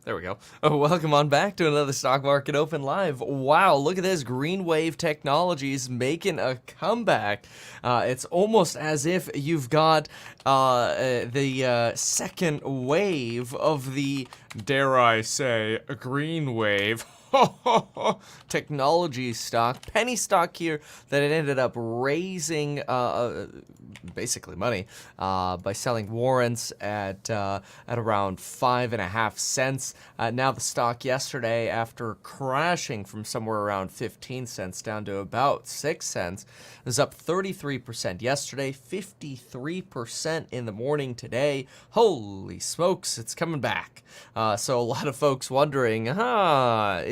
There we go. Welcome on back to another Stock Market Open Live. Wow, look at this. Green Wave Technologies making a comeback. It's almost as if you've got the second wave of the, dare I say, green wave. Technology stock, penny stock here that it ended up raising basically money by selling warrants at around 5.5 cents. Now the stock yesterday, after crashing from somewhere around 15 cents down to about 6 cents, was up 33% yesterday, 53% in the morning today. Holy smokes, it's coming back. So a lot of folks wondering, are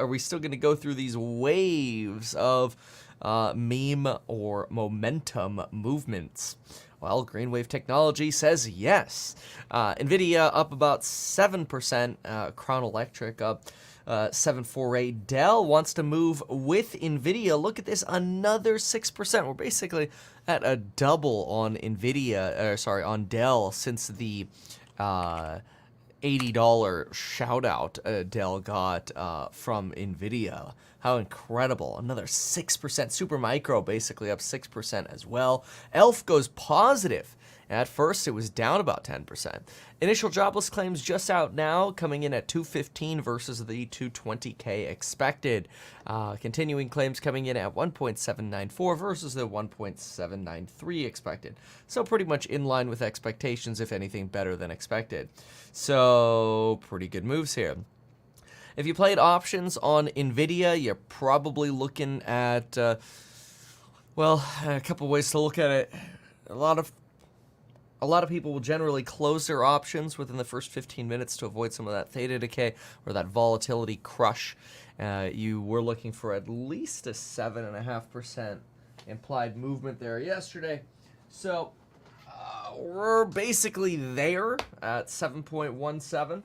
we still going to go through these waves of meme or momentum movements? Well, Green Wave Technology says yes. Nvidia up about 7%, Crown Electric up 748. Dell wants to move with Nvidia. Look at this, another 6%. We're basically at a double on on Dell since the $80 shout out Dell got from Nvidia. How incredible. Another 6%. Supermicro basically up 6% as well. ELF goes positive. At first, it was down about 10%. Initial jobless claims just out now, coming in at 215 versus the 220K expected. Continuing claims coming in at 1.794 versus the 1.793 expected. So pretty much in line with expectations, if anything better than expected. So pretty good moves here. If you played options on Nvidia, you're probably looking at, well, a couple ways to look at it. A lot of people will generally close their options within the first 15 minutes to avoid some of that theta decay or that volatility crush. You were looking for at least a 7.5% implied movement there yesterday. So we're basically there at 7.17.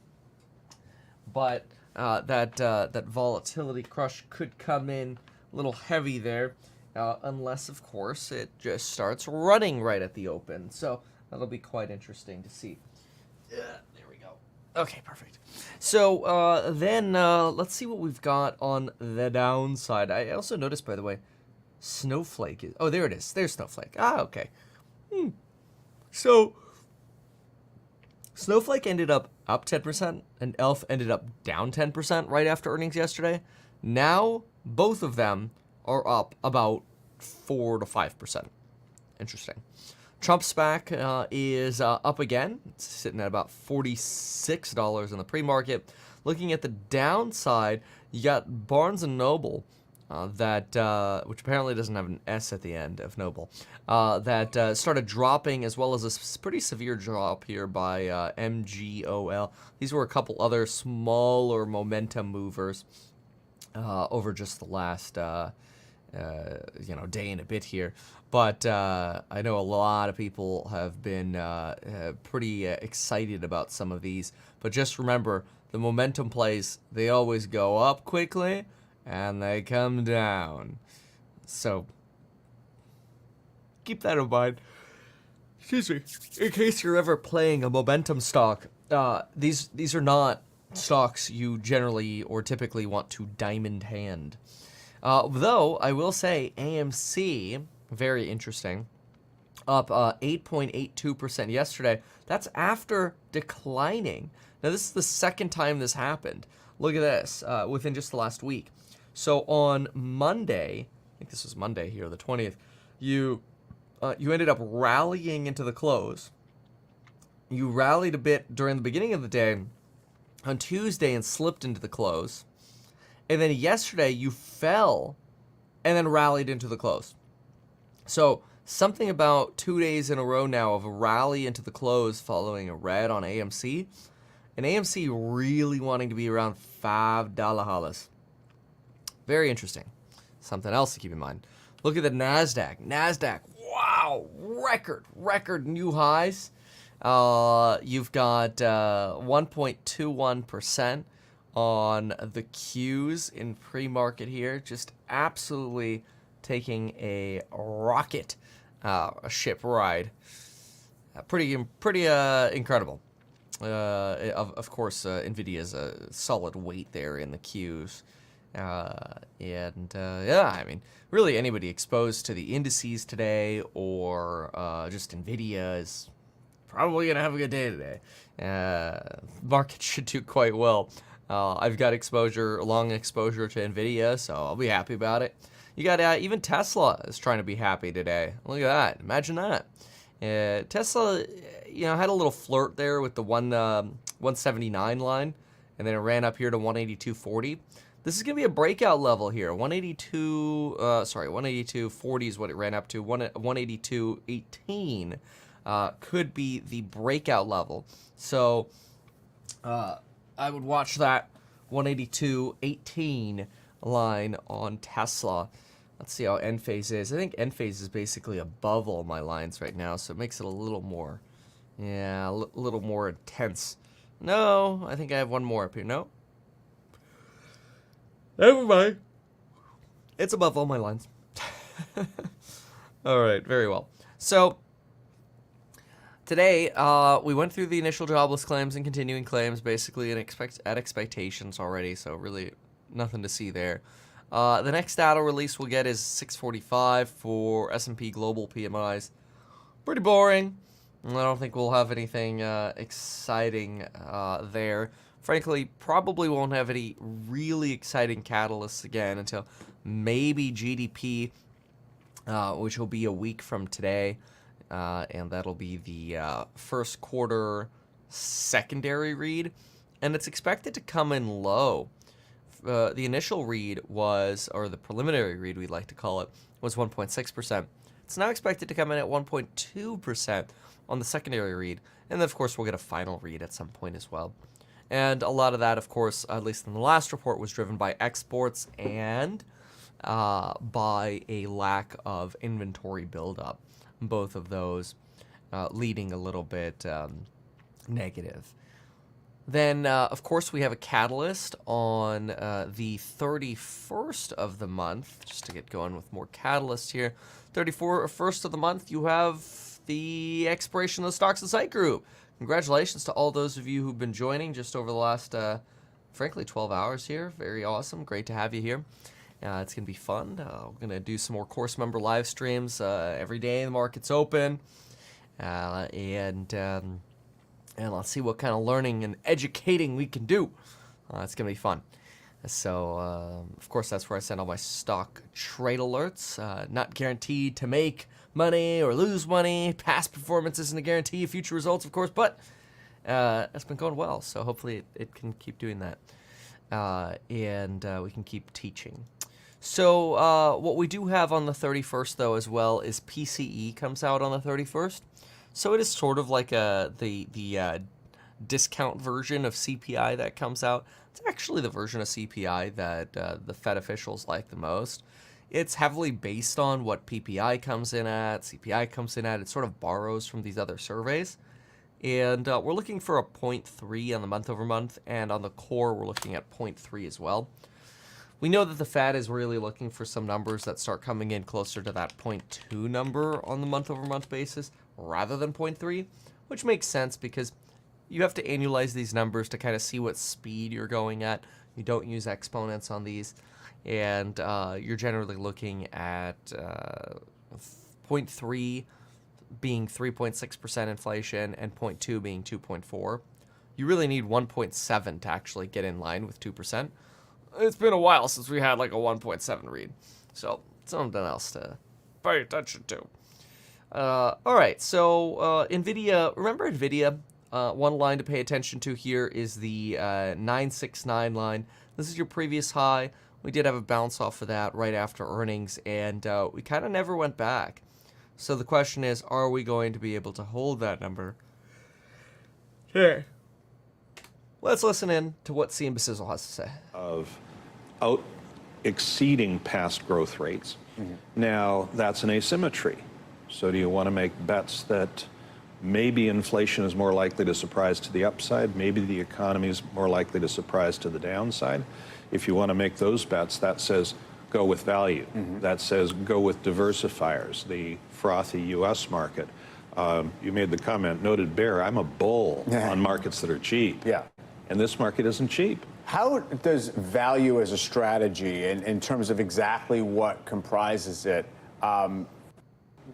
But that volatility crush could come in a little heavy there, unless, of course, it just starts running right at the open. So that'll be quite interesting to see. There we go. Okay, perfect. So then let's see what we've got on the downside. I also noticed, by the way, Snowflake is... Oh, there it is. There's Snowflake. Ah, okay. So Snowflake ended up 10%, and ELF ended up down 10% right after earnings yesterday. Now, both of them are up about 4 to 5%. Interesting. Trump SPAC is up again. It's sitting at about $46 in the pre-market. Looking at the downside, you got Barnes & Noble, which apparently doesn't have an S at the end of Noble, that started dropping, as well as a pretty severe drop here by MGOL. These were a couple other smaller momentum movers over just the last day and a bit here. But I know a lot of people have been pretty excited about some of these. But just remember, the momentum plays, they always go up quickly and they come down. So keep that in mind. Excuse me. In case you're ever playing a momentum stock, these are not stocks you generally or typically want to diamond hand. Though I will say AMC, very interesting, up 8.82% yesterday. That's after declining. Now this is the second time this happened. Look at this, within just the last week. So on Monday, I think this was Monday here, the 20th, you ended up rallying into the close. You rallied a bit during the beginning of the day on Tuesday and slipped into the close. And then yesterday you fell and then rallied into the close. So something about 2 days in a row now of a rally into the close following a red on AMC. And AMC really wanting to be around $5. Very interesting. Something else to keep in mind. Look at the NASDAQ. NASDAQ, wow, record new highs. You've got 1.21% on the Qs in pre-market here. Just absolutely taking a rocket ship ride. Pretty incredible. Of course, Nvidia is a solid weight there in the Qs. Yeah, I mean, really anybody exposed to the indices today or just Nvidia is probably going to have a good day today. Market should do quite well. I've got long exposure to Nvidia, so I'll be happy about it. You got even Tesla is trying to be happy today. Look at that. Imagine that. Tesla, had a little flirt there with the 179 line, and then it ran up here to 182.40. This is going to be a breakout level here. 182.40 is what it ran up to. 182.18 could be the breakout level. So I would watch that 182.18 line on Tesla. Let's see how end phase is. I think end phase is basically above all my lines right now, so it makes it a little more, a little more intense. No, I think I have one more up here. No. Never mind. It's above all my lines. All right, very well. So today, we went through the initial jobless claims and continuing claims, basically, and at expectations already, so really nothing to see there. The next data release we'll get is 6:45 for S&P Global PMIs. Pretty boring. I don't think we'll have anything exciting there. Frankly, probably won't have any really exciting catalysts again until maybe GDP, which will be a week from today. And that'll be the first quarter secondary read. And it's expected to come in low. The initial read was, or the preliminary read we'd like to call it, was 1.6%. It's now expected to come in at 1.2% on the secondary read. And then, of course, we'll get a final read at some point as well. And a lot of that, of course, at least in the last report, was driven by exports and by a lack of inventory buildup. Both of those leading a little bit negative. Then, of course, we have a catalyst on the 31st of the month, just to get going with more catalysts here. 31st of the month, you have the expiration of the Stocks and Site Group. Congratulations to all those of you who've been joining just over the last, frankly, 12 hours here. Very awesome. Great to have you here. It's going to be fun. We're going to do some more course member live streams every day the market's open. And let's see what kind of learning and educating we can do. It's going to be fun. So, of course, that's where I send all my stock trade alerts. Not guaranteed to make money or lose money. Past performance isn't a guarantee of future results, of course, but it's been going well. So hopefully it can keep doing that. And we can keep teaching. So what we do have on the 31st, though, as well, is PCE comes out on the 31st. So it is sort of like the discount version of CPI that comes out. It's actually the version of CPI that the Fed officials like the most. It's heavily based on what PPI comes in at, CPI comes in at. It sort of borrows from these other surveys. And we're looking for a 0.3 on the month-over-month, and on the core, we're looking at 0.3 as well. We know that the Fed is really looking for some numbers that start coming in closer to that 0.2 number on the month-over-month basis rather than 0.3, which makes sense because you have to annualize these numbers to kind of see what speed you're going at. You don't use exponents on these, and you're generally looking at 0.3 being 3.6% inflation and 0.2 being 2.4. You really need 1.7 to actually get in line with 2%. It's been a while since we had like a 1.7 read, so something else to pay attention to. All right, so Nvidia, remember Nvidia? One line to pay attention to here is the 969 line. This is your previous high. We did have a bounce off of that right after earnings, and we kind of never went back. So the question is, are we going to be able to hold that number? Sure. Let's listen in to what CM Sizzle has to say. Of exceeding past growth rates. Mm-hmm. Now, that's an asymmetry. So do you want to make bets that maybe inflation is more likely to surprise to the upside, maybe the economy is more likely to surprise to the downside? If you want to make those bets, that says go with value. Mm-hmm. That says go with diversifiers, the frothy U.S. market. You made the comment, noted bear, I'm a bull on markets that are cheap. Yeah. And this market isn't cheap. How does value as a strategy, in terms of exactly what comprises it,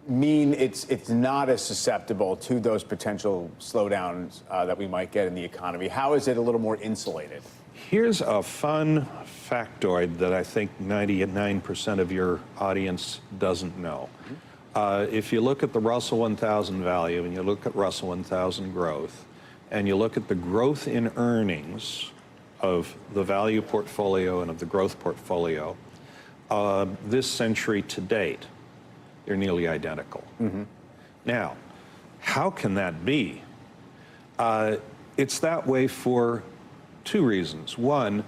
mean it's not as susceptible to those potential slowdowns that we might get in the economy? How is it a little more insulated? Here's a fun factoid that I think 99% of your audience doesn't know. If you look at the Russell 1000 value and you look at Russell 1000 growth, and you look at the growth in earnings of the value portfolio and of the growth portfolio, this century to date, they're nearly identical. Now, how can that be? It's that way for two reasons. One,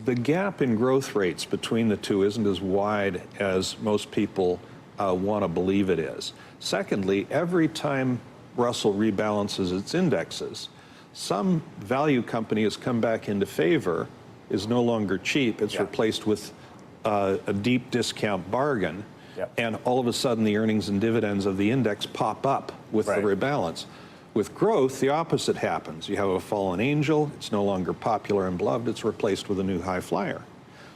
the gap in growth rates between the two isn't as wide as most people want to believe it is. Secondly, every time Russell rebalances its indexes, some value company has come back into favor, is no longer cheap, it's replaced with a deep discount bargain, and all of a sudden the earnings and dividends of the index pop up with the rebalance. With growth, the opposite happens. You have a fallen angel, it's no longer popular and beloved, it's replaced with a new high flyer.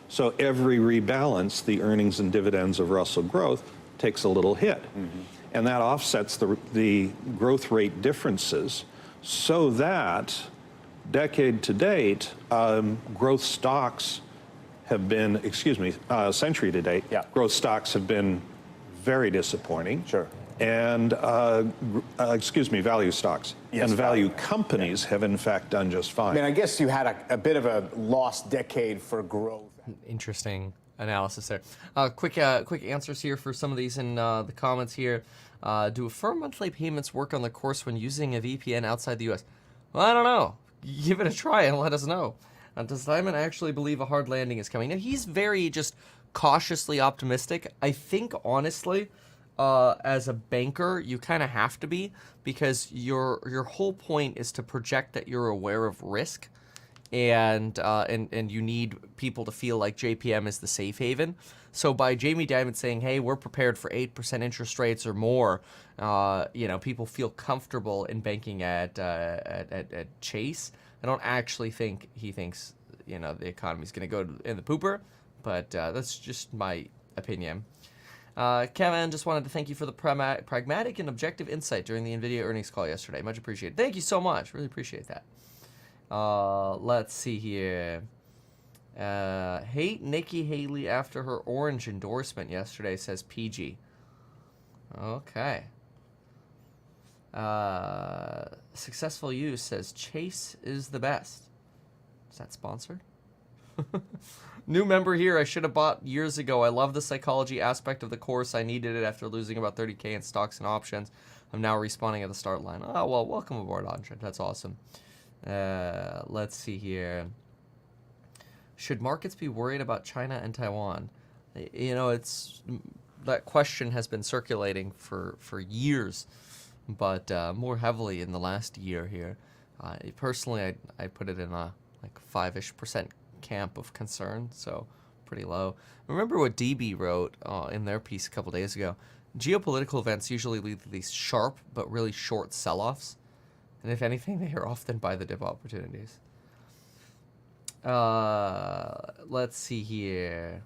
So every rebalance, the earnings and dividends of Russell growth takes a little hit. And that offsets the growth rate differences, so that decade to date, growth stocks have been, century to date, growth stocks have been very disappointing. And, value stocks. And value companies have in fact done just fine. I mean, I guess you had a bit of a lost decade for growth. Interesting analysis there. Quick answers here for some of these in the comments here. Do Affirm monthly payments work on the course when using a VPN outside the U.S.? Well, I don't know. Give it a try and let us know. Does Simon actually believe a hard landing is coming? Now, he's very just cautiously optimistic. I think, honestly, as a banker, you kind of have to be, because your whole point is to project that you're aware of risk, and you need people to feel like JPM is the safe haven. So by Jamie Dimon saying, hey, we're prepared for 8% interest rates or more, people feel comfortable in banking at Chase. I don't actually think he thinks, the economy's going to go in the pooper, but that's just my opinion. Kevin, just wanted to thank you for the pragmatic and objective insight during the Nvidia earnings call yesterday. Much appreciated. Thank you so much. Really appreciate that. Let's see here. Hate Nikki Haley after her orange endorsement yesterday, says PG. Okay. Successful Use says Chase is the best. Is that sponsored? New member here. I should have bought years ago. I love the psychology aspect of the course. I needed it after losing about 30K in stocks and options. I'm now respawning at the start line. Oh, well, welcome aboard, Andre. That's awesome. Let's see here. Should markets be worried about China and Taiwan? It's that question has been circulating for years, but more heavily in the last year here. Personally, I put it in a 5-ish% camp of concern, so pretty low. Remember what DB wrote in their piece a couple days ago? Geopolitical events usually lead to these sharp but really short sell-offs, and if anything, they are often buy the dip opportunities. Let's see here.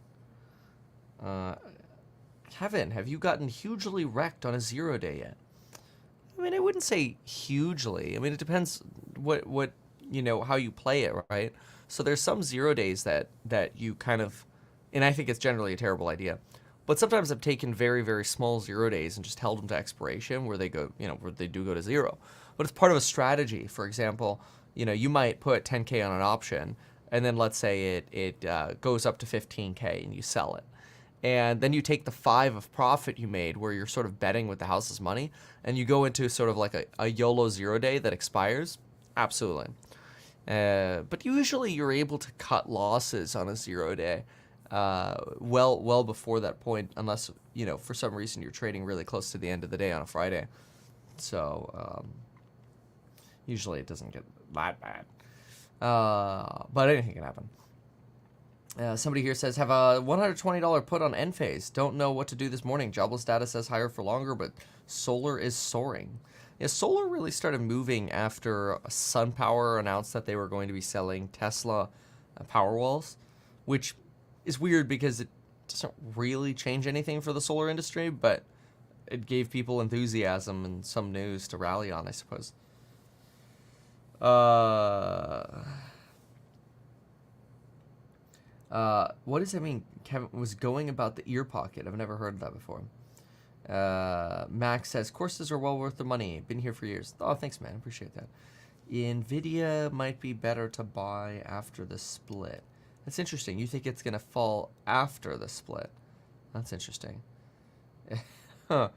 Kevin, have you gotten hugely wrecked on a 0 day yet? I mean, I wouldn't say hugely. I mean, it depends what how you play it, right? So there's some 0 days that you kind of, and I think it's generally a terrible idea. But sometimes I've taken very, very small 0 days and just held them to expiration where they go, where they do go to zero. But it's part of a strategy. For example, you might put 10K on an option, and then let's say it goes up to 15K and you sell it. And then you take the 5 of profit you made where you're sort of betting with the house's money, and you go into sort of like a YOLO 0 day that expires. Absolutely. But usually you're able to cut losses on a 0 day well before that point, unless, for some reason you're trading really close to the end of the day on a Friday. So usually it doesn't get that bad. But anything can happen. Somebody here says, have a $120 put on Enphase. Don't know what to do this morning. Jobless data says higher for longer, but solar is soaring. Yeah, solar really started moving after SunPower announced that they were going to be selling Tesla Powerwalls, which is weird because it doesn't really change anything for the solar industry, but it gave people enthusiasm and some news to rally on, I suppose. What does that mean? Kevin was going about the ear pocket. I've never heard of that before. Max says, courses are well worth the money. Been here for years. Oh, thanks, man. Appreciate that. Nvidia might be better to buy after the split. That's interesting. You think it's going to fall after the split? That's interesting. Huh.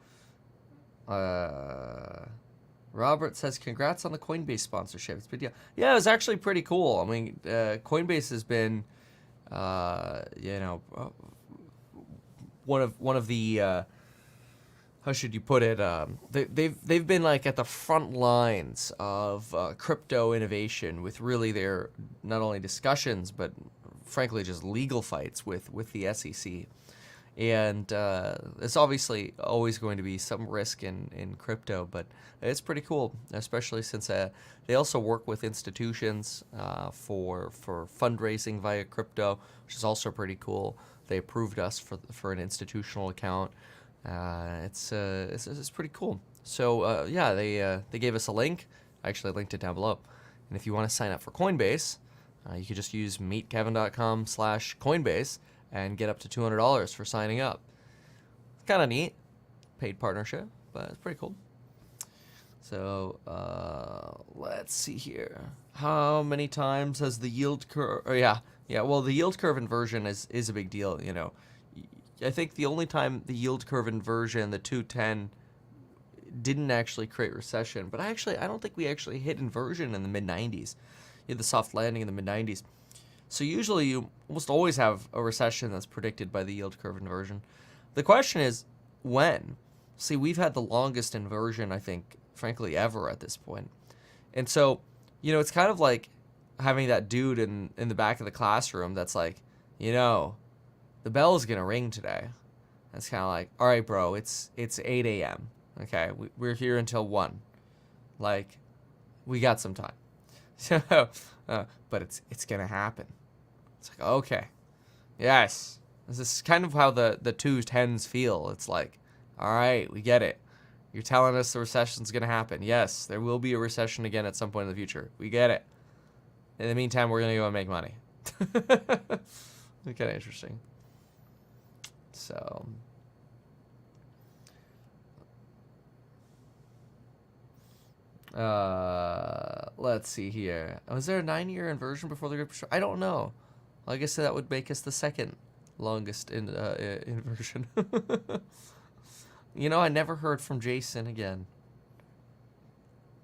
Robert says, congrats on the Coinbase sponsorship. It's a big deal. Yeah, it was actually pretty cool. I mean, Coinbase has been, one of the, how should you put it? They've been like at the front lines of crypto innovation with really their not only discussions but frankly just legal fights with the SEC. And it's obviously always going to be some risk in crypto, but it's pretty cool, especially since they also work with institutions for fundraising via crypto, which is also pretty cool. They approved us for an institutional account. It's pretty cool. So yeah, they gave us a link. I actually linked it down below. And if you want to sign up for Coinbase, you can just use meetkevin.com/Coinbase and get up to $200 for signing up. It's kind of neat. Paid partnership, but it's pretty cool. So let's see here. How many times has the yield curve? Oh, yeah. Well, the yield curve inversion is a big deal. You know, I think the only time the yield curve inversion, the 210, didn't actually create recession, but I don't think we actually hit inversion in the mid 90s. You had the soft landing in the mid 90s. So usually you almost always have a recession that's predicted by the yield curve inversion. The question is, when? See, we've had the longest inversion, I think, frankly, ever at this point. And so, it's kind of like having that dude in the back of the classroom that's like, the bell's going to ring today. That's kind of like, all right, bro, it's 8 a.m. Okay, we're here until 1. Like, we got some time. So, but it's going to happen. It's like, okay, yes. This is kind of how the 210s feel. It's like, all right, we get it. You're telling us the recession's going to happen. Yes, there will be a recession again at some point in the future. We get it. In the meantime, we're going to go and make money. It's kind of interesting. So, let's see here. Was there a 9-year inversion before the Great Depression? I don't know. Well, I guess that would make us the second longest inversion. I never heard from Jason again.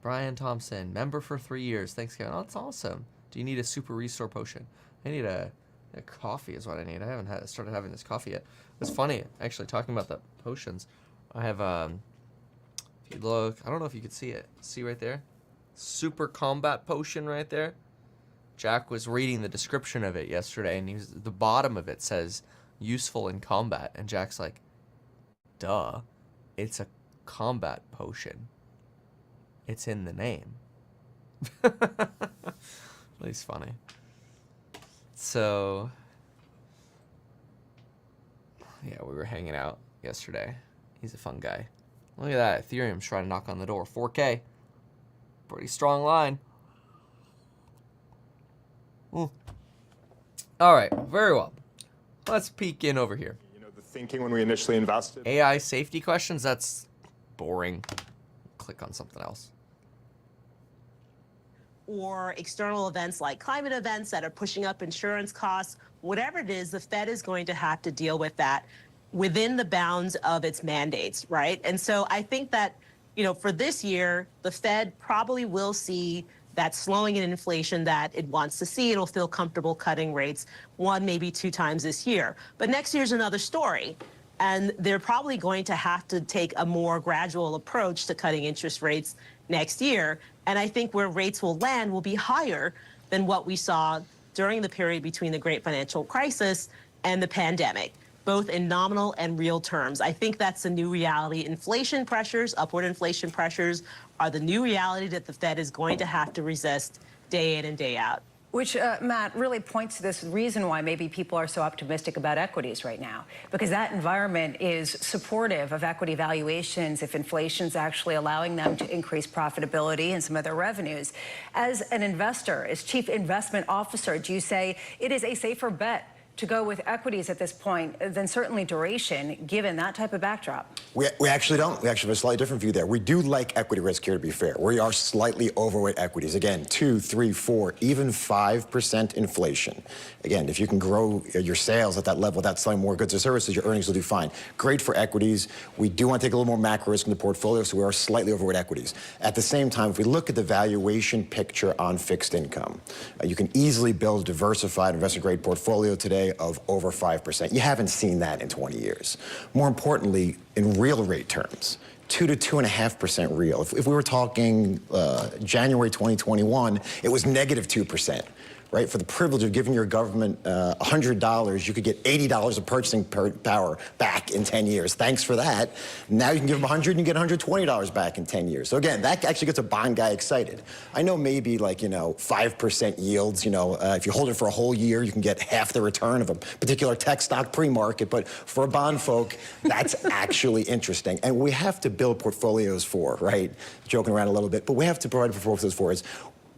Brian Thompson, member for 3 years. Thanks, Kevin. Oh, that's awesome. Do you need a super restore potion? I need a coffee is what I need. I haven't started having this coffee yet. It's funny, actually, talking about the potions. I have, if you look, I don't know if you can see it. See right there? Super combat potion right there. Jack was reading the description of it yesterday, and the bottom of it says, useful in combat. And Jack's like, duh, it's a combat potion. It's in the name. At least funny. So, yeah, we were hanging out yesterday. He's a fun guy. Look at that. Ethereum's trying to knock on the door. 4K. Pretty strong line. All right. Very well. Let's peek in over here. The thinking when we initially invested. AI safety questions? That's boring. Click on something else. Or external events like climate events that are pushing up insurance costs, whatever it is, the Fed is going to have to deal with that within the bounds of its mandates, right? And so I think that, for this year, the Fed probably will see that slowing in inflation that it wants to see. It'll feel comfortable cutting rates 1, maybe 2 times this year. But next year's another story. And they're probably going to have to take a more gradual approach to cutting interest rates next year. And I think where rates will land will be higher than what we saw during the period between the great financial crisis and the pandemic, both in nominal and real terms. I think that's the new reality. Inflation pressures, upward inflation pressures, are the new reality that the Fed is going to have to resist day in and day out. Which, Matt, really points to this reason why maybe people are so optimistic about equities right now, because that environment is supportive of equity valuations if inflation's actually allowing them to increase profitability and some of their revenues. As an investor, as chief investment officer, do you say it is a safer bet to go with equities at this point than certainly duration, given that type of backdrop? We actually don't. We actually have a slightly different view there. We do like equity risk here, to be fair. We are slightly overweight equities. Again, 2, 3, 4, even 5% inflation. Again, if you can grow your sales at that level without selling more goods or services, your earnings will do fine. Great for equities. We do want to take a little more macro risk in the portfolio, so we are slightly overweight equities. At the same time, if we look at the valuation picture on fixed income, you can easily build a diversified investment-grade portfolio today of over 5%. You haven't seen that in 20 years. More importantly, in real rate terms, 2 to 2.5% real. If we were talking January 2021, it was negative 2%. Right? For the privilege of giving your government $100, you could get $80 of purchasing power back in 10 years. Thanks for that. Now you can give them $100 and you get $120 back in 10 years. So again, that actually gets a bond guy excited. I know maybe 5% yields, if you hold it for a whole year, you can get half the return of a particular tech stock pre-market. But for a bond folk, that's actually interesting. And we have to build portfolios for, right? Joking around a little bit, but we have to provide portfolios for is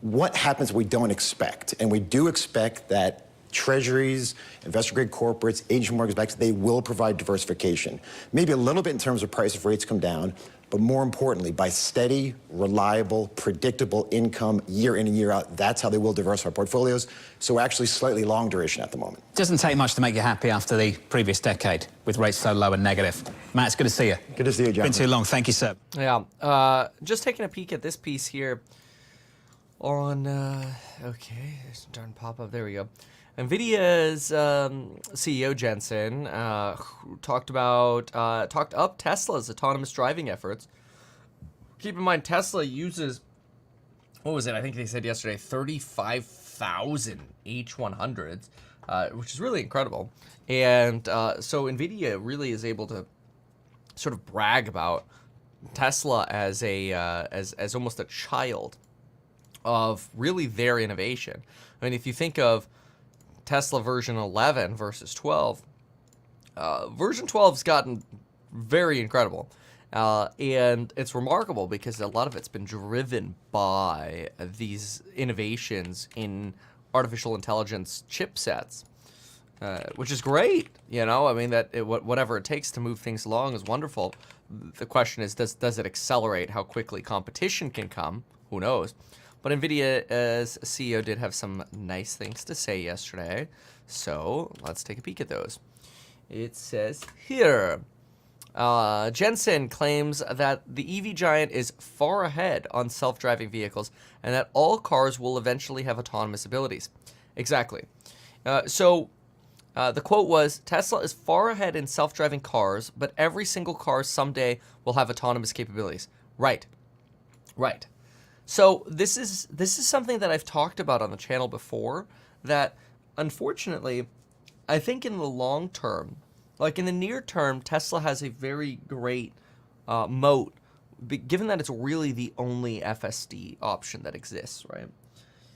what happens we don't expect. And we do expect that treasuries, investor-grade corporates, agency mortgage backs, they will provide diversification. Maybe a little bit in terms of price if rates come down, but more importantly, by steady, reliable, predictable income year in and year out, that's how they will diversify portfolios. So we're actually slightly long duration at the moment. Doesn't take much to make you happy after the previous decade with rates so low and negative. Matt, it's good to see you. Good to see you, John. Been too long. Thank you, sir. Yeah. Just taking a peek at this piece here on, okay, there's a darn pop-up. There we go. Nvidia's CEO Jensen talked up Tesla's autonomous driving efforts. Keep in mind, Tesla uses, what was it? I think they said yesterday, 35,000 H100s, which is really incredible. And so Nvidia really is able to sort of brag about Tesla as a as almost a child of really their innovation. I mean, if you think of Tesla version 11 versus 12, version 12's gotten very incredible. And it's remarkable because a lot of it's been driven by these innovations in artificial intelligence chipsets, which is great. I mean, whatever it takes to move things along is wonderful. The question is, does it accelerate how quickly competition can come? Who knows? But Nvidia's CEO did have some nice things to say yesterday, so let's take a peek at those. It says here, Jensen claims that the EV giant is far ahead on self-driving vehicles and that all cars will eventually have autonomous abilities. Exactly. So the quote was, Tesla is far ahead in self-driving cars, but every single car someday will have autonomous capabilities. Right. So this is something that I've talked about on the channel before, that unfortunately, I think in the long term, like in the near term, Tesla has a very great moat, given that it's really the only FSD option that exists, right?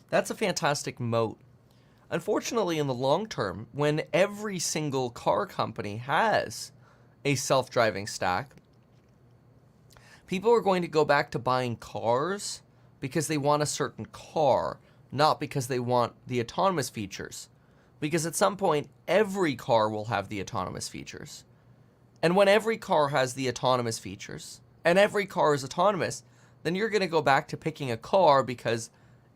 That's a fantastic moat. Unfortunately, in the long term, when every single car company has a self-driving stack, people are going to go back to buying cars because they want a certain car, not because they want the autonomous features. Because at some point, every car will have the autonomous features. And when every car has the autonomous features, and every car is autonomous, then you're going to go back to picking a car because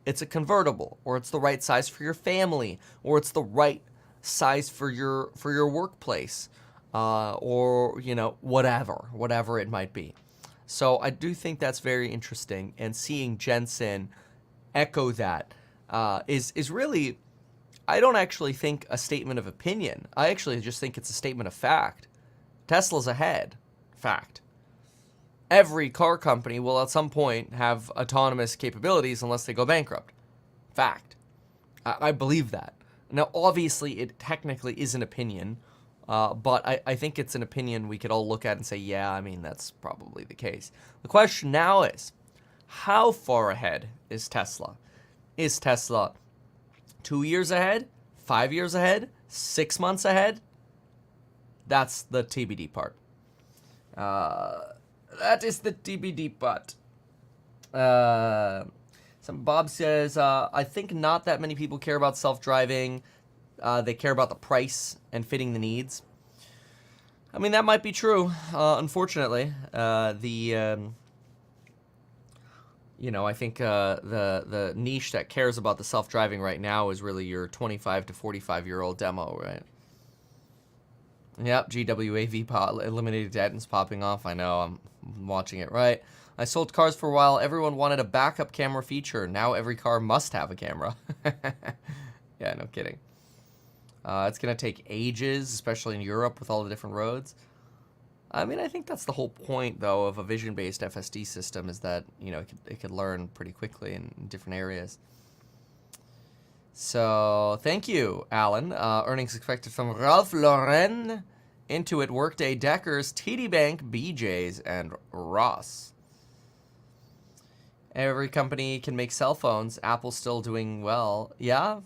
it's a convertible, or it's the right size for your family, or it's the right size for your workplace, or whatever it might be. So I do think that's very interesting, and seeing Jensen echo that is really, I don't actually think a statement of opinion. I actually just think it's a statement of fact. Tesla's ahead. Fact. Every car company will at some point have autonomous capabilities unless they go bankrupt. Fact. I believe that. Now, obviously, it technically is an opinion, but I think it's an opinion we could all look at and say, yeah, I mean, that's probably the case. The question now is, how far ahead is Tesla? Is Tesla 2 years ahead? 5 years ahead? 6 months ahead? That's the TBD part. That is the TBD part. Bob says, I think not that many people care about self-driving. They care about the price and fitting the needs. I mean, that might be true, unfortunately. I think the niche that cares about the self-driving right now is really your 25 to 45-year-old demo, right? Yep, GWAV eliminated debt and it's popping off. I know, I'm watching it, right? I sold cars for a while. Everyone wanted a backup camera feature. Now every car must have a camera. Yeah, no kidding. It's going to take ages, especially in Europe with all the different roads. I mean, I think that's the whole point, though, of a vision-based FSD system is that, it could learn pretty quickly in different areas. So, thank you, Alan. Earnings expected from Ralph Lauren, Intuit, Workday, Deckers, TD Bank, BJ's, and Ross. Every company can make cell phones. Apple's still doing well. Yeah.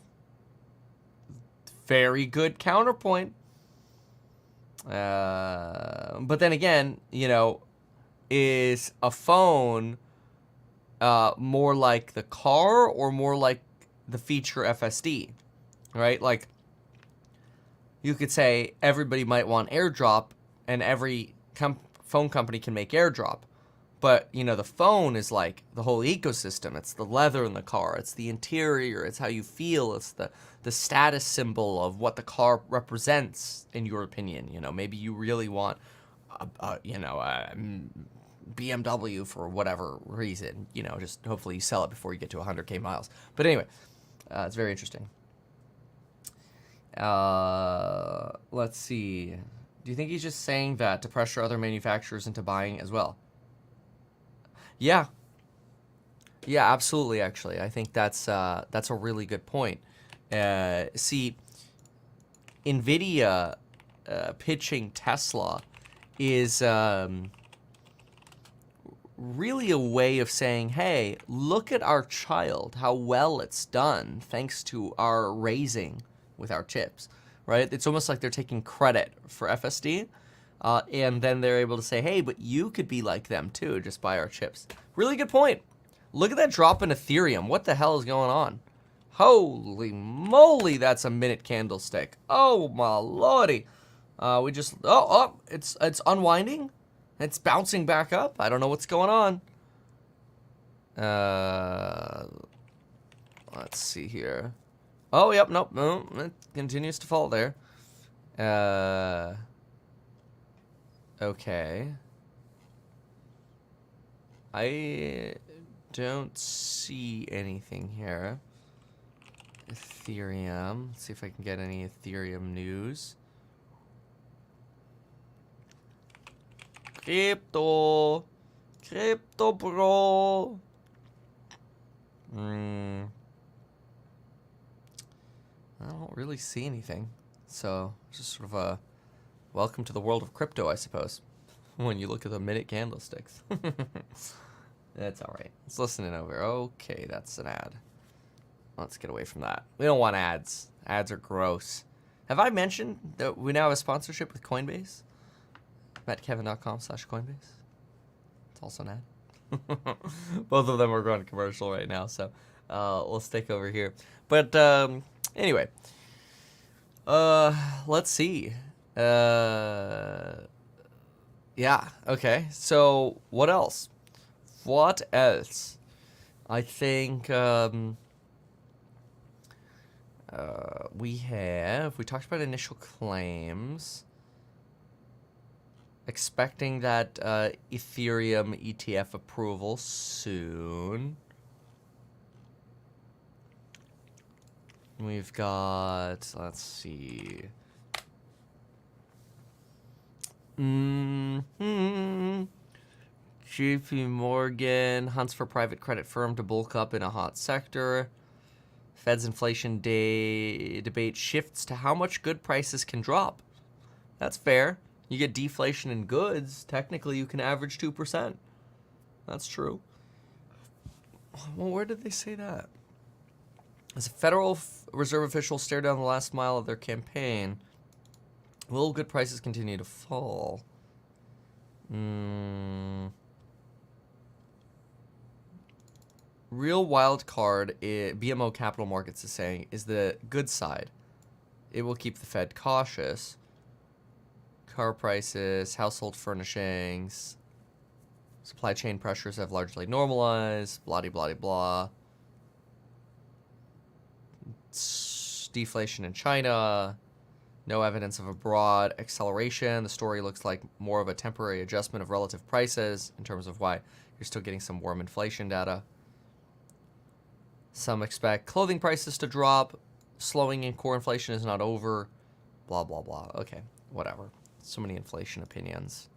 Very good counterpoint. But then again, is a phone more like the car or more like the feature FSD, right? Like, you could say everybody might want AirDrop, and every phone company can make AirDrop. But, the phone is like the whole ecosystem. It's the leather in the car. It's the interior. It's how you feel. It's the status symbol of what the car represents, in your opinion. Maybe you really want, a BMW for whatever reason. Just hopefully you sell it before you get to 100K miles. But anyway, it's very interesting. Let's see. Do you think he's just saying that to pressure other manufacturers into buying as well? Yeah. Yeah, absolutely, actually. I think that's a really good point. See, Nvidia pitching Tesla is really a way of saying, hey, look at our child, how well it's done thanks to our raising with our chips, right? It's almost like they're taking credit for FSD. And then they're able to say, hey, but you could be like them too, just buy our chips. Really good point. Look at that drop in Ethereum. What the hell is going on? Holy moly, that's a minute candlestick. Oh my lordy. It's unwinding. It's bouncing back up. I don't know what's going on. Let's see here. Oh, yep, nope, no, it continues to fall there. Okay. I don't see anything here. Ethereum. Let's see if I can get any Ethereum news. Crypto, bro. I don't really see anything. So, just sort of a welcome to the world of crypto, I suppose, when you look at the minute candlesticks. That's all right. Let's listen in over. Okay, that's an ad. Let's get away from that. We don't want ads. Ads are gross. Have I mentioned that we now have a sponsorship with Coinbase? MattKevin.com/Coinbase. It's also an ad. Both of them are going commercial right now, so we'll stick over here. But anyway, let's see. Yeah, okay. So what else? What else? I think we talked about initial claims. Expecting that Ethereum ETF approval soon. We've got, let's see. JP Morgan hunts for private credit firm to bulk up in a hot sector. Fed's inflation day debate shifts to how much good prices can drop. That's fair. You get deflation in goods, technically you can average 2%. That's true. Well, where did they say that? As a Federal Reserve officials stare down the last mile of their campaign, will good prices continue to fall? Real wild card, BMO Capital Markets is saying, is the good side. It will keep the Fed cautious. Car prices, household furnishings, supply chain pressures have largely normalized, blah-de-blah-de-blah. Deflation in China, no evidence of a broad acceleration. The story looks like more of a temporary adjustment of relative prices in terms of why you're still getting some warm inflation data. Some expect clothing prices to drop. Slowing in core inflation is not over. Blah, blah, blah. Okay, whatever. So many inflation opinions.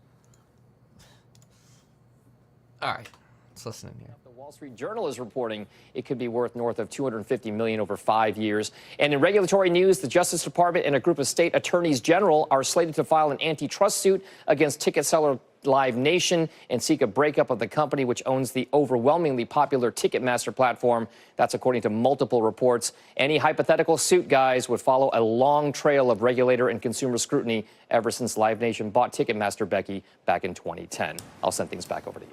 All right, let's listen in here. The Wall Street Journal is reporting it could be worth north of $250 million over 5 years. And in regulatory news, the Justice Department and a group of state attorneys general are slated to file an antitrust suit against ticket seller Live Nation and seek a breakup of the company, which owns the overwhelmingly popular Ticketmaster platform. That's according to multiple reports. Any hypothetical suit, guys, would follow a long trail of regulator and consumer scrutiny ever since Live Nation bought Ticketmaster, Becky, back in 2010. I'll send things back over to you.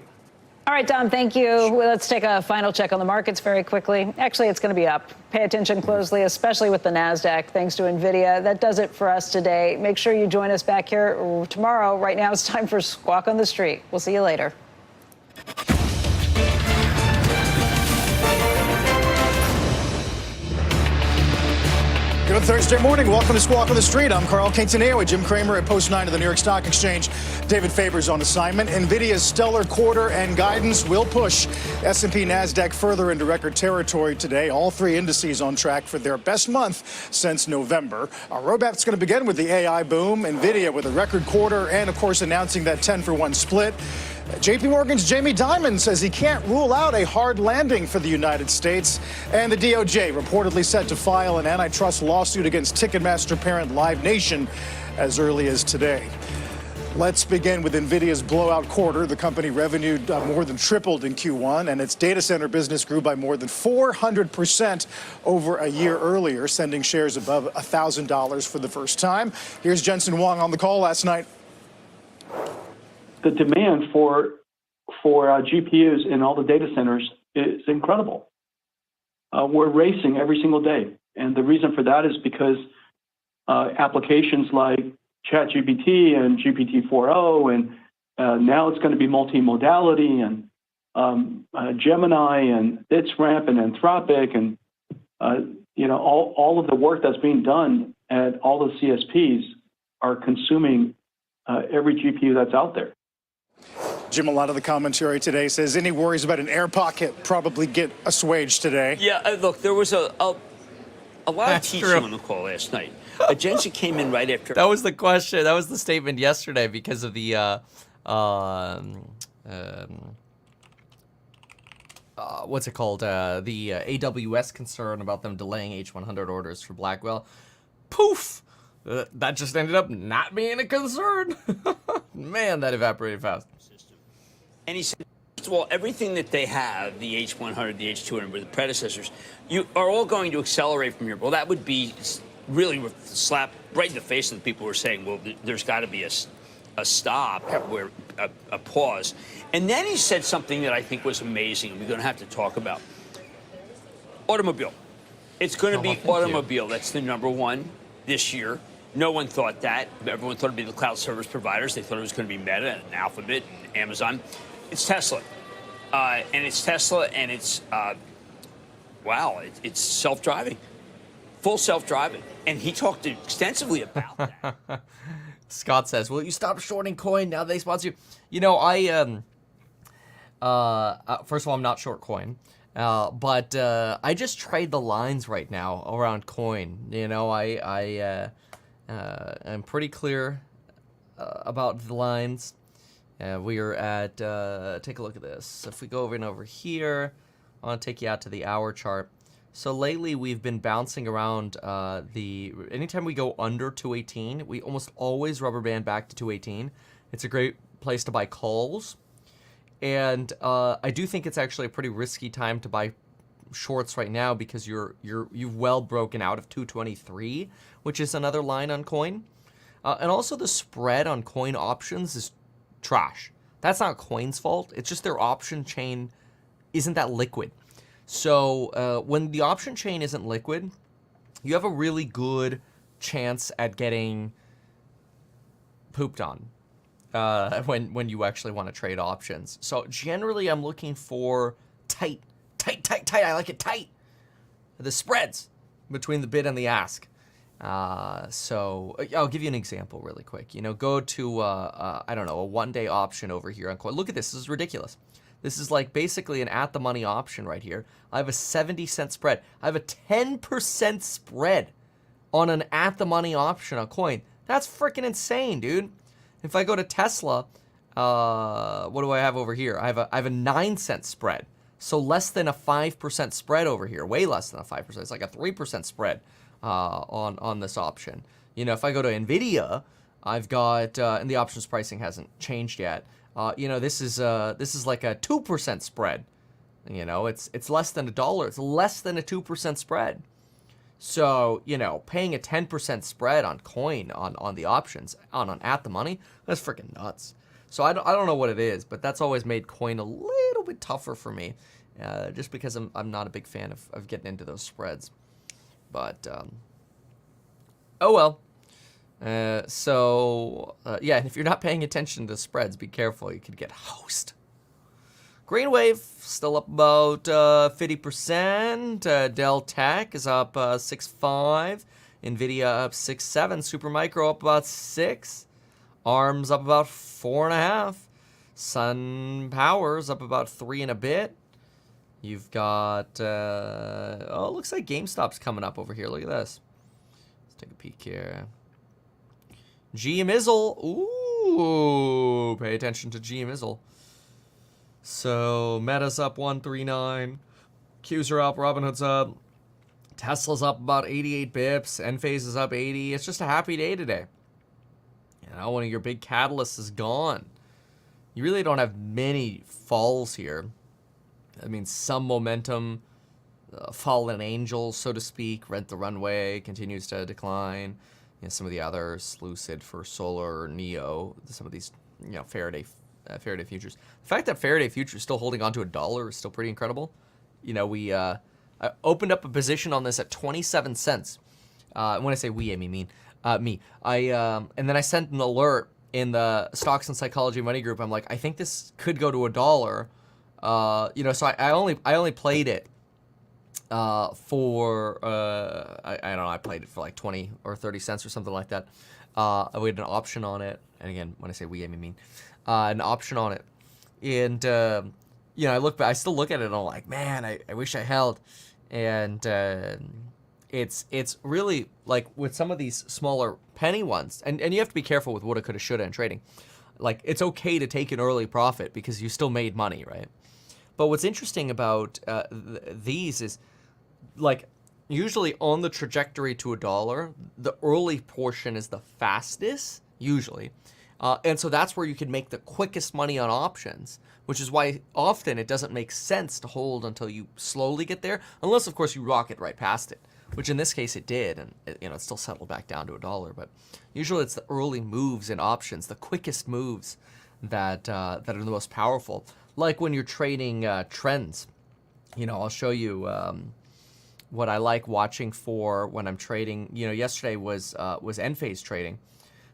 All right, Dom, thank you. Well, let's take a final check on the markets very quickly. Actually, it's going to be up. Pay attention closely, especially with the NASDAQ, thanks to Nvidia. That does it for us today. Make sure you join us back here tomorrow. Right now, it's time for Squawk on the Street. We'll see you later. Good Thursday morning. Welcome to Squawk on the Street. I'm Carl Quintanilla with Jim Cramer at Post 9 of the New York Stock Exchange. David Faber's on assignment. Nvidia's stellar quarter and guidance will push S&P NASDAQ further into record territory today. All three indices on track for their best month since November. Our roadmap's going to begin with the AI boom. Nvidia with a record quarter and, of course, announcing that 10-for-1 split. JP Morgan's Jamie Dimon says he can't rule out a hard landing for the United States. And the DOJ reportedly set to file an antitrust lawsuit against Ticketmaster parent Live Nation as early as today. Let's begin with Nvidia's blowout quarter. The company revenue more than tripled in Q1, and its data center business grew by more than 400% over a year earlier, sending shares above $1,000 for the first time. Here's Jensen Huang on the call last night. The demand for GPUs in all the data centers is incredible. We're racing every single day. And the reason for that is because applications like ChatGPT and GPT-4o, and now it's going to be multimodality, and Gemini and its ramp and Anthropic, and all of the work that's being done at all the CSPs are consuming every GPU that's out there. Jim, a lot of the commentary today says any worries about an air pocket probably get assuaged today. Yeah, look, there was a lot of teaching on the call last night. Jensen came in right after. That was the question. That was the statement yesterday because of the what's it called? The AWS concern about them delaying H100 orders for Blackwell. Poof! That just ended up not being a concern. Man, that evaporated fast. And he said, first of all, everything that they have, the H100, the H200, with the predecessors, you are all going to accelerate from here. Well, that would be really slap right in the face of the people who are saying, well, there's got to be a stop, where a pause. And then he said something that I think was amazing, and we're going to have to talk about. Automobile. It's going to be automobile. That's the number one this year. No one thought that. Everyone thought it would be the cloud service providers. They thought it was going to be Meta and Alphabet and Amazon. It's Tesla. And it's Tesla, and it's, it's self-driving. Full self-driving. And he talked extensively about that. Scott says, will you stop shorting coin now they sponsor you? You know, first of all, I'm not short coin. But I just trade the lines right now around coin. You know, I'm pretty clear about the lines. We are at, take a look at this. If we go over and over here, I want to take you out to the hour chart. So lately we've been bouncing around anytime we go under 218, we almost always rubber band back to 218. It's a great place to buy calls. And I do think it's actually a pretty risky time to buy shorts right now because you've well broken out of 223, which is another line on coin. And also the spread on coin options is trash. That's not coin's fault. It's just their option chain isn't that liquid. So when the option chain isn't liquid, you have a really good chance at getting pooped on when you actually want to trade options. So generally, I'm looking for tight. I like it tight. The spreads between the bid and the ask. So I'll give you an example really quick. Go to I don't know, a one-day option over here on coin. Look at this. This is ridiculous. This is like basically an at-the-money option right here. I have a 70-cent spread. I have a 10% spread on an at-the-money option on coin. That's freaking insane, dude. If I go to Tesla, what do I have over here? I have a 9-cent spread. So less than a 5% spread over here. Way less than a 5%. It's like a 3% spread on this option. If I go to Nvidia, I've got, and the options pricing hasn't changed yet. This is like a 2% spread. It's less than $1. It's less than a 2% spread. So, paying a 10% spread on coin on the options on at the money, that's freaking nuts. So I don't know what it is, but that's always made coin a little bit tougher for me, just because I'm not a big fan of getting into those spreads. But oh well. Yeah, and if you're not paying attention to the spreads, be careful. You could get housed. Green Wave still up about 50%. Dell Tech is up 6.5. Nvidia up 6.7. Supermicro up about 6. ARM's up about 4.5. Sun Power's up about 3 and a bit. You've got it looks like GameStop's coming up over here. Look at this. Let's take a peek here. GMizzle. Ooh, pay attention to GMizzle. So Meta's up 139. Q's are up. Robinhood's up. Tesla's up about 88 bips. Enphase is up 80. It's just a happy day today. One of your big catalysts is gone. You really don't have many falls here. I mean, some momentum. Fallen angels, so to speak. Rent the Runway continues to decline. Some of the others, Lucid for Solar, Neo, some of these, Faraday futures. The fact that Faraday futures is still holding on to $1 is still pretty incredible. I opened up a position on this at 27 cents. When I say we, I mean me. And then I sent an alert in the Stocks and Psychology Money group. I'm like, I think this could go to $1. So I only played it for I don't know, I played it for like 20 or 30 cents or something like that. We had an option on it, and again, when I say we, I mean an option on it, and I still look at it and I'm like, man, I wish I held, and it's really like with some of these smaller penny ones, and you have to be careful with woulda, coulda, shoulda in trading. Like, it's okay to take an early profit because you still made money, right? But what's interesting about these is, like, usually on the trajectory to $1, the early portion is the fastest, usually. And so that's where you can make the quickest money on options, which is why often it doesn't make sense to hold until you slowly get there, unless, of course, you rocket right past it, which in this case it did, and it still settled back down to $1. But usually it's the early moves in options, the quickest moves that are the most powerful. Like when you're trading trends, I'll show you what I like watching for when I'm trading. Yesterday was Enphase trading.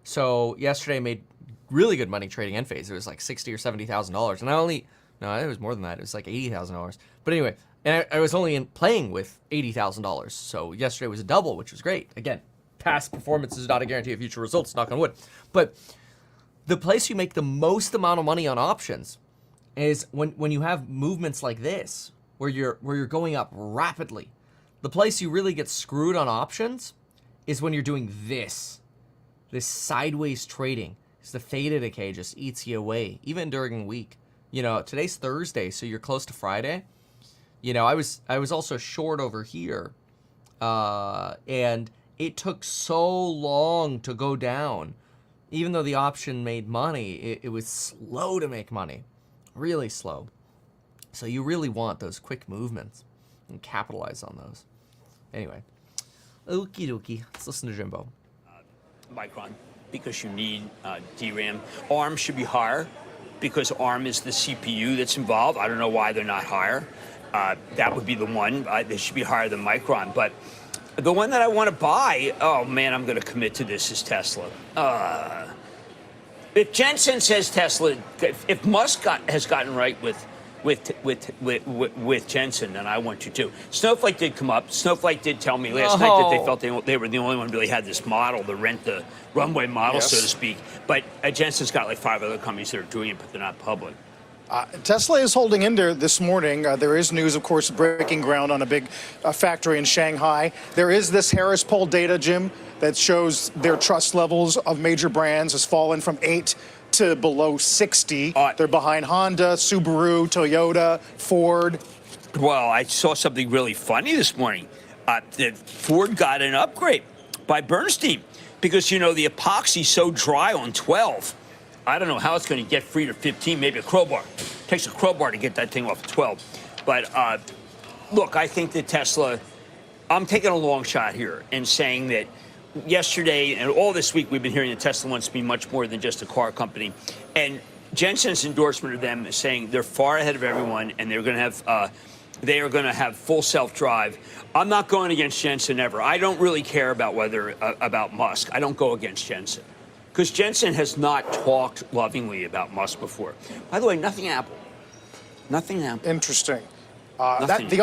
So yesterday I made really good money trading Enphase. It was like $60,000 or $70,000, and it was more than that. It was like $80,000. But anyway, and I was only playing with $80,000. So yesterday was a double, which was great. Again, past performance is not a guarantee of future results. Knock on wood. But the place you make the most amount of money on options is when you have movements like this, where you're going up rapidly. The place you really get screwed on options is when you're doing this sideways trading. It's the theta decay just eats you away, even during the week. Today's Thursday, so you're close to Friday. You know, I was also short over here, and it took so long to go down. Even though the option made money, it was slow to make money, really slow. So you really want those quick movements and capitalize on those. Anyway, okie dokie. Let's listen to Jimbo. Micron, because you need DRAM. ARM should be higher because ARM is the CPU that's involved. I don't know why they're not higher. That would be the one. They should be higher than Micron. But the one that I want to buy, oh man, I'm going to commit to this, is Tesla. If Jensen says Tesla, if Musk has gotten right with Jensen, then I want you to. Snowflake did come up. Snowflake did tell me last night that they felt they were the only one who really had this model, the rent the runway model, so to speak. But Jensen's got like 5 other companies that are doing it, but they're not public. Tesla is holding in there this morning. There is news, of course, breaking ground on a big factory in Shanghai. There is this Harris poll data, Jim, that shows their trust levels of major brands has fallen from 8 to below 60. They're behind Honda, Subaru, Toyota, Ford. Well, I saw something really funny this morning. That Ford got an upgrade by Bernstein because, you know, the epoxy's so dry on 12. I don't know how it's going to get free to 15, maybe a crowbar. It takes a crowbar to get that thing off of 12. But look, I think that Tesla, I'm taking a long shot here and saying that yesterday and all this week we've been hearing that Tesla wants to be much more than just a car company. And Jensen's endorsement of them is saying they're far ahead of everyone and they're going to have they are going to have full self-drive. I'm not going against Jensen ever. I don't really care about about Musk. I don't go against Jensen. Because Jensen has not talked lovingly about Musk before. By the way, nothing Apple. Nothing Apple. Interesting. The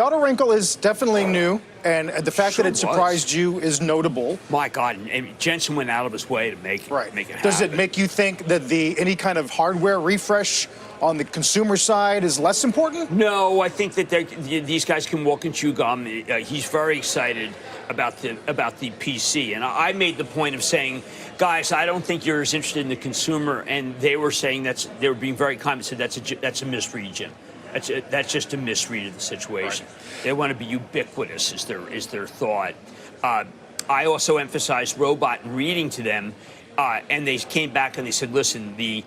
auto wrinkle is definitely new, and the fact that it surprised you is notable. My God, and Jensen went out of his way to make it happen. Does it make you think that any kind of hardware refresh on the consumer side is less important? No, I think that these guys can walk and chew gum. He's very excited about the PC, and I made the point of saying, guys, I don't think you're as interested in the consumer, and they were saying they were being very kind and said that's a misread, Jim. That's just a misread of the situation. Right. They want to be ubiquitous, is their thought. I also emphasized robot and reading to them, and they came back and they said, listen, we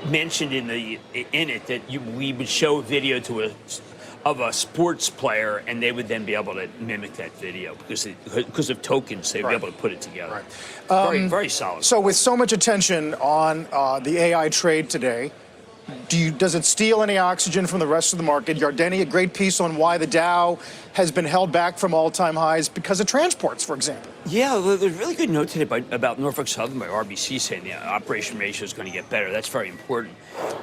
mentioned in it that we would show a video of a sports player, and they would then be able to mimic that video because of tokens. They'd be able to put it together. Right. Very, very solid. So with so much attention on the AI trade today, does it steal any oxygen from the rest of the market? Yardeni, a great piece on why the Dow has been held back from all-time highs because of transports, for example. Yeah, there's a really good note today about Norfolk Southern by RBC saying the operation ratio is going to get better. That's very important.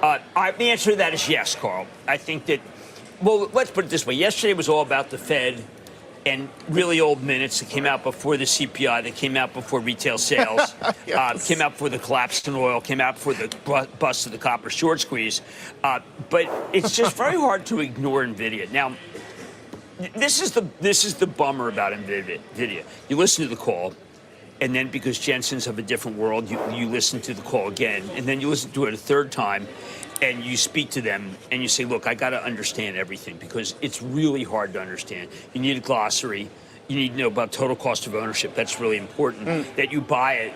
The answer to that is yes, Carl. I think that, well, let's put it this way. Yesterday was all about the Fed and really old minutes that came out before the CPI, that came out before retail sales, came out before the collapse in oil, came out before the bust of the copper short squeeze. But it's just very hard to ignore Nvidia. Now, this is the bummer about Nvidia. You listen to the call, and then because Jensen's of a different world, you listen to the call again, and then you listen to it a third time, and you speak to them and you say, look, I got to understand everything because it's really hard to understand. You need a glossary. You need to know about total cost of ownership. That's really important. That you buy it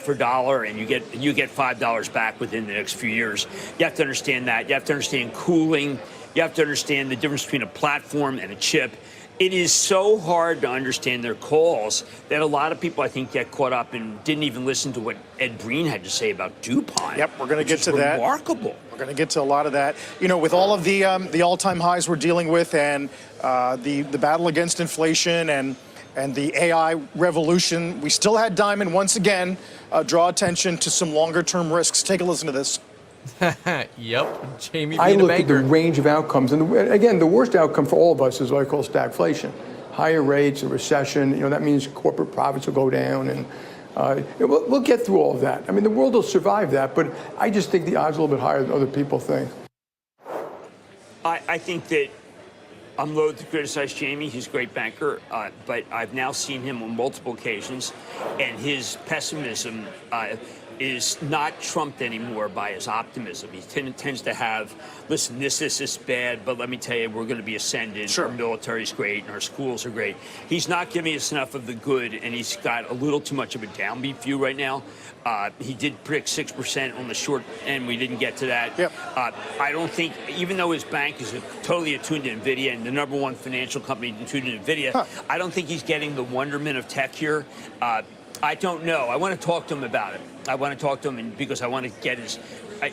for $1 and you get $5 back within the next few years. You have to understand that. You have to understand cooling. You have to understand the difference between a platform and a chip. It is so hard to understand their calls that a lot of people, I think, get caught up and didn't even listen to what Ed Breen had to say about DuPont. Yep, we're going to get to that. Remarkable. We're going to get to a lot of that. You know, with all of the all-time highs we're dealing with and the battle against inflation and the AI revolution, we still had Diamond once again draw attention to some longer-term risks. Take a listen to this. Yep, Jamie. I look at the range of outcomes, and again, the worst outcome for all of us is what I call stagflation. Higher rates, a recession. You know, that means corporate profits will go down, and we'll get through all of that. I mean, the world will survive that, but I just think the odds are a little bit higher than other people think. I think that I'm loath to criticize Jamie. He's a great banker, but I've now seen him on multiple occasions, and his pessimism is not trumped anymore by his optimism. He tends to have, listen, this is bad, but let me tell you, we're going to be ascendant. Sure. Our military's great, and our schools are great. He's not giving us enough of the good, and he's got a little too much of a downbeat view right now. He did predict 6% on the short end. We didn't get to that. Yep. I don't think, even though his bank is totally attuned to Nvidia and the #1 financial company attuned to Nvidia, I don't think he's getting the wonderment of tech here. I don't know. I want to talk to him about it. I want to talk to him because I want to get his.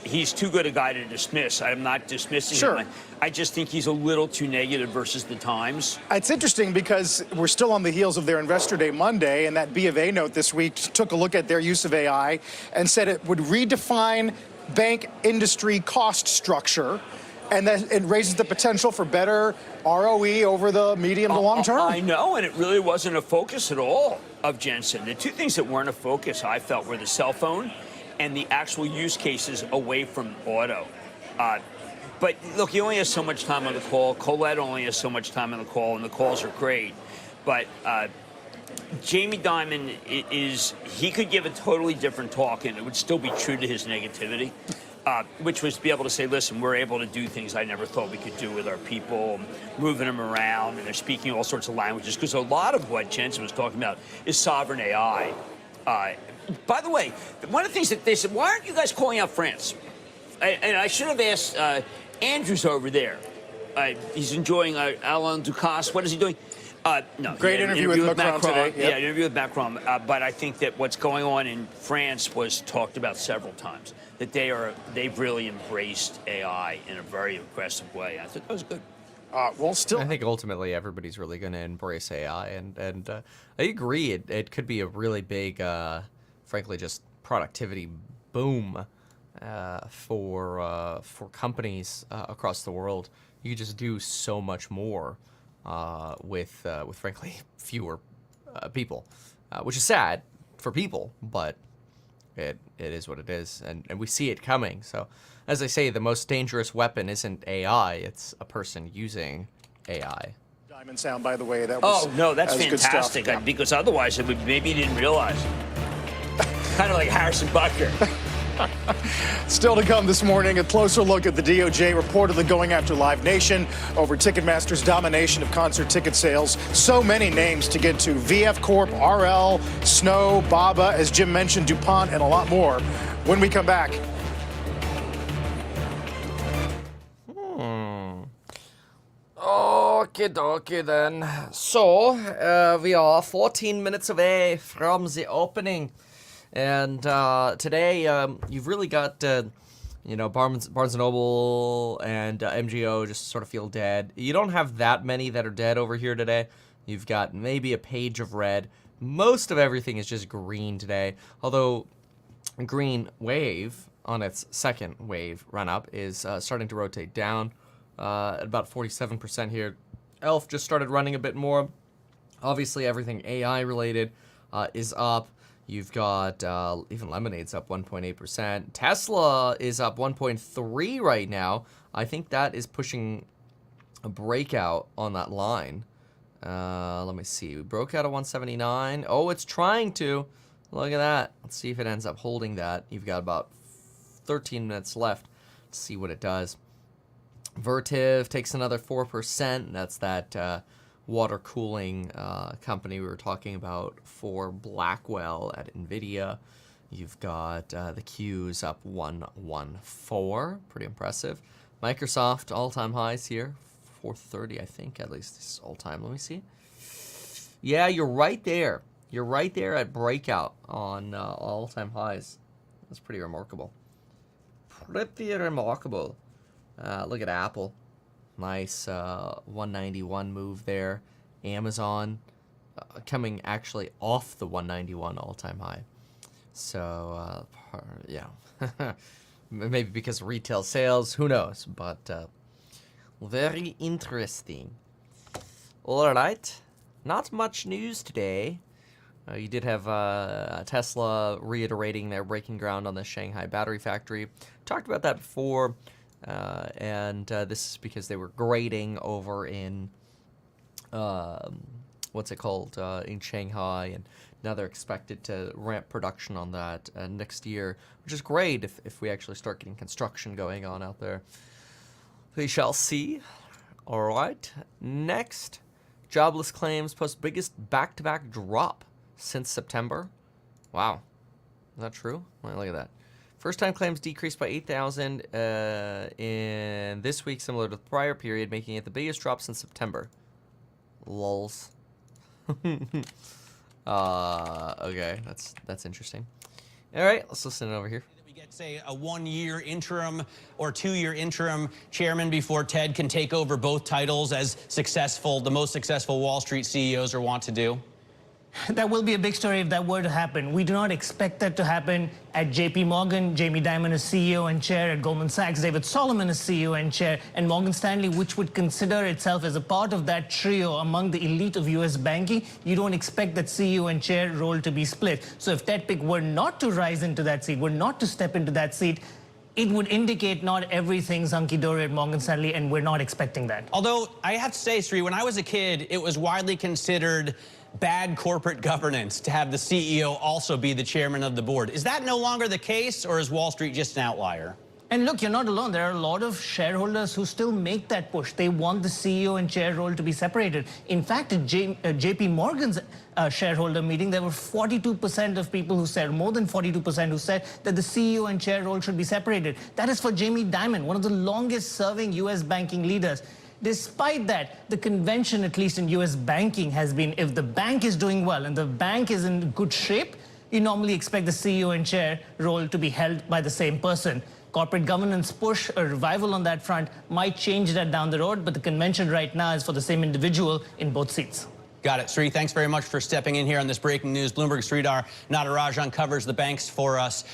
He's too good a guy to dismiss. I'm not dismissing him. I just think he's a little too negative versus the Times. It's interesting because we're still on the heels of their Investor Day Monday, and that B of A note this week took a look at their use of AI and said it would redefine bank industry cost structure, and that it raises the potential for better ROE over the medium to long term. I know, and it really wasn't a focus at all of Jensen. The two things that weren't a focus, I felt, were the cell phone and the actual use cases away from auto. But look, he only has so much time on the call. Colette only has so much time on the call, and the calls are great. But Jamie Dimon he could give a totally different talk, and it would still be true to his negativity. Which was to be able to say, listen, we're able to do things I never thought we could do with our people, moving them around, and they're speaking all sorts of languages. Because a lot of what Jensen was talking about is sovereign AI. By the way, one of the things that they said, why aren't you guys calling out France? And I should have asked Andrews over there. He's enjoying Alain Ducasse. What is he doing? No. Great interview with Macron today. Yep. Yeah, an interview with Macron. But I think that what's going on in France was talked about several times. That they've really embraced AI in a very aggressive way. I thought that was good. I think ultimately everybody's really going to embrace AI, and I agree. It could be a really big, frankly, just productivity boom for companies across the world. You could just do so much more with frankly fewer people, which is sad for people, but it is what it is, and we see it coming. So, as I say, the most dangerous weapon isn't AI; it's a person using AI. Diamond sound, by the way. That was, no, that's good stuff. fantastic. Because otherwise, it would maybe you didn't realize. Kind of like Harrison Butker. Still to come this morning, a closer look at the DOJ reportedly going after Live Nation over Ticketmaster's domination of concert ticket sales. So many names to get to: VF Corp, RL, Snow, Baba, as Jim mentioned, DuPont, and a lot more when we come back. Okie dokie then. So, we are 14 minutes away from the opening. And today, you've really got, Barnes & Noble and MGO just sort of feel dead. You don't have that many that are dead over here today. You've got maybe a page of red. Most of everything is just green today. Although green wave on its second wave run-up is starting to rotate down at about 47% here. ELF just started running a bit more. Obviously, everything AI-related is up. You've got even Lemonade's up 1.8%. Tesla is up 1.3 right now. I think that is pushing a breakout on that line. Let me see. We broke out at 179. Oh, it's trying to. Look at that. Let's see if it ends up holding that. You've got about 13 minutes left to see what it does. Vertiv takes another 4%. That's that water cooling company we were talking about for Blackwell at Nvidia. You've got the Qs up 114, pretty impressive. Microsoft all-time highs here, 430 I think, at least this is all-time. Let me see. Yeah, you're right there. You're right there at breakout on all-time highs. That's pretty remarkable. Pretty remarkable. Look at Apple. Nice 191 move there. Amazon coming actually off the 191 all-time high. So, yeah. Maybe because of retail sales. Who knows? But very interesting. All right. Not much news today. You did have Tesla reiterating their breaking ground on the Shanghai battery factory. Talked about that before. And this is because they were grading over in, what's it called, in Shanghai, and now they're expected to ramp production on that next year, which is great if we actually start getting construction going on out there. We shall see. All right. Next, jobless claims post biggest back-to-back drop since September. Wow. Is that true? Well, look at that. First-time claims decreased by 8,000 in this week, similar to the prior period, making it the biggest drop since September. Lols. Okay, that's interesting. All right, let's listen over here. We get, say, a 1-year interim or 2-year interim chairman before Ted can take over both titles as the most successful Wall Street CEOs are wont to do? That will be a big story if that were to happen. We do not expect that to happen at JP Morgan. Jamie Dimon is CEO and chair. At Goldman Sachs, David Solomon is CEO and chair. And Morgan Stanley, which would consider itself as a part of that trio among the elite of U.S. banking, you don't expect that CEO and chair role to be split. So if Ted Pick were not to rise into that seat, were not to step into that seat, it would indicate not everything's hunky-dory at Morgan Stanley, and we're not expecting that. Although, I have to say, Sri, when I was a kid, it was widely considered bad corporate governance to have the CEO also be the chairman of the board. Is that no longer the case, or is Wall Street just an outlier? And look, you're not alone. There are a lot of shareholders who still make that push. They want the CEO and chair role to be separated. In fact, at JP Morgan's shareholder meeting, there were 42% of people who said, more than 42% who said that the CEO and chair role should be separated. That is for Jamie Dimon, one of the longest serving U.S. banking leaders. Despite that, the convention, at least in U.S. banking, has been if the bank is doing well and the bank is in good shape, you normally expect the CEO and chair role to be held by the same person. Corporate governance push, a revival on that front, might change that down the road, but the convention right now is for the same individual in both seats. Got it. Sri, thanks very much for stepping in here on this breaking news. Bloomberg Sridhar Natarajan covers the banks for us.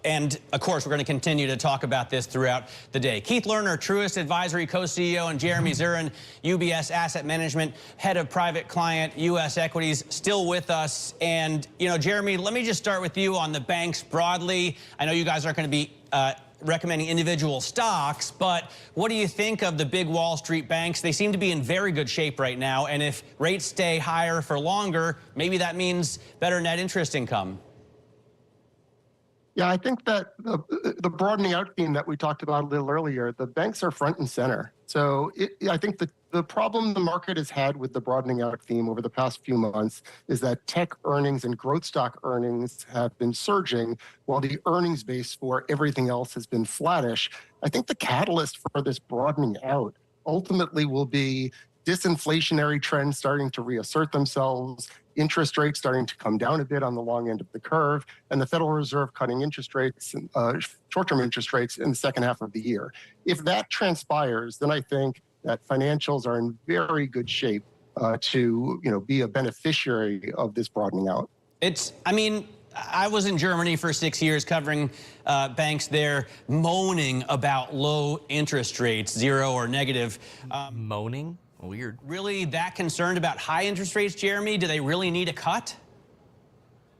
And, of course, we're going to continue to talk about this throughout the day. Keith Lerner, Truist Advisory co-CEO, and Jeremy Zurin, UBS Asset Management, head of private client U.S. equities, still with us. And, you know, Jeremy, let me just start with you on the banks broadly. I know you guys aren't going to be recommending individual stocks, but what do you think of the big Wall Street banks? They seem to be in very good shape right now, and if rates stay higher for longer, maybe that means better net interest income. Yeah, I think that the broadening out theme that we talked about a little earlier, the banks are front and center. So I think the problem the market has had with the broadening out theme over the past few months is that tech earnings and growth stock earnings have been surging while the earnings base for everything else has been flattish. I think the catalyst for this broadening out ultimately will be disinflationary trends starting to reassert themselves, interest rates starting to come down a bit on the long end of the curve, and the Federal Reserve cutting interest rates, short-term interest rates in the second half of the year. If that transpires, then I think that financials are in very good shape to be a beneficiary of this broadening out. I was in Germany for 6 years covering banks there, moaning about low interest rates, 0 or negative. Moaning? Weird. Really that concerned about high interest rates, Jeremy? Do they really need a cut?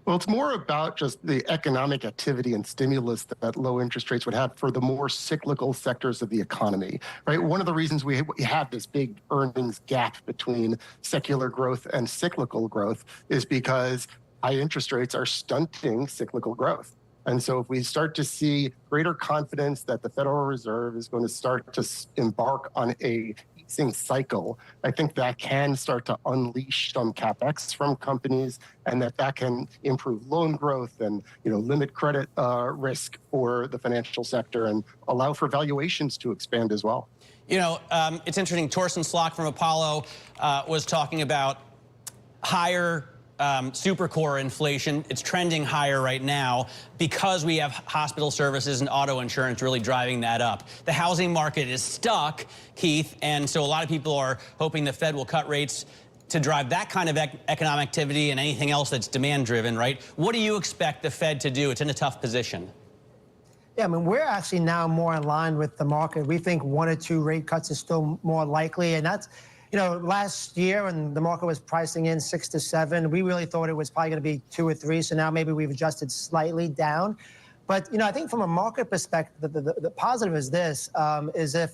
Well, it's more about just the economic activity and stimulus that low interest rates would have for the more cyclical sectors of the economy, right? One of the reasons we have this big earnings gap between secular growth and cyclical growth is because high interest rates are stunting cyclical growth. And so if we start to see greater confidence that the Federal Reserve is going to start to embark on a easing cycle, I think that can start to unleash some capex from companies, and that can improve loan growth and limit credit risk for the financial sector and allow for valuations to expand as well. It's interesting. Torsten Slok from Apollo was talking about higher supercore inflation. It's trending higher right now because we have hospital services and auto insurance really driving that up. The housing market is stuck, Keith, and so a lot of people are hoping the Fed will cut rates to drive that kind of economic activity and anything else that's demand driven, right? What do you expect the Fed to do? It's in a tough position. Yeah, we're actually now more in line with the market. We think 1 or 2 rate cuts is still more likely, and that's last year when the market was pricing in 6 to 7, we really thought it was probably going to be 2 or 3. So now maybe we've adjusted slightly down. But, I think from a market perspective, the positive is this, is if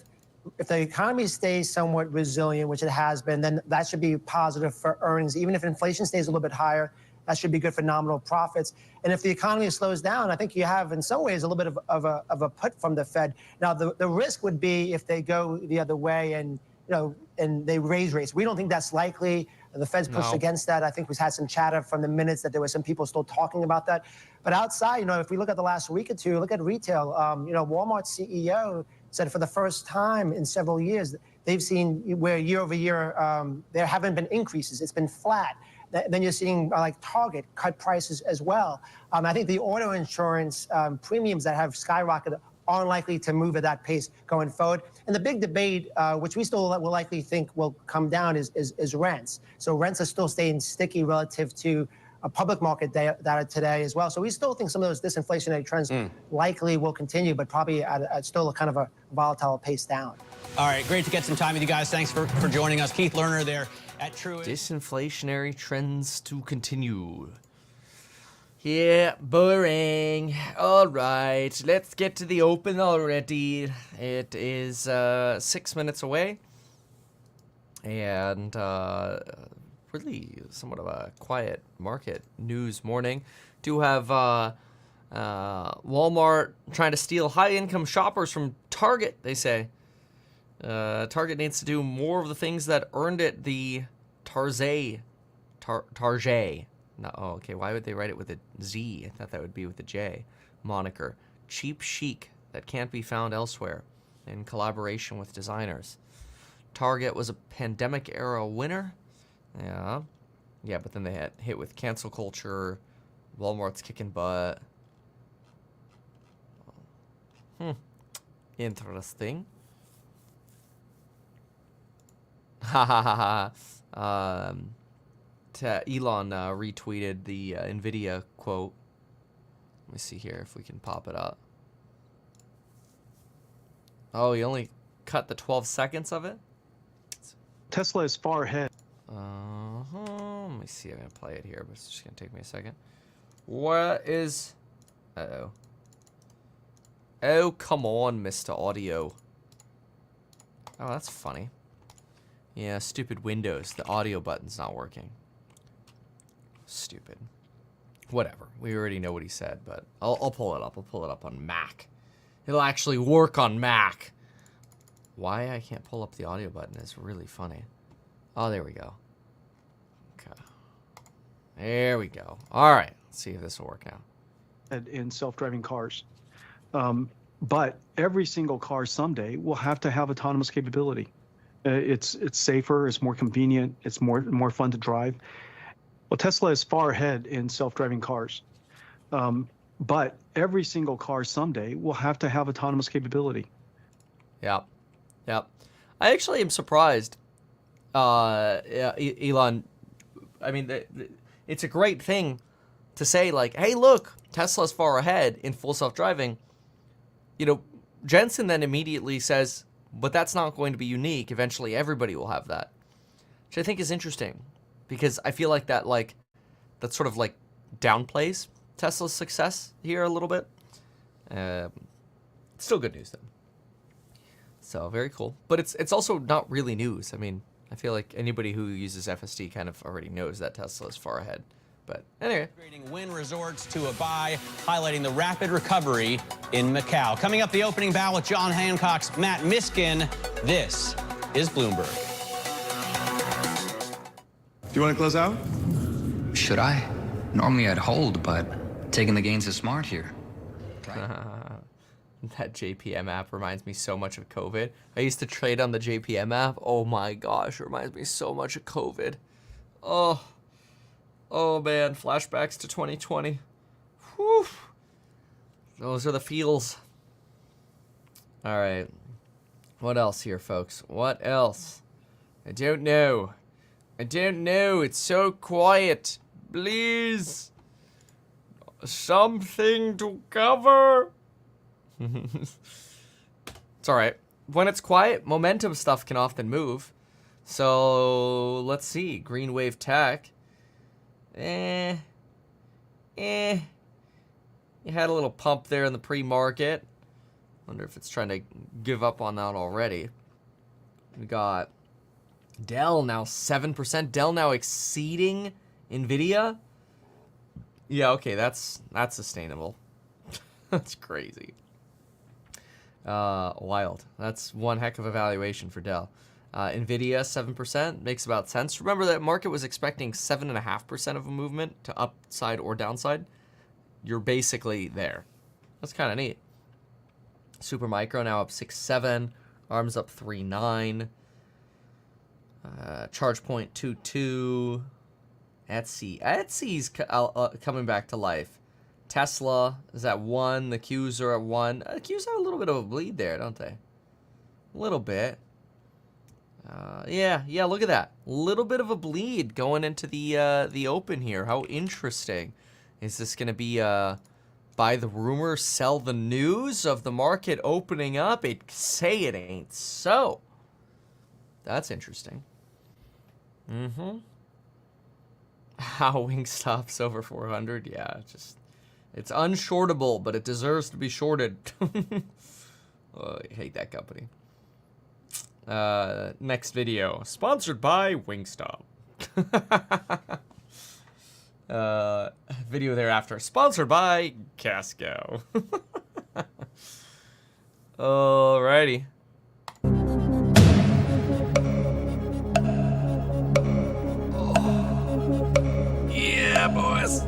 if the economy stays somewhat resilient, which it has been, then that should be positive for earnings. Even if inflation stays a little bit higher, that should be good for nominal profits. And if the economy slows down, I think you have, in some ways, a little bit of a put from the Fed. Now, the risk would be if they go the other way and and they raise rates. We don't think that's likely. The Fed's pushed against that. I think we've had some chatter from the minutes that there were some people still talking about that. But outside, if we look at the last week or two, look at retail. Walmart's CEO said for the first time in several years, they've seen where year over year there haven't been increases. It's been flat. Then you're seeing like Target cut prices as well. I think the auto insurance premiums that have skyrocketed aren't likely to move at that pace going forward. And the big debate, which we still will likely think will come down, is rents. So rents are still staying sticky relative to a public market data today as well. So we still think some of those disinflationary trends likely will continue, but probably at still a kind of a volatile pace down. All right, great to get some time with you guys. Thanks for joining us. Keith Lerner there at Truist. Disinflationary trends to continue. Yeah, boring. All right, let's get to the open already. It is 6 minutes away. And really somewhat of a quiet market news morning. Do have Walmart trying to steal high-income shoppers from Target, they say. Target needs to do more of the things that earned it the Target. No, oh, okay, why would they write it with a Z? I thought that would be with a J. Moniker. Cheap chic that can't be found elsewhere in collaboration with designers. Target was a pandemic-era winner. Yeah. Yeah, but then they had hit with cancel culture. Walmart's kicking butt. Interesting. Ha ha ha ha. Elon retweeted the Nvidia quote. Let me see here if we can pop it up. Oh, he only cut the 12 seconds of it? Tesla is far ahead. Let me see. I'm going to play it here, but it's just going to take me a second. What is... Uh-oh. Oh, come on, Mr. Audio. Oh, that's funny. Yeah, stupid Windows. The audio button's not working. Stupid. Whatever. We already know what he said, but I'll pull it up. I'll pull it up on Mac. It'll actually work on Mac. Why I can't pull up the audio button is really funny. Oh, there we go. Okay. There we go. All right. Let's see if this will work now. In self-driving cars. But every single car someday will have to have autonomous capability. It's safer, it's more convenient, it's more fun to drive. Well, Tesla is far ahead in self-driving cars. But every single car someday will have to have autonomous capability. Yeah. Yeah. I actually am surprised, Elon. I mean, it's a great thing to say, like, hey, look, Tesla's far ahead in full self-driving. Jensen then immediately says, but that's not going to be unique. Eventually, everybody will have that, which I think is interesting because I feel like that sort of like downplays Tesla's success here a little bit. Still good news though. So very cool, but it's also not really news. I mean, I feel like anybody who uses FSD kind of already knows that Tesla is far ahead. But anyway. Wynn Resorts to a buy, highlighting the rapid recovery in Macau. Coming up, the opening bow with John Hancock's Matt Miskin. This is Bloomberg. Do you want to close out? Should I? Normally I'd hold, but taking the gains is smart here. That JPM app reminds me so much of COVID. I used to trade on the JPM app. Oh my gosh, it reminds me so much of COVID. Oh man, flashbacks to 2020. Whew. Those are the feels. All right. What else here, folks? What else? I don't know. It's so quiet. Please. Something to cover. It's all right. When it's quiet, momentum stuff can often move. So let's see. Green Wave Tech. You had a little pump there in the pre-market. Wonder if it's trying to give up on that already. We got Dell now 7%. Dell now exceeding Nvidia. Yeah, okay, that's sustainable. That's crazy. Wild. That's one heck of a valuation for Dell. Nvidia 7% makes about sense. Remember that market was expecting 7.5% of a movement to upside or downside. You're basically there. That's kind of neat. Supermicro now up 6.7. ARM's up 3.9. ChargePoint 2.2. Etsy's coming back to life. Tesla is at 1. The Qs are at 1. The Qs have a little bit of a bleed there, don't they? A little bit. Yeah, look at that. A little bit of a bleed going into the open here. How interesting. Is this going to be buy the rumor, sell the news of the market opening up? It say it ain't so. That's interesting. How Wingstop's over 400? Yeah, it's unshortable, but it deserves to be shorted. Oh, I hate that company. Next video, sponsored by Wingstop. Video thereafter, sponsored by Casco. Alrighty. Yeah, boys.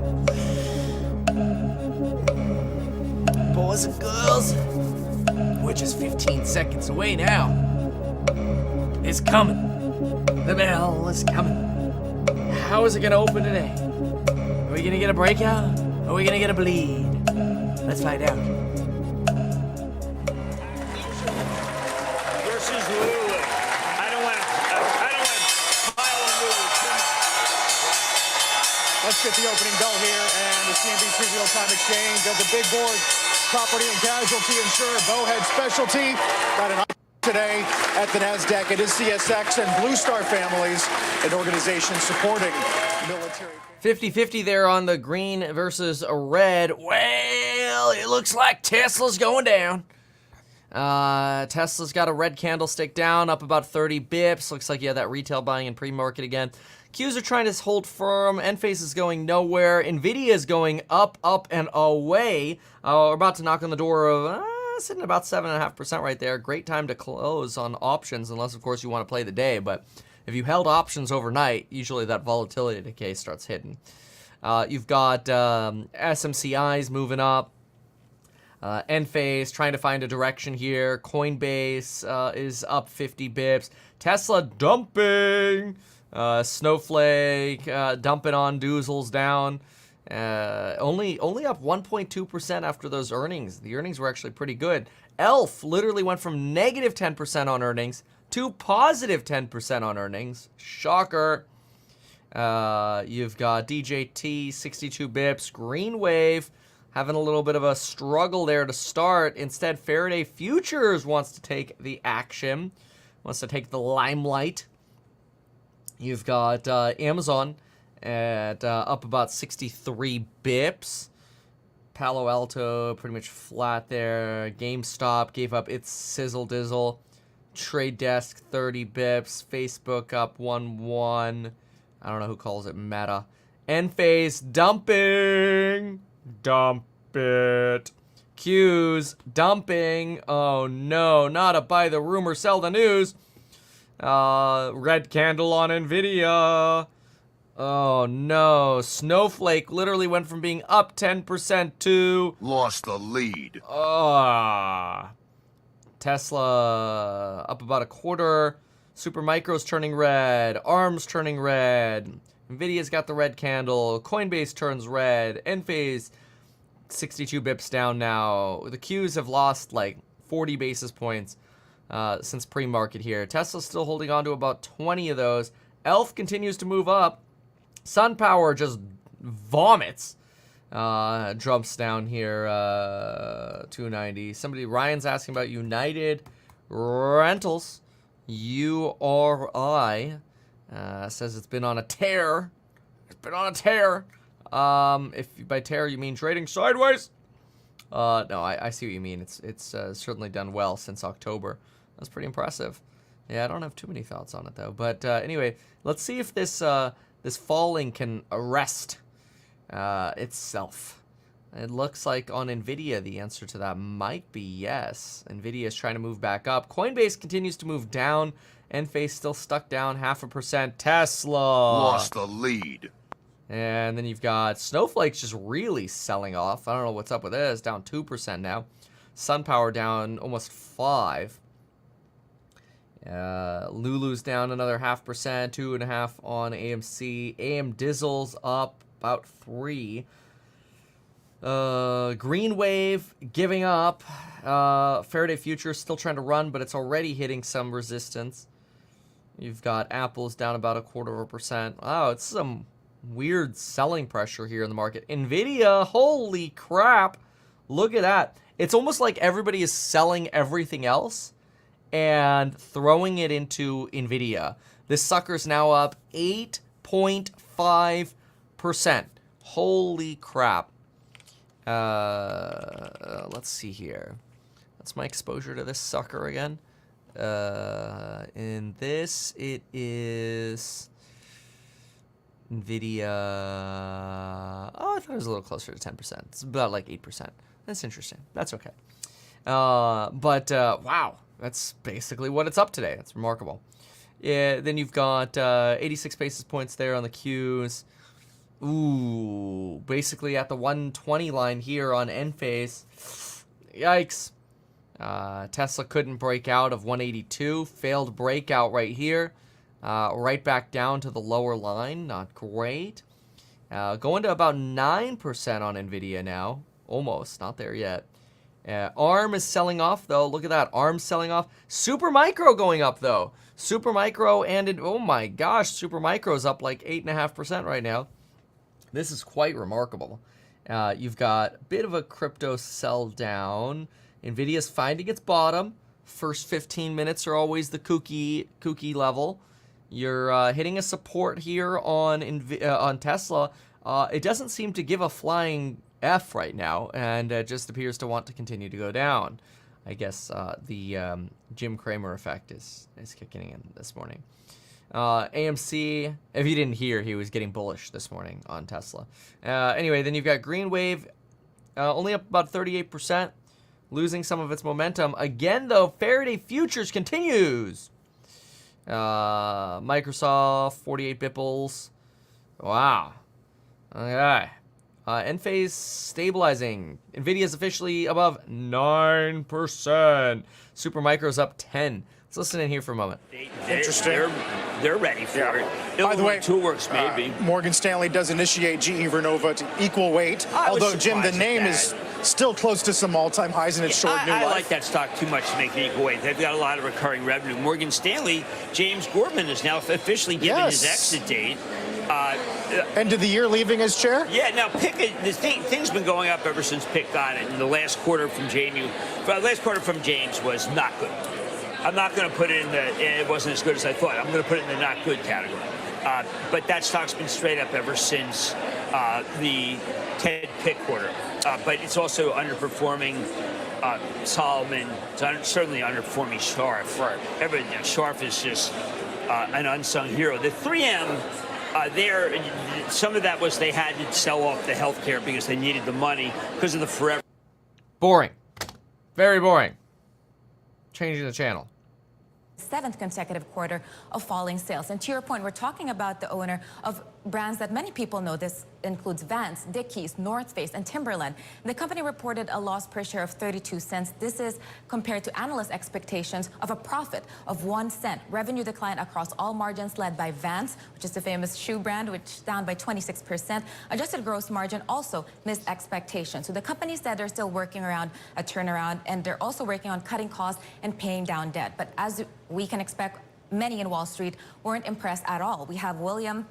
Boys and girls, we're just 15 seconds away now. It's coming. The bell is coming. How is it gonna open today? Are we gonna get a breakout? Or are we gonna get a bleed? Let's find out. Versus Lulu. I don't want to pile on Lulu too much. Let's get the opening bell here and the CNBC real-time exchange of the big board property and casualty insurer Bowhead Specialty. Got an today at the NASDAQ. It is CSX and Blue Star Families, an organization supporting military. 50-50 there on the green versus a red. Well, it looks like Tesla's going down. Tesla's got a red candlestick down, up about 30 bips. Looks like, yeah, that retail buying in pre-market again. Qs are trying to hold firm. Enphase is going nowhere. Nvidia is going up, and away. We're about to knock on the door of sitting about 7.5% right there. Great time to close on options, unless, of course, you want to play the day. But if you held options overnight, usually that volatility decay starts hitting. You've got SMCIs moving up. Enphase trying to find a direction here. Coinbase is up 50 bips. Tesla dumping. Snowflake dumping on Doozles down. Only up 1.2% after those earnings. The earnings were actually pretty good. ELF literally went from negative 10% on earnings to positive 10% on earnings. Shocker. You've got DJT, 62 bips. Greenwave having a little bit of a struggle there to start. Instead, Faraday Futures wants to take the action, wants to take the limelight. You've got Amazon at up about 63 bips. Palo Alto pretty much flat there. GameStop gave up its sizzle dizzle. Trade Desk 30 bips. Facebook up 1.1. I don't know who calls it Meta. Enphase dumping. Dump it. Qs dumping. Oh no, not a buy the rumor, sell the news. Red candle on Nvidia. Oh no, Snowflake literally went from being up 10% to lost the lead. Tesla up about a quarter. Supermicro's turning red. ARM's turning red. Nvidia's got the red candle. Coinbase turns red. Enphase 62 bips down now. The Qs have lost like 40 basis points since pre-market here. Tesla's still holding on to about 20 of those. ELF continues to move up. SunPower just vomits. Jumps down here, 290. Ryan's asking about United Rentals. URI says it's been on a tear. It's been on a tear. If by tear you mean trading sideways. No, I see what you mean. It's certainly done well since October. That's pretty impressive. Yeah, I don't have too many thoughts on it though. But anyway, let's see if this this falling can arrest itself. It looks like on Nvidia the answer to that might be yes. Nvidia is trying to move back up. Coinbase continues to move down. Enphase still stuck down 0.5%. Tesla lost the lead. And then you've got Snowflake's just really selling off. I don't know what's up with this. Down 2% now. SunPower down almost 5%. Lulu's down another 0.5%, 2.5% on AMC. AM Dizzle's up about 3%. Green Wave giving up. Faraday Future still trying to run, but it's already hitting some resistance. You've got Apple's down about 0.25%. Oh, it's some weird selling pressure here in the market. Nvidia, holy crap. Look at that. It's almost like everybody is selling everything else and throwing it into Nvidia. This sucker's now up 8.5%. Holy crap. Let's see here. That's my exposure to this sucker again. In this, it is Nvidia. Oh, I thought it was a little closer to 10%. It's about like 8%. That's interesting. That's okay. Wow, that's basically what it's up today. That's remarkable. Yeah, then you've got 86 basis points there on the Qs. Ooh, basically at the 120 line here on Enphase. Yikes. Tesla couldn't break out of 182. Failed breakout right here. Right back down to the lower line. Not great. Going to about 9% on Nvidia now. Almost. Not there yet. ARM is selling off, though. Look at that. ARM's selling off. Supermicro going up, though. Supermicro and... oh, my gosh. Supermicro's up like 8.5% right now. This is quite remarkable. You've got a bit of a crypto sell down. Nvidia's finding its bottom. First 15 minutes are always the kooky level. You're hitting a support here on Tesla. It doesn't seem to give a flying F right now, and it just appears to want to continue to go down. I guess the Jim Cramer effect is kicking in this morning. AMC, if you didn't hear, he was getting bullish this morning on Tesla. Anyway, then you've got Green Wave, only up about 38%, losing some of its momentum. Again, though, Faraday Futures continues. Microsoft, 48 bipples. Wow. Okay. Enphase stabilizing. Nvidia's officially above 9%. Supermicro's up 10%. Let's listen in here for a moment. Interesting. They're ready for it. By the way, Toolworks maybe. Morgan Stanley does initiate GE Vernova to equal weight. Although, Jim, the name is still close to some all-time highs in its short new life. I like that stock too much to make it equal weight. They've got a lot of recurring revenue. Morgan Stanley, James Gorman is now officially given his exit date. End of the year leaving as chair? Yeah, now thing's been going up ever since Pitt got it. And the last quarter from James was not good. I'm not going to put it in it wasn't as good as I thought. I'm going to put it in the not good category. But that stock's been straight up ever since the Ted Pitt quarter. But it's also underperforming Solomon. It's certainly underperforming Scharf. Right. Scharf is just an unsung hero. The 3M, some of that was they had to sell off the healthcare because they needed the money because of the forever. Boring. Very boring. Changing the channel. 7th consecutive quarter of falling sales. And to your point, we're talking about the owner of brands that many people know. This includes Vans, Dickies, North Face, and Timberland. The company reported a loss per share of 32 cents. This is compared to analyst expectations of a profit of 1 cent. Revenue decline across all margins led by Vans, which is the famous shoe brand, which down by 26%. Adjusted gross margin also missed expectations. So the company said they're still working around a turnaround, and they're also working on cutting costs and paying down debt. But as we can expect, many in Wall Street weren't impressed at all. We have William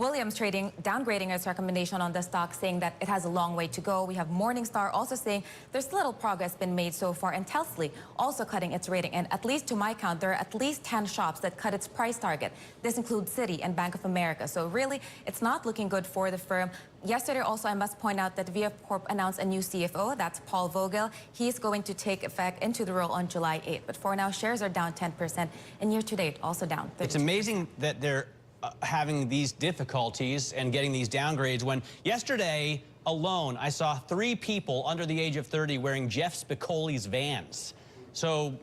Williams Trading downgrading its recommendation on the stock, saying that it has a long way to go. We have Morningstar also saying there's little progress been made so far, and Tesla also cutting its rating. And at least to my count, there are at least 10 shops that cut its price target. This includes Citi and Bank of America. So really, it's not looking good for the firm. Yesterday also, I must point out that VF Corp announced a new CFO. That's Paul Vogel. He's going to take effect into the role on July 8th. But for now, shares are down 10%, and year to date also down 30%. It's amazing that they're having these difficulties and getting these downgrades when yesterday alone I saw 3 people under the age of 30 wearing Jeff Spicoli's Vans. So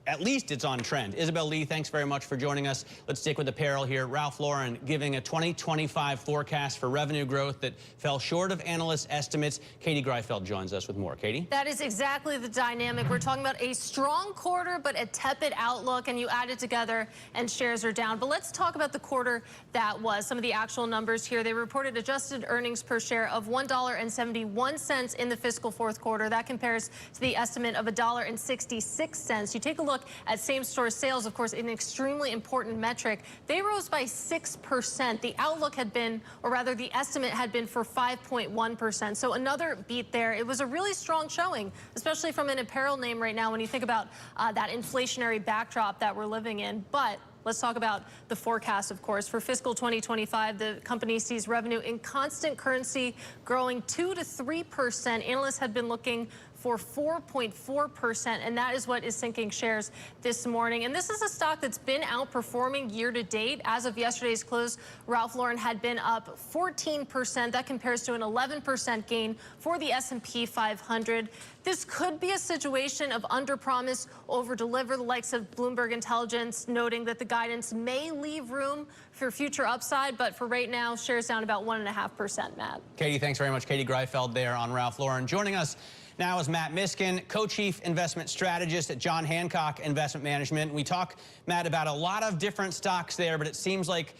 at least it's on trend. Isabel Lee, thanks very much for joining us. Let's stick with apparel here. Ralph Lauren giving a 2025 forecast for revenue growth that fell short of analysts' estimates. Katie Greifeld joins us with more. Katie? That is exactly the dynamic. We're talking about a strong quarter, but a tepid outlook, and you add it together, and shares are down. But let's talk about the quarter that was. Some of the actual numbers here. They reported adjusted earnings per share of $1.71 in the fiscal fourth quarter. That compares to the estimate of $1.66. You take a look at same-store sales, of course, an extremely important metric. They rose by 6%. The outlook had been, or rather the estimate had been for 5.1%. So another beat there. It was a really strong showing, especially from an apparel name right now when you think about that inflationary backdrop that we're living in. But let's talk about the forecast, of course. For fiscal 2025, the company sees revenue in constant currency growing 2 to 3%. Analysts had been looking for 4.4%, and that is what is sinking shares this morning. And this is a stock that's been outperforming year to date. As of yesterday's close, Ralph Lauren had been up 14%. That compares to an 11% gain for the S&P 500. This could be a situation of under-promise, over-deliver. The likes of Bloomberg Intelligence noting that the guidance may leave room for future upside, but for right now, shares down about 1.5%, Matt. Katie, thanks very much. Katie Greifeld there on Ralph Lauren. Joining us now is Matt Miskin, co-chief investment strategist at John Hancock Investment Management. We talk, Matt, about a lot of different stocks there, but it seems like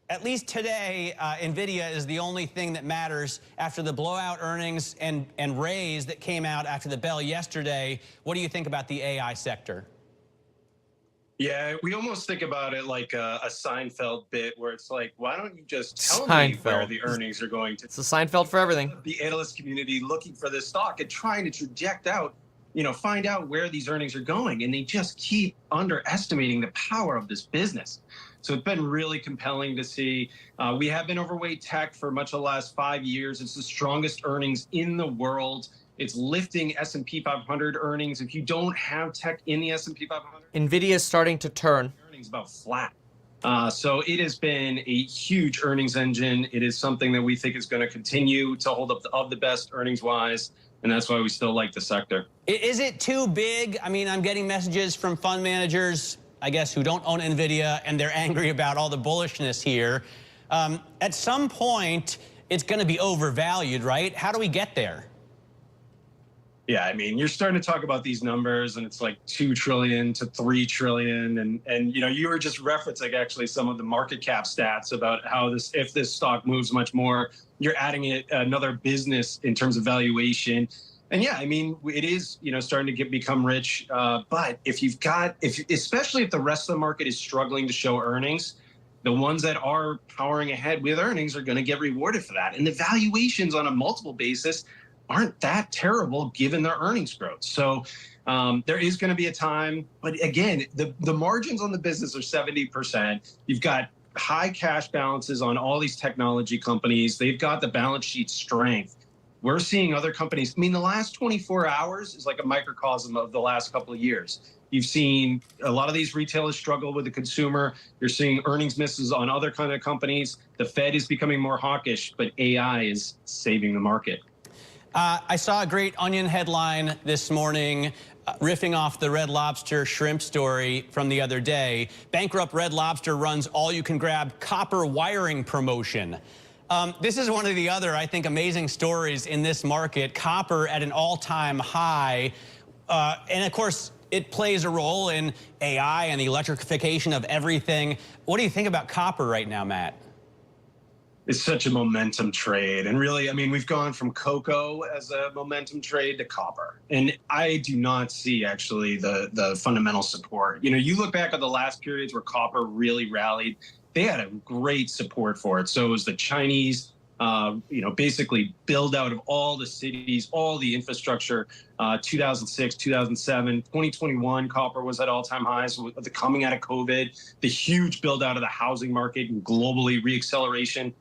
at least today, Nvidia is the only thing that matters after the blowout earnings and raise that came out after the bell yesterday. What do you think about the AI sector? Yeah, we almost think about it like a Seinfeld bit where it's like, why don't you just tell me where the earnings are going to? It's a Seinfeld for everything. The analyst community looking for this stock and trying to project out, find out where these earnings are going. And they just keep underestimating the power of this business. So it's been really compelling to see. We have been overweight tech for much of the last 5 years. It's the strongest earnings in the world. It's lifting S&P 500 earnings. If you don't have tech in the S&P 500, Nvidia is starting to turn. Earnings about flat. So it has been a huge earnings engine. It is something that we think is going to continue to hold up of the best earnings-wise, and that's why we still like the sector. Is it too big? I mean, I'm getting messages from fund managers, I guess, who don't own Nvidia, and they're angry about all the bullishness here. At some point, it's going to be overvalued, right? How do we get there? Yeah, I mean, you're starting to talk about these numbers, and it's like 2 trillion to 3 trillion, and you were just referencing actually some of the market cap stats about how if this stock moves much more, you're adding it another business in terms of valuation. And yeah, I mean, it is starting to become rich. But especially if the rest of the market is struggling to show earnings, the ones that are powering ahead with earnings are going to get rewarded for that. And the valuations on a multiple basis aren't that terrible given their earnings growth. So there is going to be a time, but again, the margins on the business are 70%. You've got high cash balances on all these technology companies. They've got the balance sheet strength. We're seeing other companies. I mean, the last 24 hours is like a microcosm of the last couple of years. You've seen a lot of these retailers struggle with the consumer. You're seeing earnings misses on other kind of companies. The Fed is becoming more hawkish, but AI is saving the market. I saw a great Onion headline this morning riffing off the Red Lobster shrimp story from the other day. Bankrupt Red Lobster runs all-you-can-grab copper wiring promotion. This is one of the other, I think, amazing stories in this market. Copper at an all-time high. And, of course, it plays a role in AI and the electrification of everything. What do you think about copper right now, Matt? It's such a momentum trade. And really, I mean, we've gone from cocoa as a momentum trade to copper. And I do not see actually the fundamental support. You look back at the last periods where copper really rallied. they had a great support for it. So it was the Chinese, basically build out of all the cities, all the infrastructure, 2006, 2007, 2021, copper was at all-time highs with the coming out of COVID, the huge build out of the housing market and globally reacceleration.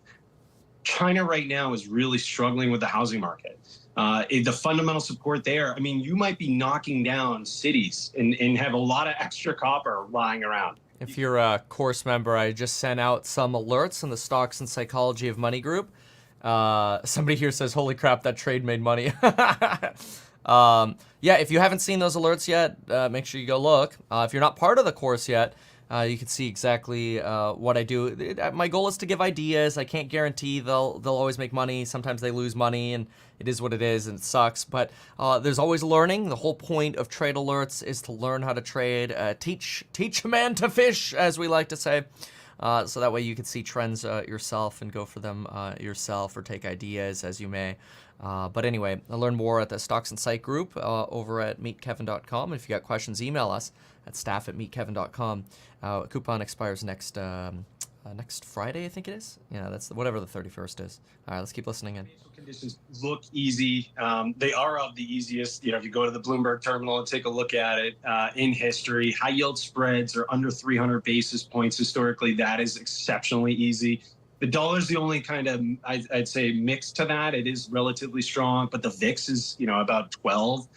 China right now is really struggling with the housing market. The fundamental support there, I mean, you might be knocking down cities and have a lot of extra copper lying around. If you're a course member, I just sent out some alerts in the Stocks and Psychology of Money group. Somebody here says, holy crap, that trade made money. Yeah, if you haven't seen those alerts yet, make sure you go look. If you're not part of the course yet, you can see exactly what I do. My goal is to give ideas. I can't guarantee they'll always make money. Sometimes they lose money, and it is what it is, and it sucks. But there's always learning. The whole point of trade alerts is to learn how to trade. Teach a man to fish, as we like to say. So that way you can see trends yourself and go for them yourself, or take ideas as you may. But anyway, I'll learn more at the Stocks and Psych group over at meetkevin.com. If you got questions, email us at staff@meetkevin.com. Coupon expires next Friday, I think it is. Yeah, that's whatever the 31st is. All right, let's keep listening in. Conditions look easy. They are of the easiest. If you go to the Bloomberg terminal and take a look at it in history, high yield spreads are under 300 basis points. Historically, that is exceptionally easy. The dollar's the only kind of, I'd say, mix to that. It is relatively strong, but the VIX is, about 12.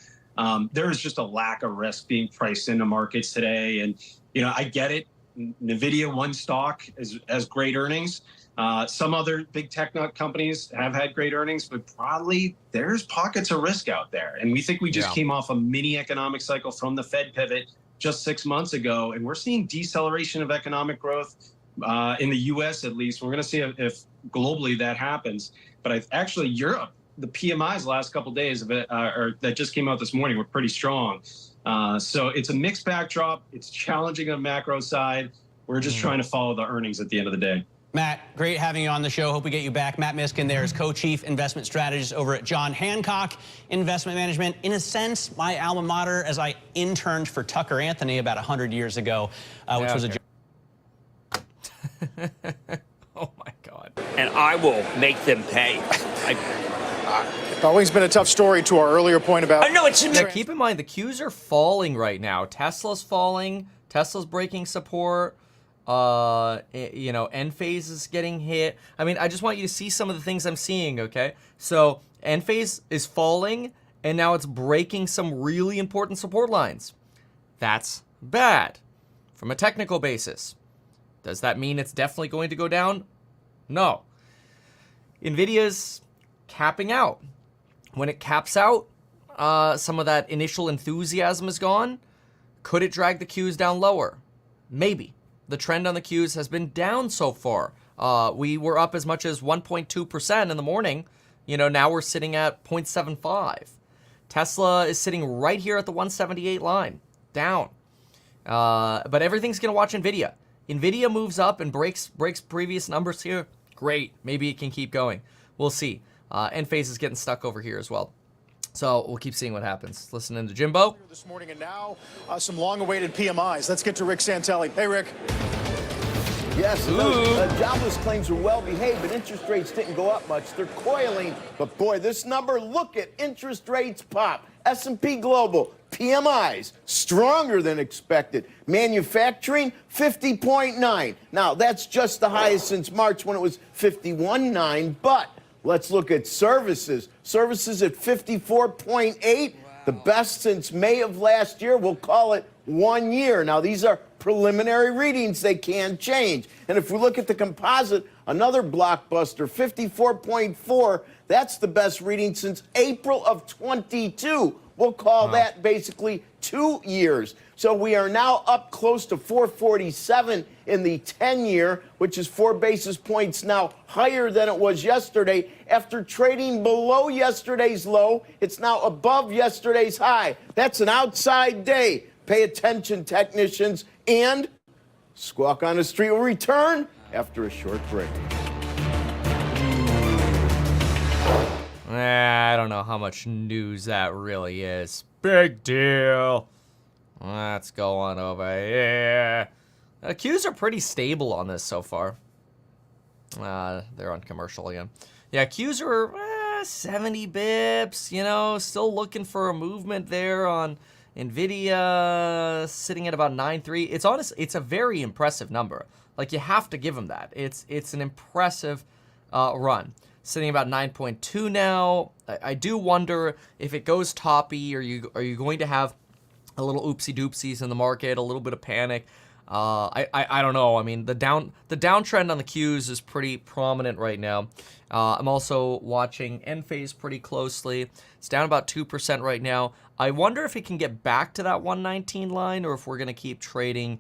There is just a lack of risk being priced into markets today. And, I get it. Nvidia, one stock, has great earnings. Some other big tech companies have had great earnings, but broadly, there's pockets of risk out there. And we think we just came off a mini economic cycle from the Fed pivot just 6 months ago. And we're seeing deceleration of economic growth in the U.S. at least. We're going to see if globally that happens. But actually, Europe, the PMIs the last couple of days of it, or that just came out this morning, were pretty strong. So it's a mixed backdrop. It's challenging on the macro side. We're just trying to follow the earnings at the end of the day. Matt, great having you on the show. Hope we get you back. Matt Miskin there is co-chief investment strategist over at John Hancock Investment Management. In a sense, my alma mater, as I interned for Tucker Anthony about 100 years ago, which was a... Oh, my God. And I will make them pay. Always been a tough story to our earlier point about... No, it's... Yeah, keep in mind, the Qs are falling right now. Tesla's falling. Tesla's breaking support. Enphase is getting hit. I mean, I just want you to see some of the things I'm seeing, okay? So Enphase is falling, and now it's breaking some really important support lines. That's bad from a technical basis. Does that mean it's definitely going to go down? No. Nvidia's capping out. When it caps out, some of that initial enthusiasm is gone. Could it drag the Qs down lower? Maybe. The trend on the Qs has been down so far. We were up as much as 1.2% in the morning. Now we're sitting at 0.75. Tesla is sitting right here at the 178 line, down. But everything's going to watch Nvidia. Nvidia moves up and breaks previous numbers here. Great. Maybe it can keep going. We'll see. Enphase is getting stuck over here as well. So we'll keep seeing what happens. Listening to Jimbo. This morning, and now some long-awaited PMIs. Let's get to Rick Santelli. Hey, Rick. Yes, those jobless claims are well behaved, but interest rates didn't go up much. They're coiling. But boy, this number, look at interest rates pop. S&P Global, PMIs, stronger than expected. Manufacturing, 50.9. Now, that's just the highest since March when it was 51.9. But let's look at services. Services at 54.8, the best since May of last year. We'll call it 1 year. Now, these are preliminary readings. They can change. And if we look at the composite, another blockbuster, 54.4, that's the best reading since April of 22. We'll call that basically 2 years. So we are now up close to 447 in the 10-year, which is 4 basis points now higher than it was yesterday. After trading below yesterday's low, it's now above yesterday's high. That's an outside day. Pay attention, technicians. And Squawk on the Street will return after a short break. I don't know how much news that really is. Big deal. Let's go on over here. Qs are pretty stable on this so far. They're on commercial again. Yeah, Qs are 70 bips, you know, still looking for a movement there on Nvidia, sitting at about 9.3. It's honest, it's a very impressive number. Like, you have to give them that. It's an impressive run. Sitting about 9.2 now. I do wonder if it goes toppy, are you going to have a little oopsie doopsies in the market, a little bit of panic? I don't know. I mean, the downtrend on the Qs is pretty prominent right now. I'm also watching Enphase pretty closely. It's down about 2% right now. I wonder if it can get back to that 119 line, or if we're going to keep trading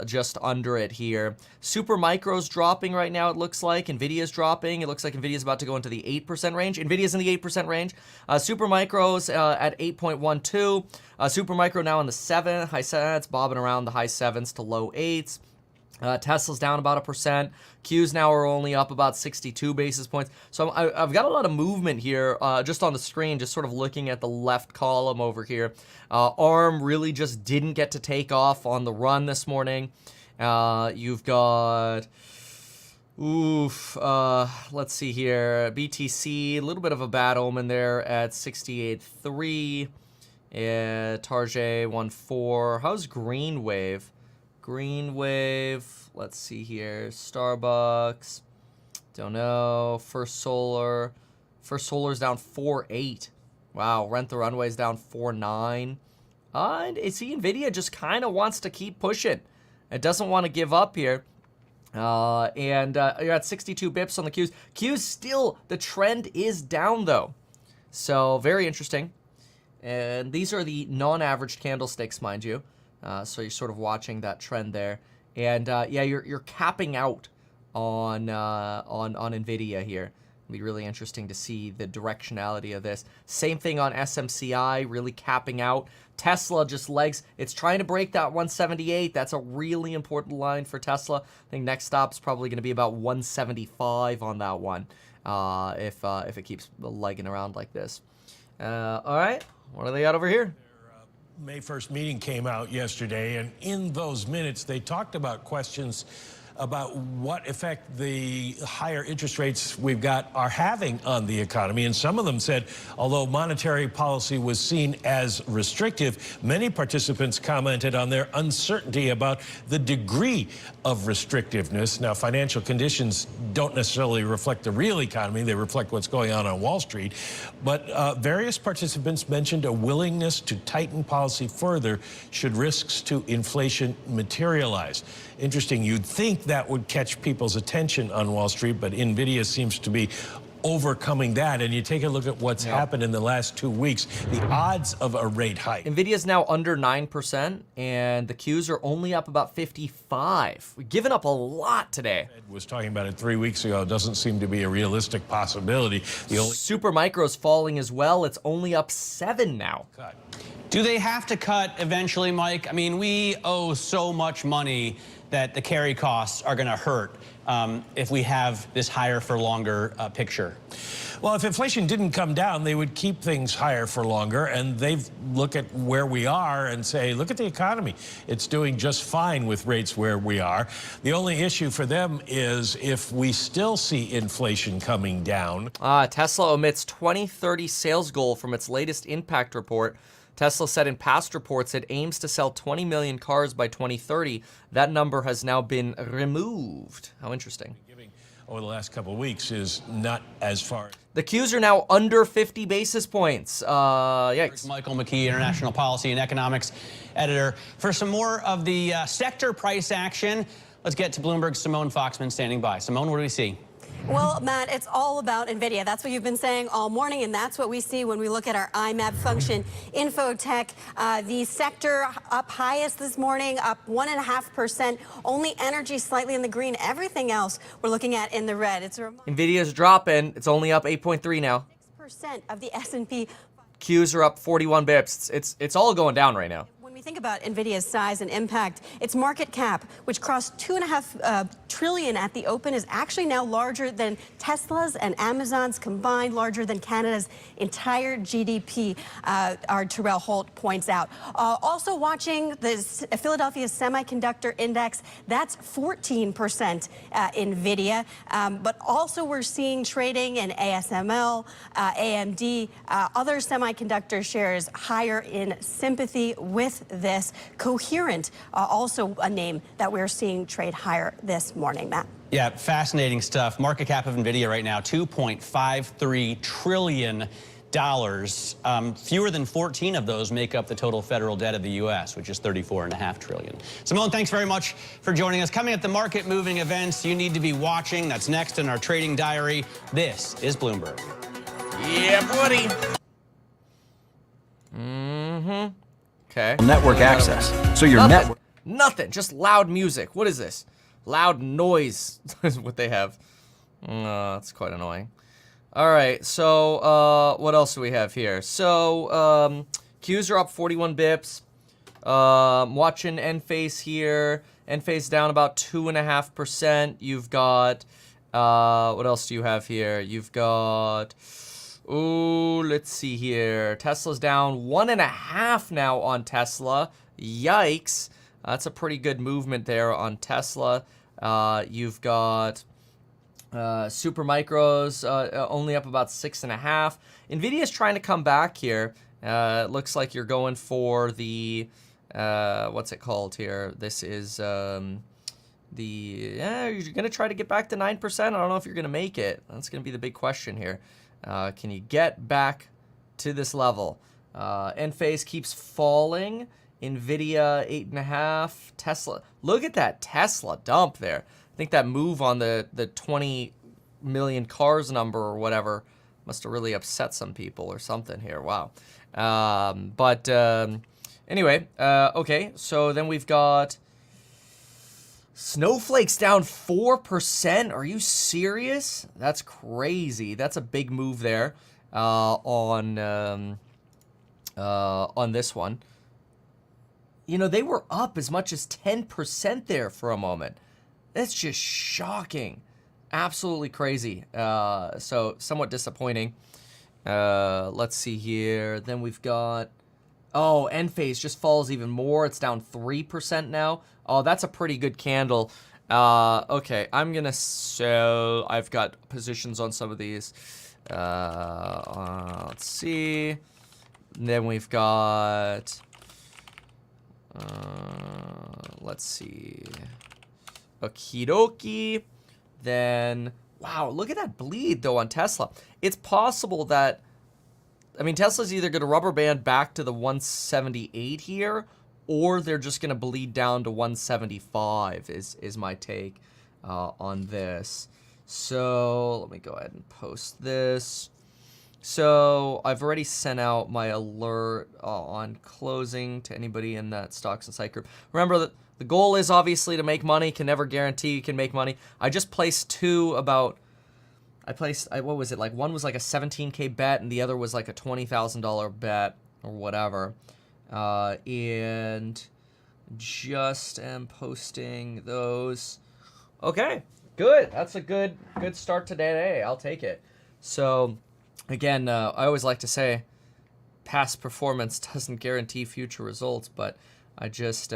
just under it here. Super Micro's dropping right now, it looks like. Nvidia's dropping. It looks like Nvidia's about to go into the 8% range. Nvidia's in the 8% range. Super Micro's at 8.12. Super Micro now in the high 7s, bobbing around the high 7s to low 8s. Tesla's down about 1%. Qs now are only up about 62 basis points. So I've got a lot of movement here just on the screen, just sort of looking at the left column over here. ARM really just didn't get to take off on the run this morning. You've got, let's see here, BTC, a little bit of a bad omen there at 68.3. Target 1.4. How's Green Wave? Green Wave, let's see here, Starbucks, don't know, First Solar's down 4.8. Wow, Rent the Runway's down 4.9. And see, Nvidia just kind of wants to keep pushing. It doesn't want to give up here. You're at 62 bips on the Qs. Qs still, the trend is down though. So very interesting. And these are the non-averaged candlesticks, mind you. So you're sort of watching that trend there, and yeah, you're capping out on Nvidia here. It'll be really interesting to see the directionality of this. Same thing on SMCI, really capping out. Tesla just legs. It's trying to break that 178. That's a really important line for Tesla. I think next stop's probably going to be about 175 on that one, if it keeps legging around like this. All right, what do they got over here? May 1st meeting came out yesterday, and in those minutes, they talked about questions about what effect the higher interest rates we've got are having on the economy. And some of them said, although monetary policy was seen as restrictive, many participants commented on their uncertainty about the degree of restrictiveness. Now, financial conditions don't necessarily reflect the real economy. They reflect what's going on Wall Street. But various participants mentioned a willingness to tighten policy further should risks to inflation materialize. Interesting, you'd think that would catch people's attention on Wall Street, but Nvidia seems to be overcoming that. And you take a look at what's happened in the last 2 weeks, the odds of a rate hike. Nvidia's now under 9%, and the Qs are only up about 55. We've given up a lot today. Ed was talking about it 3 weeks ago. It doesn't seem to be a realistic possibility. The only Super Micro's falling as well. It's only up 7 now. Do they have to cut eventually, Mike? I mean, we owe so much money that the carry costs are going to hurt if we have this higher for longer picture. Well, if inflation didn't come down, they would keep things higher for longer, and they look at where we are and say, look at the economy. It's doing just fine with rates where we are. The only issue for them is if we still see inflation coming down. Tesla omits 2030 sales goal from its latest impact report. Tesla said in past reports it aims to sell 20 million cars by 2030. That number has now been removed. How interesting. Over the last couple of weeks is not as far. The Qs are now under 50 basis points. Yikes. Michael McKee, International Policy and Economics Editor. For some more of the sector price action, let's get to Bloomberg's Simone Foxman standing by. Simone, what do we see? Well, Matt, it's all about Nvidia. That's what you've been saying all morning, and that's what we see when we look at our IMAP function. Infotech, the sector up highest this morning, up 1.5%. Only energy slightly in the green. Everything else we're looking at in the red. It's a Nvidia's dropping. It's only up 8.3 now. 6% of the S&P. Qs are up 41 bips. It's all going down right now. When we we think about Nvidia's size and impact, its market cap, which crossed $2.5 trillion at the open, is actually now larger than Tesla's and Amazon's combined, larger than Canada's entire GDP, our Terrell Holt points out. Also watching the Philadelphia Semiconductor Index, that's 14% Nvidia, but also we're seeing trading in ASML, AMD, other semiconductor shares higher in sympathy with this. Coherent, also a name that we're seeing trade higher this morning, Matt. Yeah, fascinating stuff. Market cap of Nvidia right now, $2.53 trillion. Fewer than 14 of those make up the total federal debt of the U.S., which is $34.5 trillion. Simone, thanks very much for joining us. Coming at the market-moving events you need to be watching. That's next in our trading diary. This is Bloomberg. Yeah, buddy. Okay. Network access. So your network. Nothing. Just loud music. What is this? Loud noise is what they have. That's quite annoying. All right. So what else do we have here? So Qs are up 41 bips. Watching Enphase here. Enphase down about 2.5%. You've got what else do you have here? You've got. Ooh, let's see here. Tesla's down 1.5 now on Tesla. Yikes. That's a pretty good movement there on Tesla. You've got Supermicro's only up about 6.5. Nvidia's trying to come back here. It looks like you're going for the, what's it called here? This is you're going to try to get back to 9%. I don't know if you're going to make it. That's going to be the big question here. Can you get back to this level? Enphase keeps falling. Nvidia 8.5. Tesla. Look at that Tesla dump there. I think that move on the 20 million cars number or whatever must have really upset some people or something here. Wow. Anyway, okay. So then we've got Snowflake's down 4%. Are you serious? That's crazy. That's a big move there on this one. You know, they were up as much as 10% there for a moment. That's just shocking. Absolutely crazy. So somewhat disappointing. Let's see here. Then we've got... Oh, Enphase just falls even more. It's down 3% now. Oh, that's a pretty good candle. Okay, I'm going to sell. I've got positions on some of these. Let's see. Then we've got... let's see. Okie dokie. Then, wow, look at that bleed, though, on Tesla. It's possible that... I mean, Tesla's either going to rubber band back to the 178 here, or they're just going to bleed down to 175 is my take on this. So let me go ahead and post this. So I've already sent out my alert on closing to anybody in that Stocks Insight group. Remember that the goal is obviously to make money. Can never guarantee you can make money. I just placed two about... what was it, like one was like a 17K bet and the other was like a $20,000 bet or whatever. And just am posting those. Okay, good. That's a good start to day. I'll take it. So, again, I always like to say past performance doesn't guarantee future results, but I just...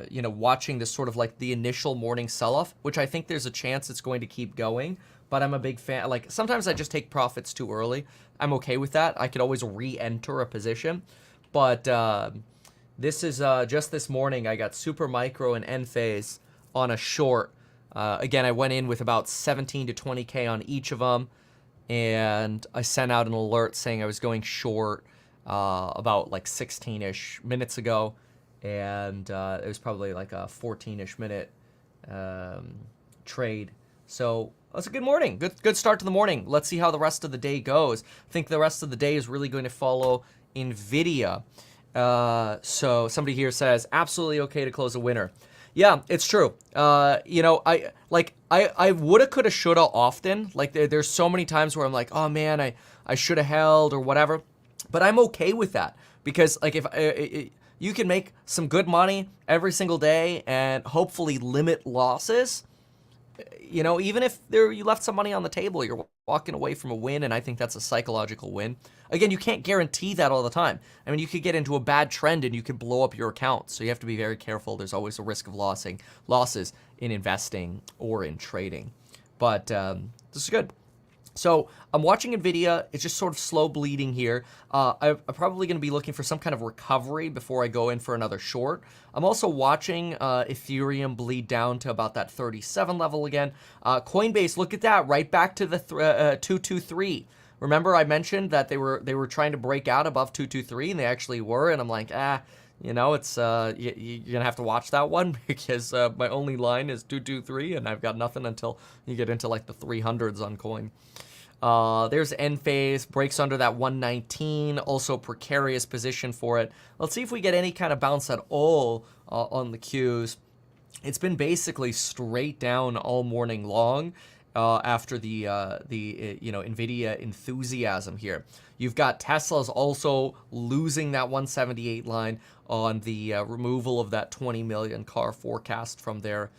you know, watching this sort of like the initial morning sell-off, which I think there's a chance it's going to keep going, but I'm a big fan. Like, sometimes I just take profits too early. I'm okay with that. I could always re-enter a position, but this is just this morning I got Supermicro and Enphase on a short. Again, I went in with about 17 to 20K on each of them, and I sent out an alert saying I was going short about like 16-ish minutes ago. And it was probably like a 14-ish minute trade. So that's a good morning. Good start to the morning. Let's see how the rest of the day goes. I think the rest of the day is really going to follow Nvidia. So somebody here says, absolutely okay to close a winner. Yeah, it's true. You know, I woulda, coulda, shoulda often. Like there's so many times where I'm like, oh man, I shoulda held or whatever. But I'm okay with that. because like if you can make some good money every single day and hopefully limit losses, you know, even if you left some money on the table, you're walking away from a win, and I think that's a psychological win. Again, you can't guarantee that all the time. I mean, you could get into a bad trend and you could blow up your account, so you have to be very careful. There's always a risk of losses in investing or in trading. But this is good. So I'm watching Nvidia. It's just sort of slow bleeding here. I'm probably going to be looking for some kind of recovery before I go in for another short. I'm also watching Ethereum bleed down to about that 37 level again. Coinbase, look at that, right back to the 223. Remember I mentioned that they were trying to break out above 223, and they actually were. And I'm like, you know, it's you're gonna have to watch that one because my only line is 223, and I've got nothing until you get into like the 300s on coin. There's Enphase, breaks under that 119, also precarious position for it. Let's see if we get any kind of bounce at all on the Qs. It's been basically straight down all morning long after the Nvidia enthusiasm here. You've got Tesla's also losing that 178 line on the removal of that 20 million car forecast from their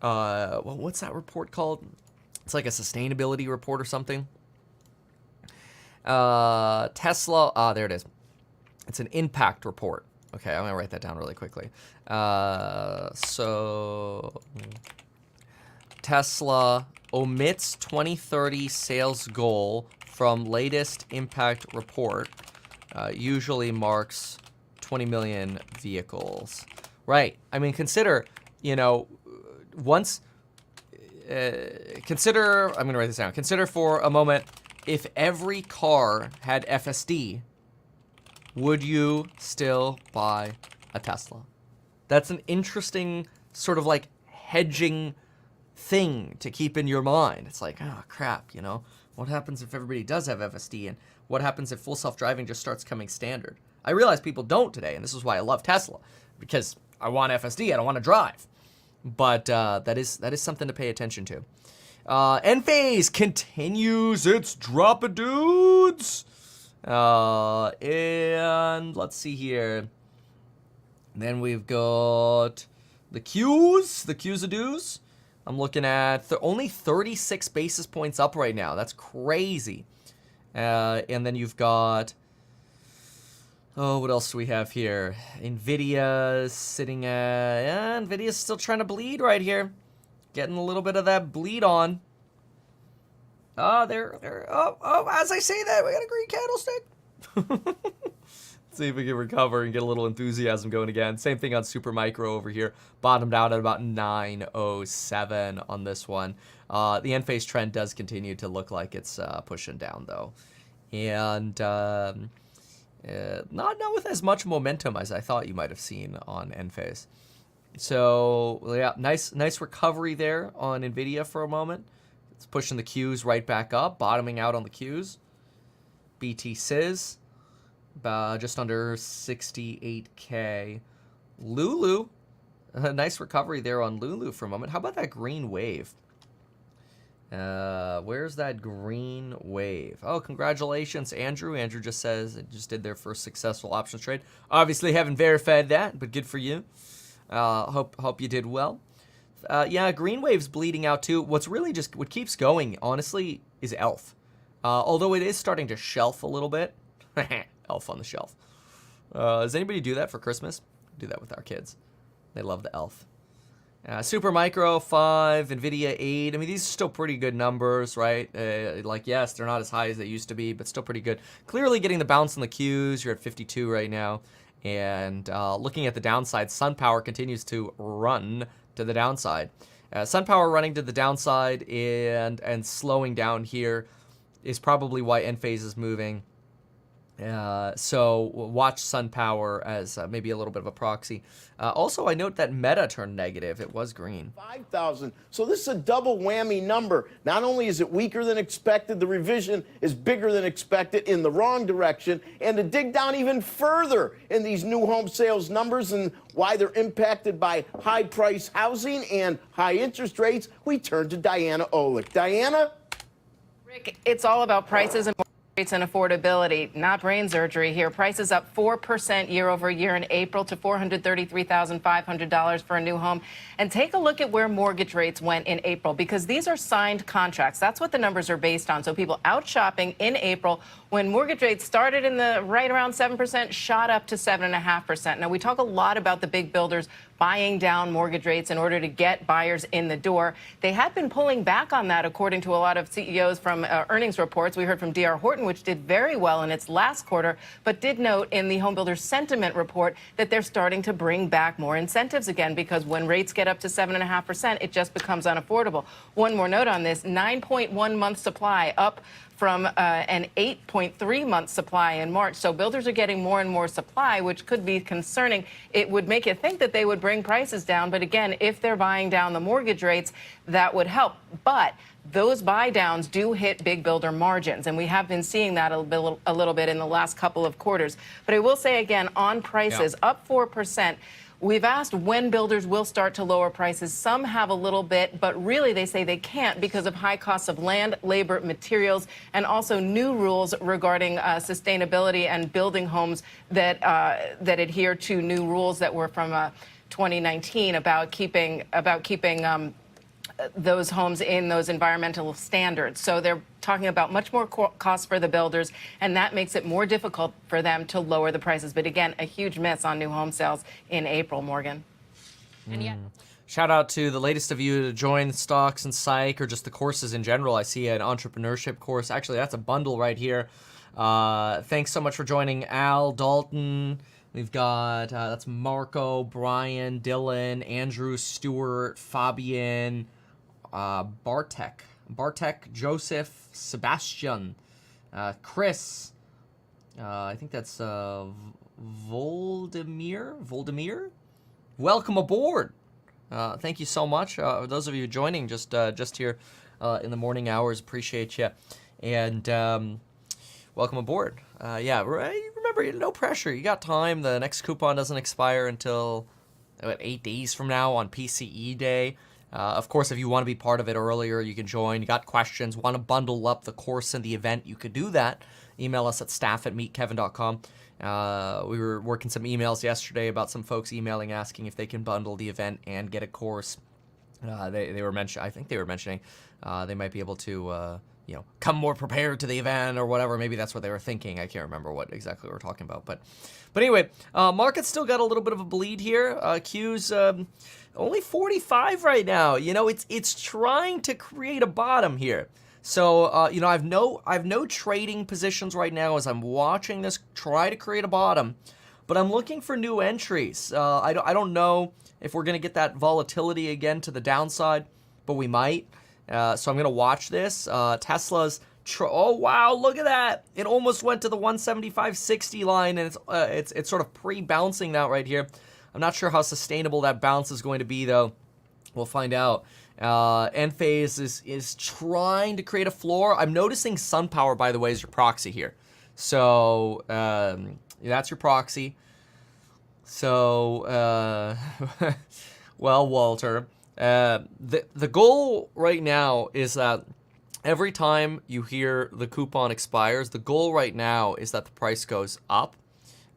what's that report called? It's like a sustainability report or something. Tesla, there it is. It's an impact report. Okay, I'm gonna write that down really quickly. So Tesla omits 2030 sales goal from latest impact report. Usually marks 20 million vehicles. Right. I mean, consider, you know, once... consider, I'm going to write this down. Consider for a moment, if every car had FSD, would you still buy a Tesla? That's an interesting sort of like hedging thing to keep in your mind. It's like, oh crap, you know, what happens if everybody does have FSD, and what happens if full self-driving just starts coming standard? I realize people don't today, and this is why I love Tesla, because I want FSD, I don't want to drive. But that is something to pay attention to. Enphase continues its drop of dudes. And let's see here. Then we've got the Qs, the Qs of do's. I'm looking at only 36 basis points up right now. That's crazy. And then you've got... Oh, what else do we have here? Nvidia sitting at... Nvidia's still trying to bleed right here. Getting a little bit of that bleed on. Oh, as I say that, we got a green candlestick. Let's see if we can recover and get a little enthusiasm going again. Same thing on Supermicro over here. Bottomed out at about 907 on this one. The Enphase trend does continue to look like it's pushing down, though. And... not with as much momentum as I thought you might have seen on Enphase. So yeah, nice recovery there on Nvidia for a moment. It's pushing the Qs right back up, bottoming out on the Qs. BTCs, just under 68K. Lulu, a nice recovery there on Lulu for a moment. How about that green wave? Where's that green wave? Oh, congratulations, Andrew. Andrew just says it just did their first successful options trade. Obviously haven't verified that, but good for you. Hope you did well. Yeah, green wave's bleeding out too. What's really just what keeps going, honestly, is ELF. Although it is starting to shelf a little bit. ELF on the shelf. Does anybody do that for Christmas? Do that with our kids. They love the ELF. Supermicro 5, Nvidia 8. I mean, these are still pretty good numbers, right? Like, yes, they're not as high as they used to be, but still pretty good. Clearly getting the bounce on the Qs. You're at 52 right now. And looking at the downside, SunPower continues to run to the downside. SunPower running to the downside and slowing down here is probably why Enphase is moving. So watch SunPower as maybe a little bit of a proxy. Also, I note that Meta turned negative. It was green. 5,000. So this is a double whammy number. Not only is it weaker than expected, the revision is bigger than expected in the wrong direction. And to dig down even further in these new home sales numbers and why they're impacted by high-price housing and high interest rates, we turn to Diana Olick. Diana? Rick, it's all about prices and Rates and affordability, not brain surgery here. Prices up 4% year over year in April to $433,500 for a new home. And take a look at where mortgage rates went in April, because these are signed contracts. That's what the numbers are based on. So people out shopping in April when mortgage rates started in the right around 7%, shot up to 7.5%. Now, we talk a lot about the big builders buying down mortgage rates in order to get buyers in the door. They had been pulling back on that, according to a lot of CEOs from earnings reports. We heard from D.R. Horton, which did very well in its last quarter, but did note in the home builder sentiment report that they're starting to bring back more incentives again, because when rates get up to 7.5%, it just becomes unaffordable. One more note on this, 9.1 month supply, up from an 8.3 month supply in March. So builders are getting more and more supply, which could be concerning. It would make you think that they would bring prices down. But again, if they're buying down the mortgage rates, that would help. But those buy downs do hit big builder margins, and we have been seeing that a little bit in the last couple of quarters. But I will say again, on prices, up 4%. We've asked when builders will start to lower prices. Some have a little bit, but really they say they can't because of high costs of land, labor, materials, and also new rules regarding sustainability and building homes that adhere to new rules that were from 2019 about keeping those homes in those environmental standards. So they're talking about much more costs for the builders, and that makes it more difficult for them to lower the prices. But again, a huge miss on new home sales in April, Morgan. And yet, shout out to the latest of you to join Stocks and Psych, or just the courses in general. I see an entrepreneurship course. Actually, that's a bundle right here. Thanks so much for joining, Al, Dalton. We've got, that's Marco, Brian, Dylan, Andrew, Stewart, Fabian, Bartek, Joseph, Sebastian, Chris, I think that's Voldemir. Welcome aboard. Thank you so much. Those of you joining just here in the morning hours, appreciate you. And welcome aboard. Yeah, remember, no pressure. You got time. The next coupon doesn't expire until 8 days from now on PCE day. Of course, if you want to be part of it earlier, you can join. You got questions, want to bundle up the course and the event, you could do that. Email us at staff@meetkevin.com. We were working some emails yesterday about some folks emailing asking if they can bundle the event and get a course. They were mentioning, I think they were mentioning they might be able to come more prepared to the event or whatever. Maybe that's what they were thinking. I can't remember what exactly we were talking about. But anyway, market's still got a little bit of a bleed here. Q's only 45 right now. It's trying to create a bottom here. So, I've no trading positions right now as I'm watching this try to create a bottom, but I'm looking for new entries. I don't know if we're going to get that volatility again to the downside, but we might. So I'm going to watch this. Tesla's, oh wow, look at that. It almost went to the 175.60 line, and it's sort of pre-bouncing that right here. I'm not sure how sustainable that bounce is going to be, though. We'll find out. Enphase is trying to create a floor. I'm noticing SunPower, by the way, is your proxy here. So that's your proxy. So, well, Walter, the goal right now is that every time you hear the coupon expires, the goal right now is that the price goes up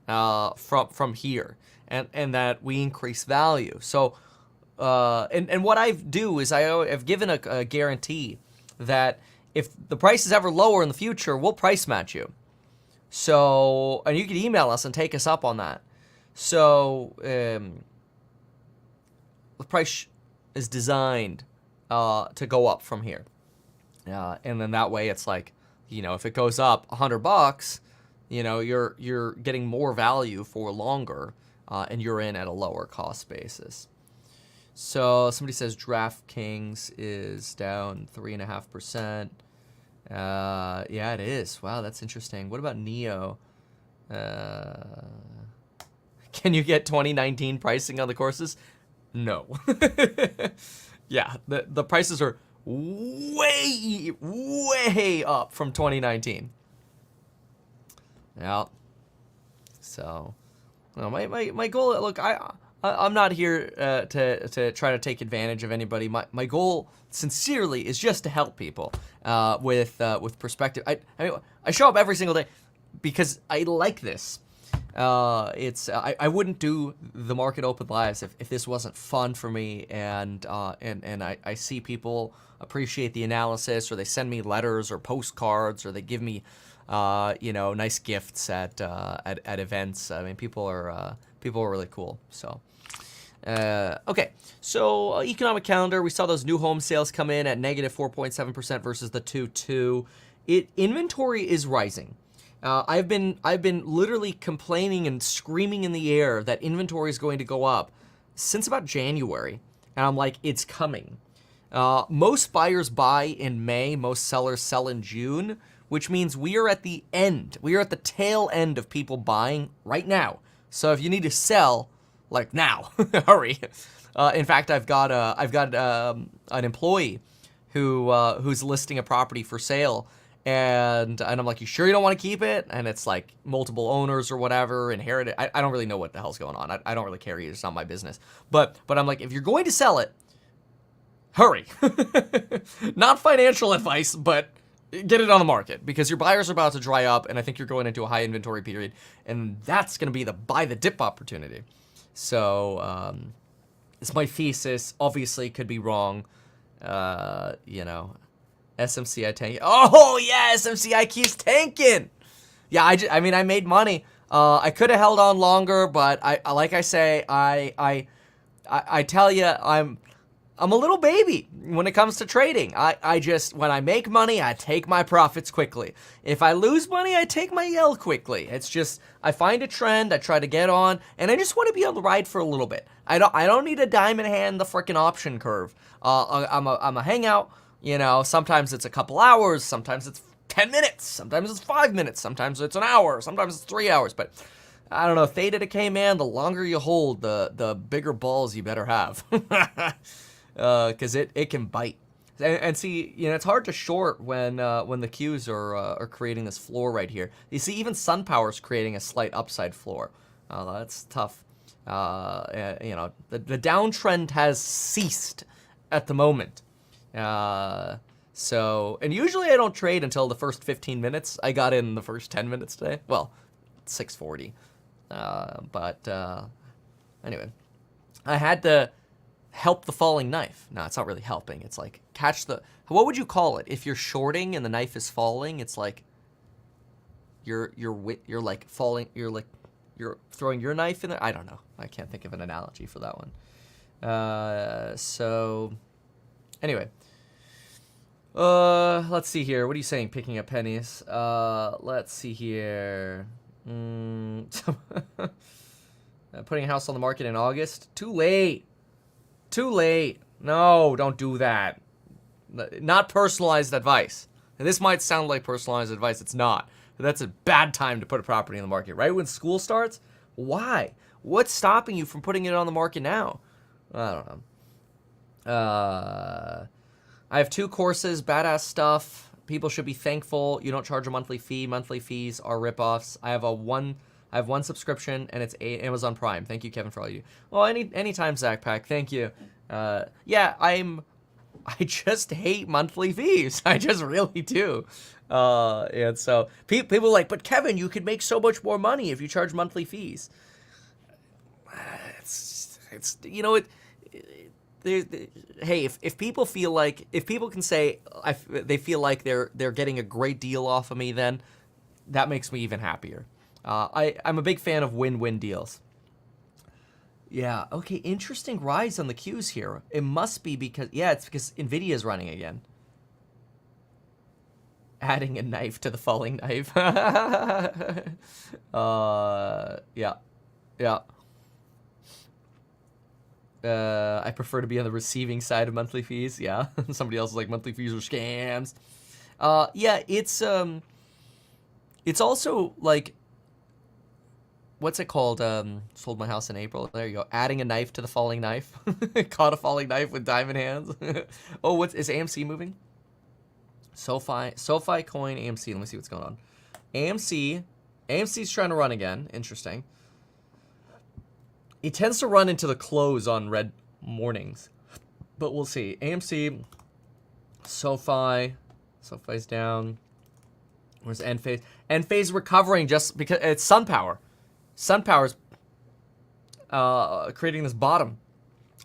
from here, and that we increase value. So, and what I do is I've given a guarantee that if the price is ever lower in the future, we'll price match you. So, and you can email us and take us up on that. So, the price is designed to go up from here. And then that way it's like, if it goes up $100, you're getting more value for longer, and you're in at a lower cost basis. So somebody says DraftKings is down 3.5%. Yeah, it is. Wow, that's interesting. What about NEO? Can you get 2019 pricing on the courses? No. Yeah, the prices are way up from 2019. Yeah. So, my goal. Look, I'm not here to try to take advantage of anybody. My goal, sincerely, is just to help people with perspective. I mean, I show up every single day because I like this. I wouldn't do the Market Open Lives if this wasn't fun for me, and I see people appreciate the analysis, or they send me letters or postcards, or they give me nice gifts at events. I mean, people are really cool. So okay, so economic calendar, we saw those new home sales come in at negative 4.7% versus the 2.2. Inventory is rising. I've been literally complaining and screaming in the air that inventory is going to go up since about January, and I'm like, it's coming. Most buyers buy in May, most sellers sell in June, which means we are at the end. We are at the tail end of people buying right now. So if you need to sell, like now, hurry. In fact, I've got an employee who's listing a property for sale. And I'm like, you sure you don't want to keep it? And it's like multiple owners or whatever, inherited. I don't really know what the hell's going on. I don't really care either. It's not my business. But I'm like, if you're going to sell it, hurry. Not financial advice, but get it on the market, because your buyers are about to dry up, and I think you're going into a high inventory period, and that's going to be the buy the dip opportunity. So it's my thesis. Obviously, could be wrong. SMCI tanking. Oh yeah, SMCI keeps tanking. Yeah, I mean, I made money. I could have held on longer, but I tell you, I'm a little baby when it comes to trading. I just, when I make money, I take my profits quickly. If I lose money, I take my L quickly. It's just, I find a trend, I try to get on, and I just want to be on the ride for a little bit. I don't need a diamond hand the freaking option curve. I'm a hangout. Sometimes it's a couple hours, sometimes it's 10 minutes, sometimes it's 5 minutes, sometimes it's an hour, sometimes it's 3 hours. But I don't know, theta decay, man, the longer you hold, the bigger balls you better have. Because it can bite. And see, it's hard to short when the Qs are creating this floor right here. You see, even SunPower's creating a slight upside floor. That's tough. The downtrend has ceased at the moment. And usually I don't trade until the first 15 minutes. I got in the first 10 minutes today. Well, 6:40. Anyway, I had to help the falling knife. No, it's not really helping. It's like catch the, what would you call it? If you're shorting and the knife is falling, it's like you're like falling, you're throwing your knife in there. I don't know. I can't think of an analogy for that one. So anyway, let's see here. What are you saying? Picking up pennies. Let's see here. Putting a house on the market in August. Too late. Too late. No, don't do that. Not personalized advice. And this might sound like personalized advice. It's not. That's a bad time to put a property on the market. Right when school starts? Why? What's stopping you from putting it on the market now? I don't know. I have 2 courses, badass stuff. People should be thankful you don't charge a monthly fee. Monthly fees are ripoffs. I have one subscription, and it's Amazon Prime. Thank you, Kevin, for all you do. Well, anytime, Zach Pack. Thank you. Yeah, I just hate monthly fees. I just really do. And so people are like, but Kevin, you could make so much more money if you charge monthly fees. Hey, if people feel like, if people can say they feel like they're getting a great deal off of me, then that makes me even happier. I'm a big fan of win-win deals. Yeah, okay, interesting rise on the Qs here. It must be because, yeah, it's because Nvidia is running again. Adding a knife to the falling knife. Yeah. I prefer to be on the receiving side of monthly fees. Yeah, somebody else is like, monthly fees are scams. Yeah, it's also like, what's it called? Sold my house in April. There you go. Adding a knife to the falling knife. Caught a falling knife with diamond hands. Oh, is AMC moving? SoFi coin, AMC. Let me see what's going on. AMC's trying to run again. Interesting. It tends to run into the close on red mornings. But we'll see. AMC, SoFi's down. Where's Enphase? Enphase recovering just because it's SunPower. SunPower's creating this bottom.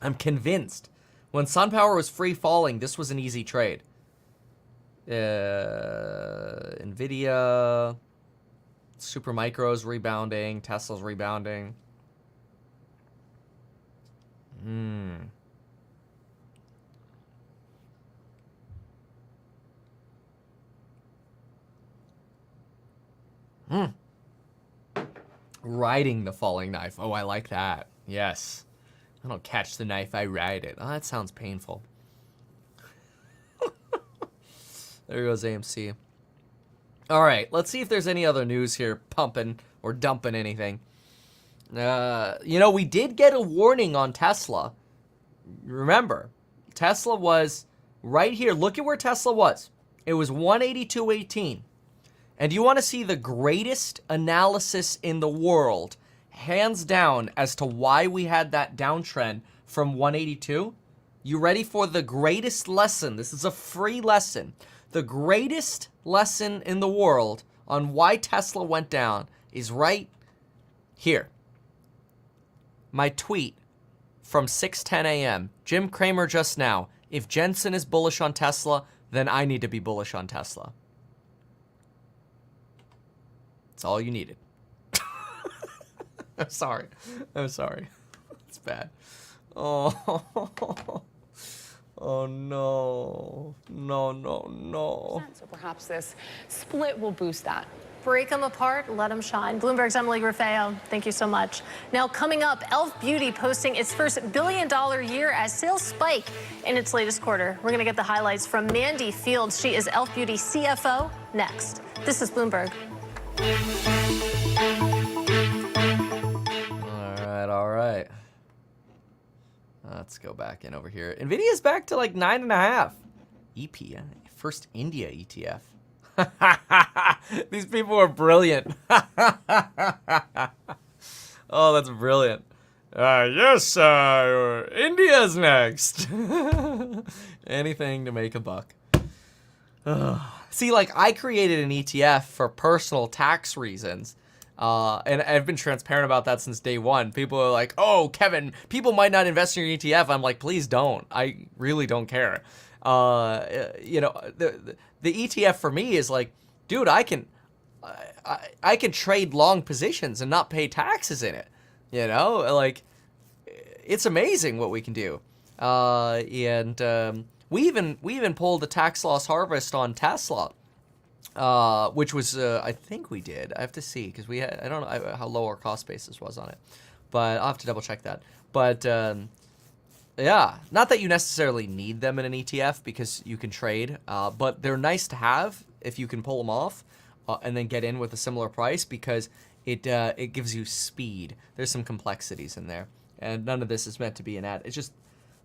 I'm convinced. When SunPower was free falling, this was an easy trade. Nvidia, Supermicro's rebounding, Tesla's rebounding. Riding the falling knife. Oh, I like that. Yes. I don't catch the knife, I ride it. Oh, that sounds painful. There goes AMC. All right, let's see if there's any other news here pumping or dumping anything. You know, we did get a warning on Tesla. Remember, Tesla was right here. Look at where Tesla was. It was 182.18. And you want to see the greatest analysis in the world, hands down, as to why we had that downtrend from 182? You ready for the greatest lesson? This is a free lesson. The greatest lesson in the world on why Tesla went down is right here. My tweet from 6:10 a.m. Jim Cramer just now. If Jensen is bullish on Tesla, then I need to be bullish on Tesla. That's all you needed. I'm sorry. It's bad. Oh. Oh, no. No. So perhaps this split will boost that. Break them apart, let them shine. Bloomberg's Emily Rufeo, thank you so much. Now, coming up, e.l.f. Beauty posting its first billion-dollar year as sales spike in its latest quarter. We're going to get the highlights from Mandy Fields. She is e.l.f. Beauty CFO next. This is Bloomberg. All right. Let's go back in over here. Nvidia's back to like 9.5. EP, first India ETF. These people are brilliant. Oh, that's brilliant. Yes, India's next. Anything to make a buck. See, like, I created an ETF for personal tax reasons. And I've been transparent about that since day one. People are like, oh, Kevin, people might not invest in your ETF. I'm like, please don't. I really don't care. You know, the ETF for me is like, dude, I can trade long positions and not pay taxes in it. You know, like, it's amazing what we can do. We even pulled a tax loss harvest on Tesla. Which was, I think we did. I have to see, because I don't know how low our cost basis was on it. But I'll have to double check that. But, yeah, not that you necessarily need them in an ETF, because you can trade. But they're nice to have if you can pull them off and then get in with a similar price, because it gives you speed. There's some complexities in there. And none of this is meant to be an ad. It's just,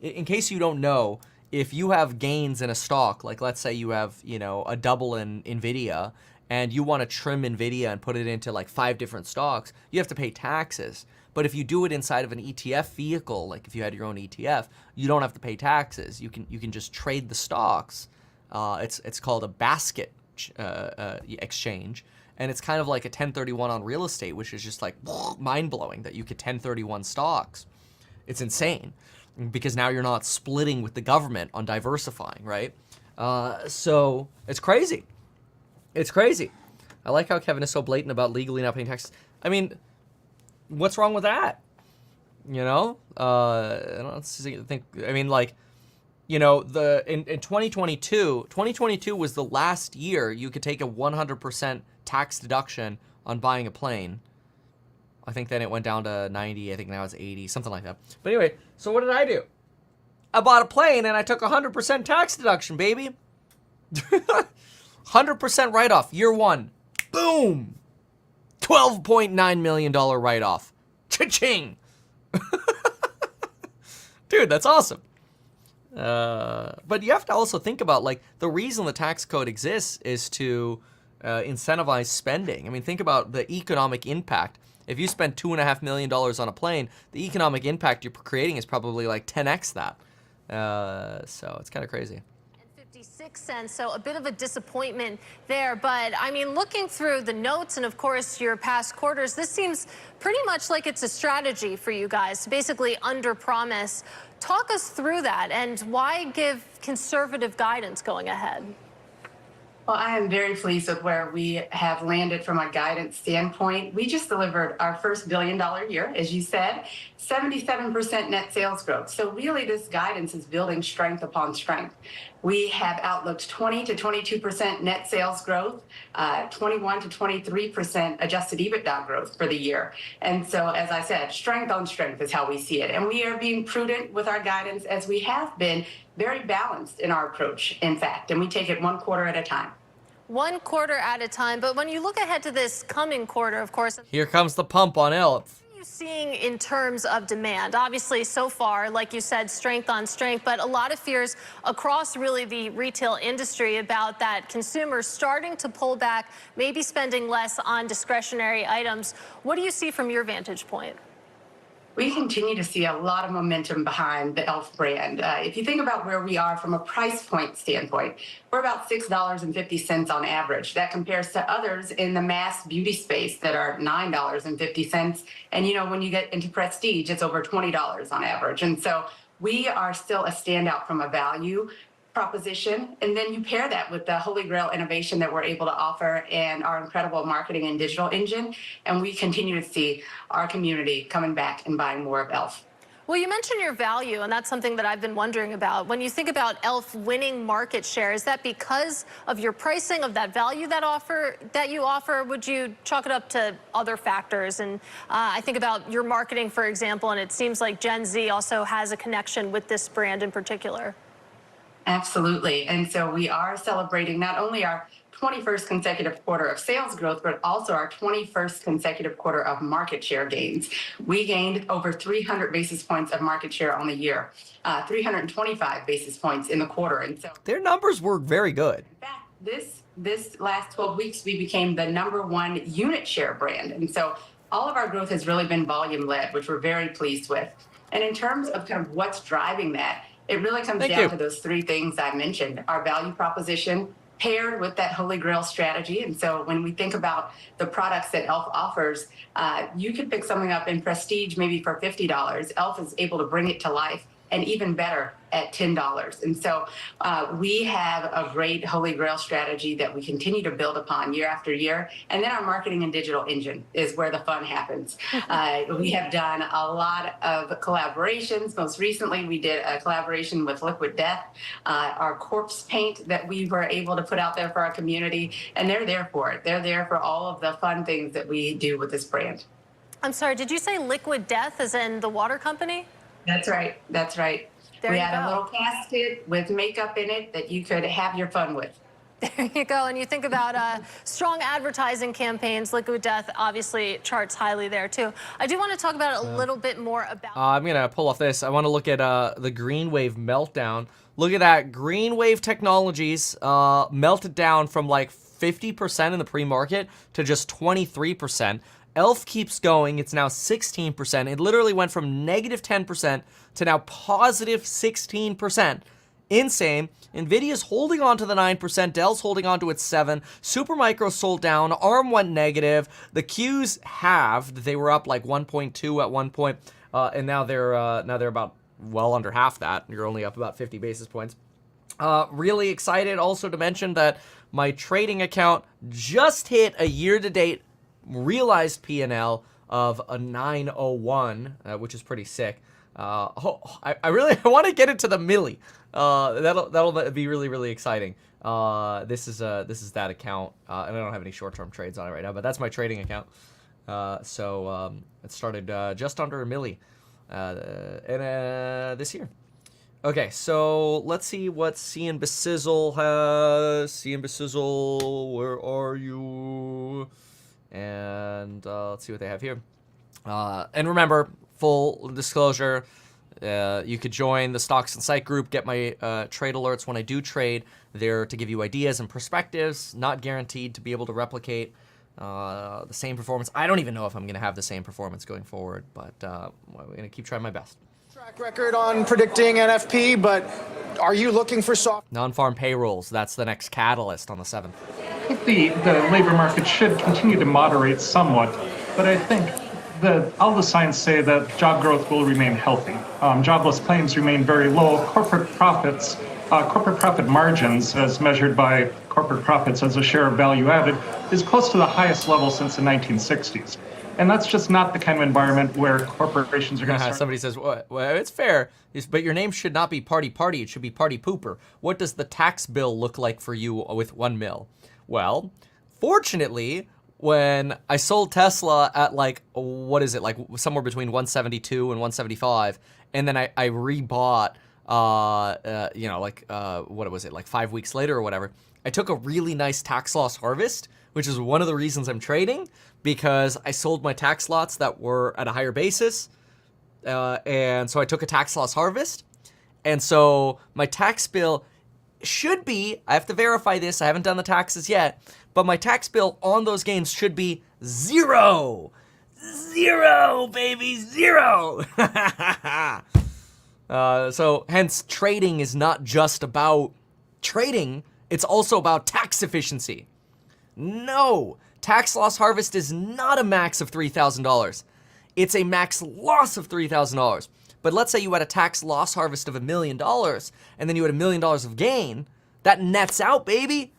in case you don't know, if you have gains in a stock, like let's say you have, you know, a double in Nvidia, and you want to trim Nvidia and put it into like 5 different stocks, you have to pay taxes. But if you do it inside of an ETF vehicle, like if you had your own ETF, you don't have to pay taxes. You can just trade the stocks. It's called a basket exchange, and it's kind of like a 1031 on real estate, which is just like mind blowing that you could 1031 stocks. It's insane. Because now you're not splitting with the government on diversifying, right? So it's crazy. It's crazy. I like how Kevin is so blatant about legally not paying taxes. I mean, what's wrong with that? You know, I don't think. I mean, like, you know, in 2022 was the last year you could take a 100% tax deduction on buying a plane. I think then it went down to 90. I think now it's 80, something like that. But anyway, so what did I do? I bought a plane and I took 100% tax deduction, baby. 100% write-off, year one. Boom! $12.9 million write-off. Cha-ching! Dude, that's awesome. But you have to also think about, like, the reason the tax code exists is to incentivize spending. I mean, think about the economic impact. If you spend $2.5 million on a plane, the economic impact you're creating is probably like 10x that. So it's kind of crazy. 56 cents, so a bit of a disappointment there. But I mean, looking through the notes and of course your past quarters, this seems pretty much like it's a strategy for you guys to basically underpromise. Talk us through that and why give conservative guidance going ahead? Well, I am very pleased with where we have landed from a guidance standpoint. We just delivered our first billion-dollar year, as you said, 77% net sales growth. So really this guidance is building strength upon strength. We have outlooked 20 to 22% net sales growth, 21 to 23% adjusted EBITDA growth for the year. And so, as I said, strength on strength is how we see it. And we are being prudent with our guidance, as we have been very balanced in our approach, in fact, and we take it one quarter at a time. One quarter at a time. But when you look ahead to this coming quarter, of course, Here comes the pump on ELF. what are you seeing in terms of demand? Obviously, so far, like you said, strength on strength, but a lot of fears across really the retail industry about that consumers starting to pull back, maybe spending less on discretionary items. What do you see from your vantage point? We continue to see a lot of momentum behind the e.l.f. brand. If you think about where we are from a price point standpoint, we're about $6.50 on average. That compares to others in the mass beauty space that are $9.50. And you know, when you get into prestige, it's over $20 on average. And so we are still a standout from a value proposition. And then you pair that with the holy grail innovation that we're able to offer and our incredible marketing and digital engine. And we continue to see our community coming back and buying more of e.l.f. Well, you mentioned your value, and that's something that I've been wondering about. When you think about e.l.f. winning market share, is that because of your pricing, of that value that you offer? Would you chalk it up to other factors? And I think about your marketing, for example, and it seems like Gen Z also has a connection with this brand in particular. Absolutely. And so we are celebrating not only our 21st consecutive quarter of sales growth, but also our 21st consecutive quarter of market share gains. We gained over 300 basis points of market share on the year, 325 basis points in the quarter. And so their numbers were very good. In fact, this last 12 weeks, we became the #1 unit share brand. And so all of our growth has really been volume led, which we're very pleased with. And in terms of kind of what's driving that, it really comes down to those three things I mentioned: our value proposition paired with that holy grail strategy. And so when we think about the products that e.l.f. offers, you could pick something up in prestige maybe for $50. e.l.f. is able to bring it to life, and even better at $10. And so we have a great holy grail strategy that we continue to build upon year after year. And then our marketing and digital engine is where the fun happens. We have done a lot of collaborations. Most recently, we did a collaboration with Liquid Death, our corpse paint that we were able to put out there for our community. And they're there for it. They're there for all of the fun things that we do with this brand. I'm sorry, did you say Liquid Death as in the water company? That's right. That's right. We had a little casket with makeup in it that you could have your fun with. There you go. And you think about strong advertising campaigns. Liquid Death obviously charts highly there, too. I do want to talk about a little bit more about... I'm going to pull off this. I want to look at the Green Wave meltdown. Look at that. Green Wave Technologies melted down from like 50% in the pre-market to just 23%. e.l.f. keeps going. It's now 16%. It literally went from negative 10% to now positive 16%. Insane. Nvidia's holding on to the 9%. Dell's holding on to its 7%. Supermicro sold down. ARM went negative. The Qs halved. They were up like 1.2 at one point, and now they're about well under half that. You're only up about 50 basis points. Really excited also to mention that my trading account just hit a year-to-date realized P&L of a 901, which is pretty sick. I really want to get into the milli. That'll be really, really exciting. This is that account, and I don't have any short-term trades on it right now, but that's my trading account. So it started just under a milli this year. Okay, so let's see what CNBCizzle has. CNBCizzle, where are you? And let's see what they have here. And remember, full disclosure, you could join the Stocks and Site group, get my trade alerts when I do trade. They're to give you ideas and perspectives, not guaranteed to be able to replicate the same performance. I don't even know if I'm going to have the same performance going forward, but we're going to keep trying my best. Track record on predicting NFP, but are you looking for soft? Non-farm payrolls, that's the next catalyst on the 7th. I think the labor market should continue to moderate somewhat, but I think all the signs say that job growth will remain healthy. Jobless claims remain very low. Corporate profit margins, as measured by corporate profits as a share of value added, is close to the highest level since the 1960s. And that's just not the kind of environment where corporations are going to start. Somebody says, well, it's fair, but your name should not be Party Party. It should be Party Pooper. What does the tax bill look like for you with 1 mil? Well, fortunately, when I sold Tesla at like, what is it, like somewhere between 172 and 175, and then I rebought, what was it, like 5 weeks later or whatever, I took a really nice tax loss harvest, which is one of the reasons I'm trading, because I sold my tax lots that were at a higher basis, and so I took a tax loss harvest, and so my tax bill should be, I have to verify this, I haven't done the taxes yet, but my tax bill on those gains should be 0. 0, baby, 0. So hence trading is not just about trading, it's also about tax efficiency. No, tax loss harvest is not a max of $3,000. It's a max loss of $3,000. But let's say you had a tax loss harvest of $1 million, and then you had $1 million of gain. That nets out, baby.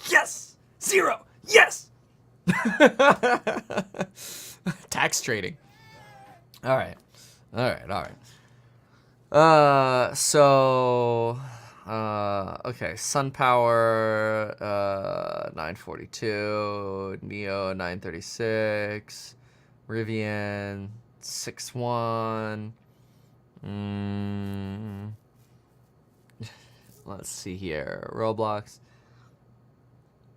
Yes! 0! Yes! Tax trading. All right. Okay, SunPower, 942, Neo, 936, Rivian, 61. Let's see here, Roblox.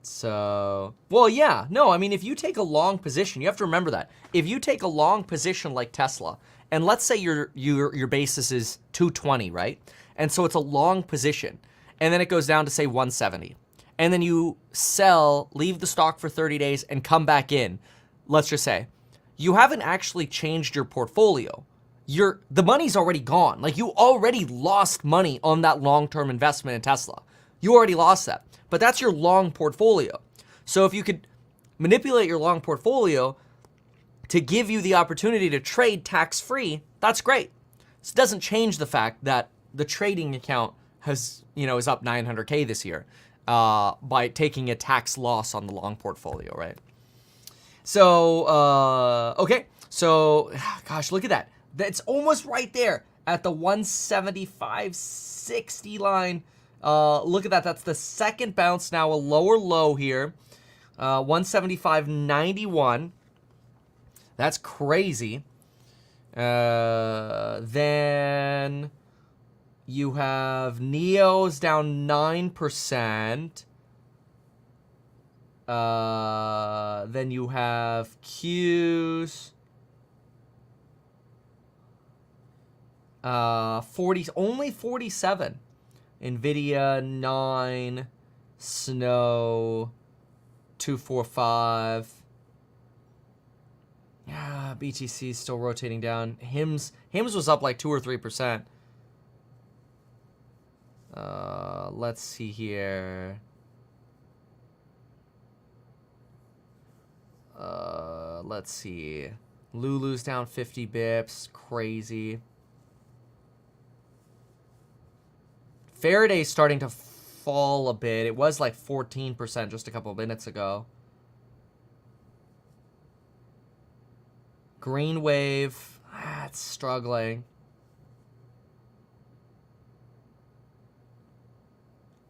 So, well, yeah, no, I mean, if you take a long position, you have to remember that. If you take a long position like Tesla, and let's say your basis is 220, right? And so it's a long position, and then it goes down to say 170. And then you sell, leave the stock for 30 days and come back in. Let's just say you haven't actually changed your portfolio. The money's already gone. Like, you already lost money on that long-term investment in Tesla. You already lost that. But that's your long portfolio. So if you could manipulate your long portfolio to give you the opportunity to trade tax-free, that's great. This doesn't change the fact that the trading account is up 900K this year by taking a tax loss on the long portfolio, right? So, okay. So, gosh, look at that. That's almost right there at the 175.60 line. Look at that. That's the second bounce now, a lower low here. 175.91. That's crazy. Then you have Neo's down 9%. Then you have Q's. only 47. Nvidia 9, Snow 245. Yeah, BTC is still rotating down. Hims was up like 2 or 3%. Let's see here. Let's see. Lulu's down 50 bips. Crazy. Faraday's starting to fall a bit. It was like 14% just a couple of minutes ago. Green Wave, it's struggling.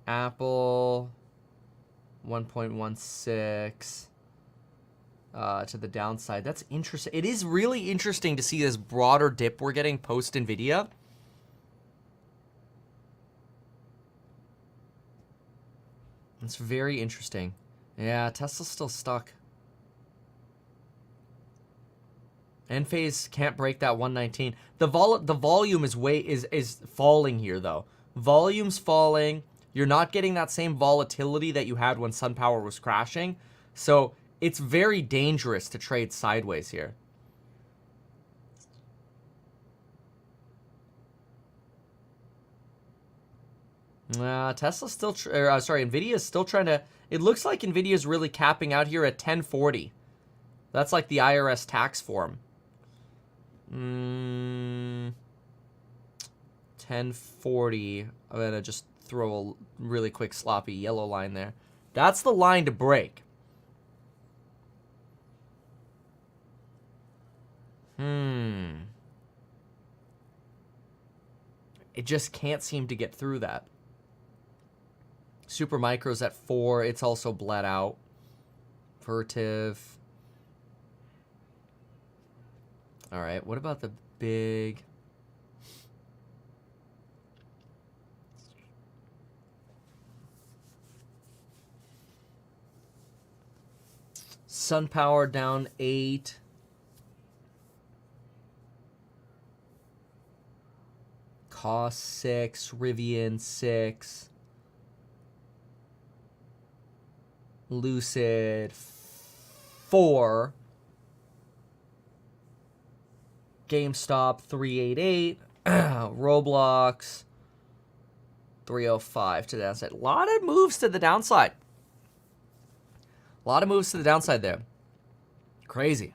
Apple, 1.16 to the downside. That's interesting. It is really interesting to see this broader dip we're getting post Nvidia. It's very interesting. Yeah, Tesla's still stuck. Enphase can't break that 119. The volume is falling here though. Volume's falling. You're not getting that same volatility that you had when SunPower was crashing. So it's very dangerous to trade sideways here. Tesla's still, Nvidia's still trying to, it looks like Nvidia's really capping out here at 1040. That's like the IRS tax form. 1040. I'm going to just throw a really quick sloppy yellow line there. That's the line to break. It just can't seem to get through that. Supermicro's at 4. It's also bled out. Vertiv. All right. What about the big? SunPower down 8. Cost 6. Rivian 6. Lucid 4. GameStop 388. Roblox 305 to the downside. A lot of moves to the downside. A lot of moves to the downside there. Crazy.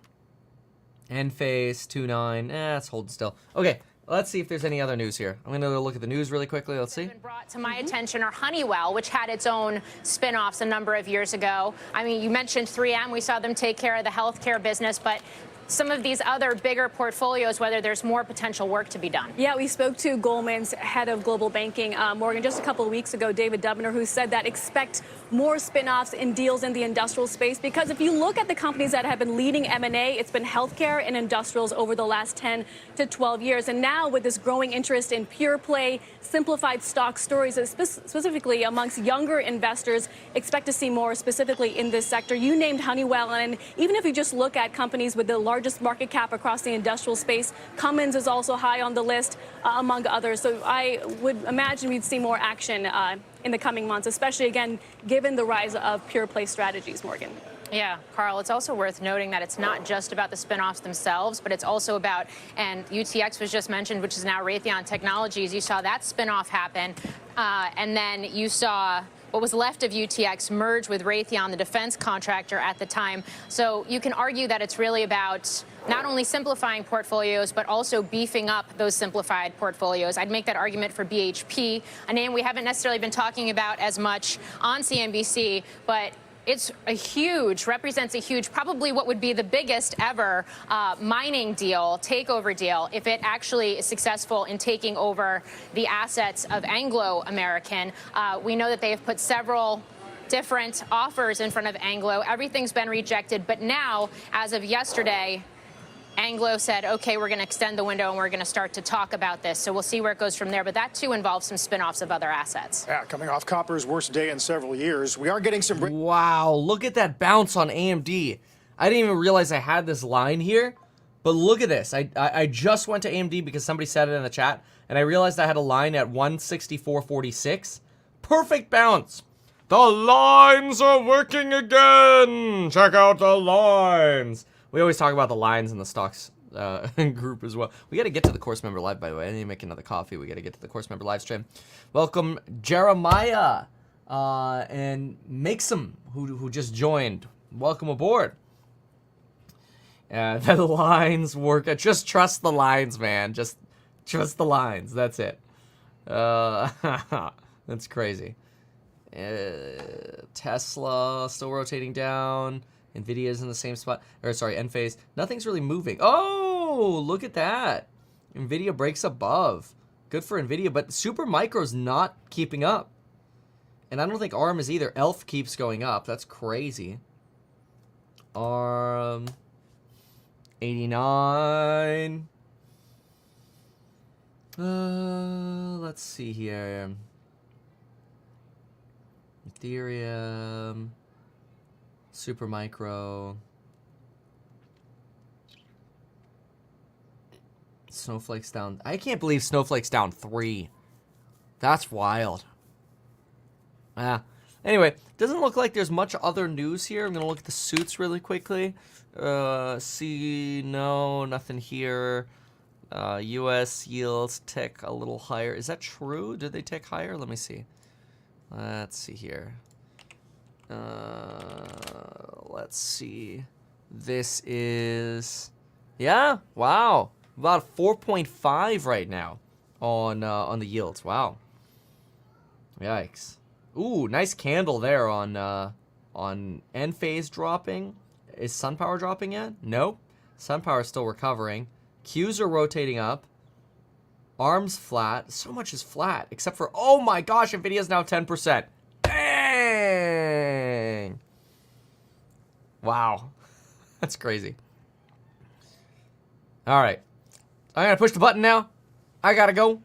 Enphase 29. It's holding still. Okay. Let's see if there's any other news here. I'm going to look at the news really quickly. Let's see. Brought to my attention are Honeywell, which had its own spinoffs a number of years ago. I mean, you mentioned 3M. We saw them take care of the healthcare business, but some of these other bigger portfolios, whether there's more potential work to be done. Yeah, we spoke to Goldman's head of global banking, Morgan, just a couple of weeks ago, David Dubner, who said that expect more spin-offs in deals in the industrial space, because if you look at the companies that have been leading M&A, it's been healthcare and industrials over the last 10 to 12 years. And now with this growing interest in pure play, simplified stock stories, specifically amongst younger investors, expect to see more specifically in this sector. You named Honeywell, and even if you just look at companies with the largest market cap across the industrial space, Cummins is also high on the list, among others. So I would imagine we'd see more action in the coming months, especially, again, given the rise of pure play strategies, Morgan. Yeah, Carl, it's also worth noting that it's not just about the spinoffs themselves, but it's also about, and UTX was just mentioned, which is now Raytheon Technologies. You saw that spinoff happen, and then you saw what was left of UTX merge with Raytheon, the defense contractor at the time. So you can argue that it's really about not only simplifying portfolios, but also beefing up those simplified portfolios. I'd make that argument for BHP, a name we haven't necessarily been talking about as much on CNBC, but it's represents a huge, probably what would be the biggest ever mining deal, takeover deal, if it actually is successful in taking over the assets of Anglo American. We know that they have put several different offers in front of Anglo. Everything's been rejected. But now, as of yesterday, Anglo said, okay, we're going to extend the window and we're going to start to talk about this. So we'll see where it goes from there. But that, too, involves some spinoffs of other assets. Yeah, coming off copper's worst day in several years, we are getting some... Wow, look at that bounce on AMD. I didn't even realize I had this line here. But look at this. I just went to AMD because somebody said it in the chat. And I realized I had a line at 164.46. Perfect bounce. The lines are working again. Check out the lines. We always talk about the lines in the stocks group as well. We got to get to the course member live, by the way. I need to make another coffee. We got to get to the course member live stream. Welcome, Jeremiah and Makesum, who just joined. Welcome aboard. The lines work. Just trust the lines, man. Just trust the lines. That's it. That's crazy. Tesla still rotating down. Nvidia's in the same spot. Or sorry, Enphase. Nothing's really moving. Oh, look at that. Nvidia breaks above. Good for Nvidia, but Supermicro's not keeping up. And I don't think ARM is either. ELF keeps going up. That's crazy. ARM 89. Let's see here. Ethereum. Supermicro. Snowflake's down. I can't believe Snowflake's down 3. That's wild. Anyway, doesn't look like there's much other news here. I'm going to look at the suits really quickly. See, no, nothing here. U.S. yields tick a little higher. Is that true? Did they tick higher? Let me see. Let's see here. Let's see. This is... Yeah, wow. About 4.5 right now on the yields. Wow. Yikes. Ooh, nice candle there on Enphase dropping. Is SunPower dropping yet? Nope. SunPower is still recovering. Qs are rotating up. ARM's flat. So much is flat, except for, oh my gosh, Nvidia's now 10%. Dang. Wow. That's crazy. All right. I'm going to push the button now. I got to go.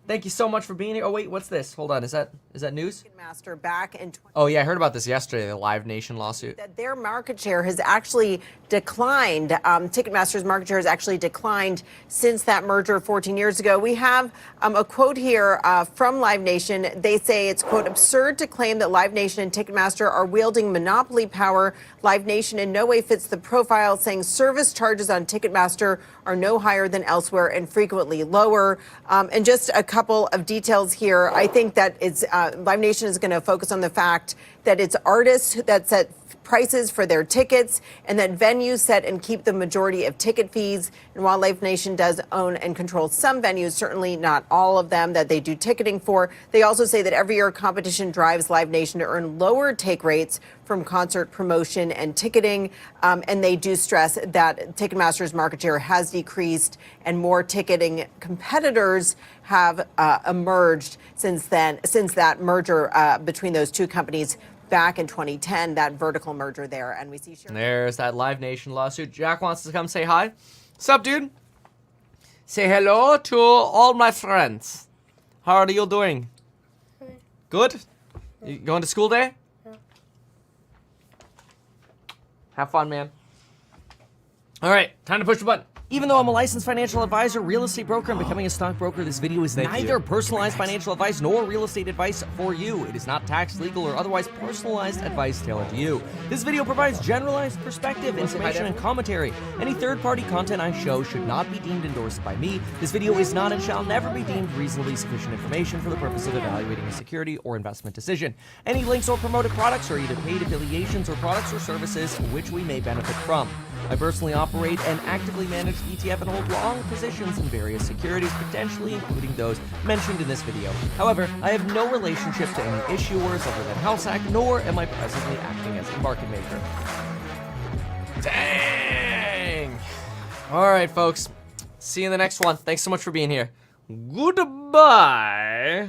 Thank you so much for being here. Oh, wait, what's this? Hold on. Is that news? Ticketmaster back in Oh, yeah, I heard about this yesterday, the Live Nation lawsuit. that their market share has actually declined. Ticketmaster's market share has actually declined since that merger 14 years ago. We have a quote here from Live Nation. They say it's, quote, absurd to claim that Live Nation and Ticketmaster are wielding monopoly power. Live Nation in no way fits the profile, saying service charges on Ticketmaster are no higher than elsewhere and frequently lower. And just a couple of details here. I think that it's Live Nation is going to focus on the fact that it's artists that set prices for their tickets and that venues set and keep the majority of ticket fees. And while Live Nation does own and control some venues, certainly not all of them that they do ticketing for, they also say that every year competition drives Live Nation to earn lower take rates from concert promotion and ticketing. And they do stress that Ticketmaster's market share has decreased and more ticketing competitors have emerged since that merger between those two companies back in 2010, that vertical merger there. And we see... There's that Live Nation lawsuit. Jack wants to come say hi. What's up, dude? Say hello to all my friends. How are you doing? Good? You going to school day? Yeah. Have fun, man. All right, time to push the button. Even though I'm a licensed financial advisor, real estate broker, and becoming a stockbroker, this video is neither personalized financial advice nor real estate advice for you. It is not tax, legal, or otherwise personalized advice tailored to you. This video provides generalized perspective, information, and commentary. Any third-party content I show should not be deemed endorsed by me. This video is not and shall never be deemed reasonably sufficient information for the purpose of evaluating a security or investment decision. Any links or promoted products are either paid affiliations or products or services which we may benefit from. I personally operate and actively manage the ETF and hold long positions in various securities, potentially including those mentioned in this video. However, I have no relationship to any issuers other than HouseHack, nor am I presently acting as a market maker. Dang! All right, folks. See you in the next one. Thanks so much for being here. Goodbye.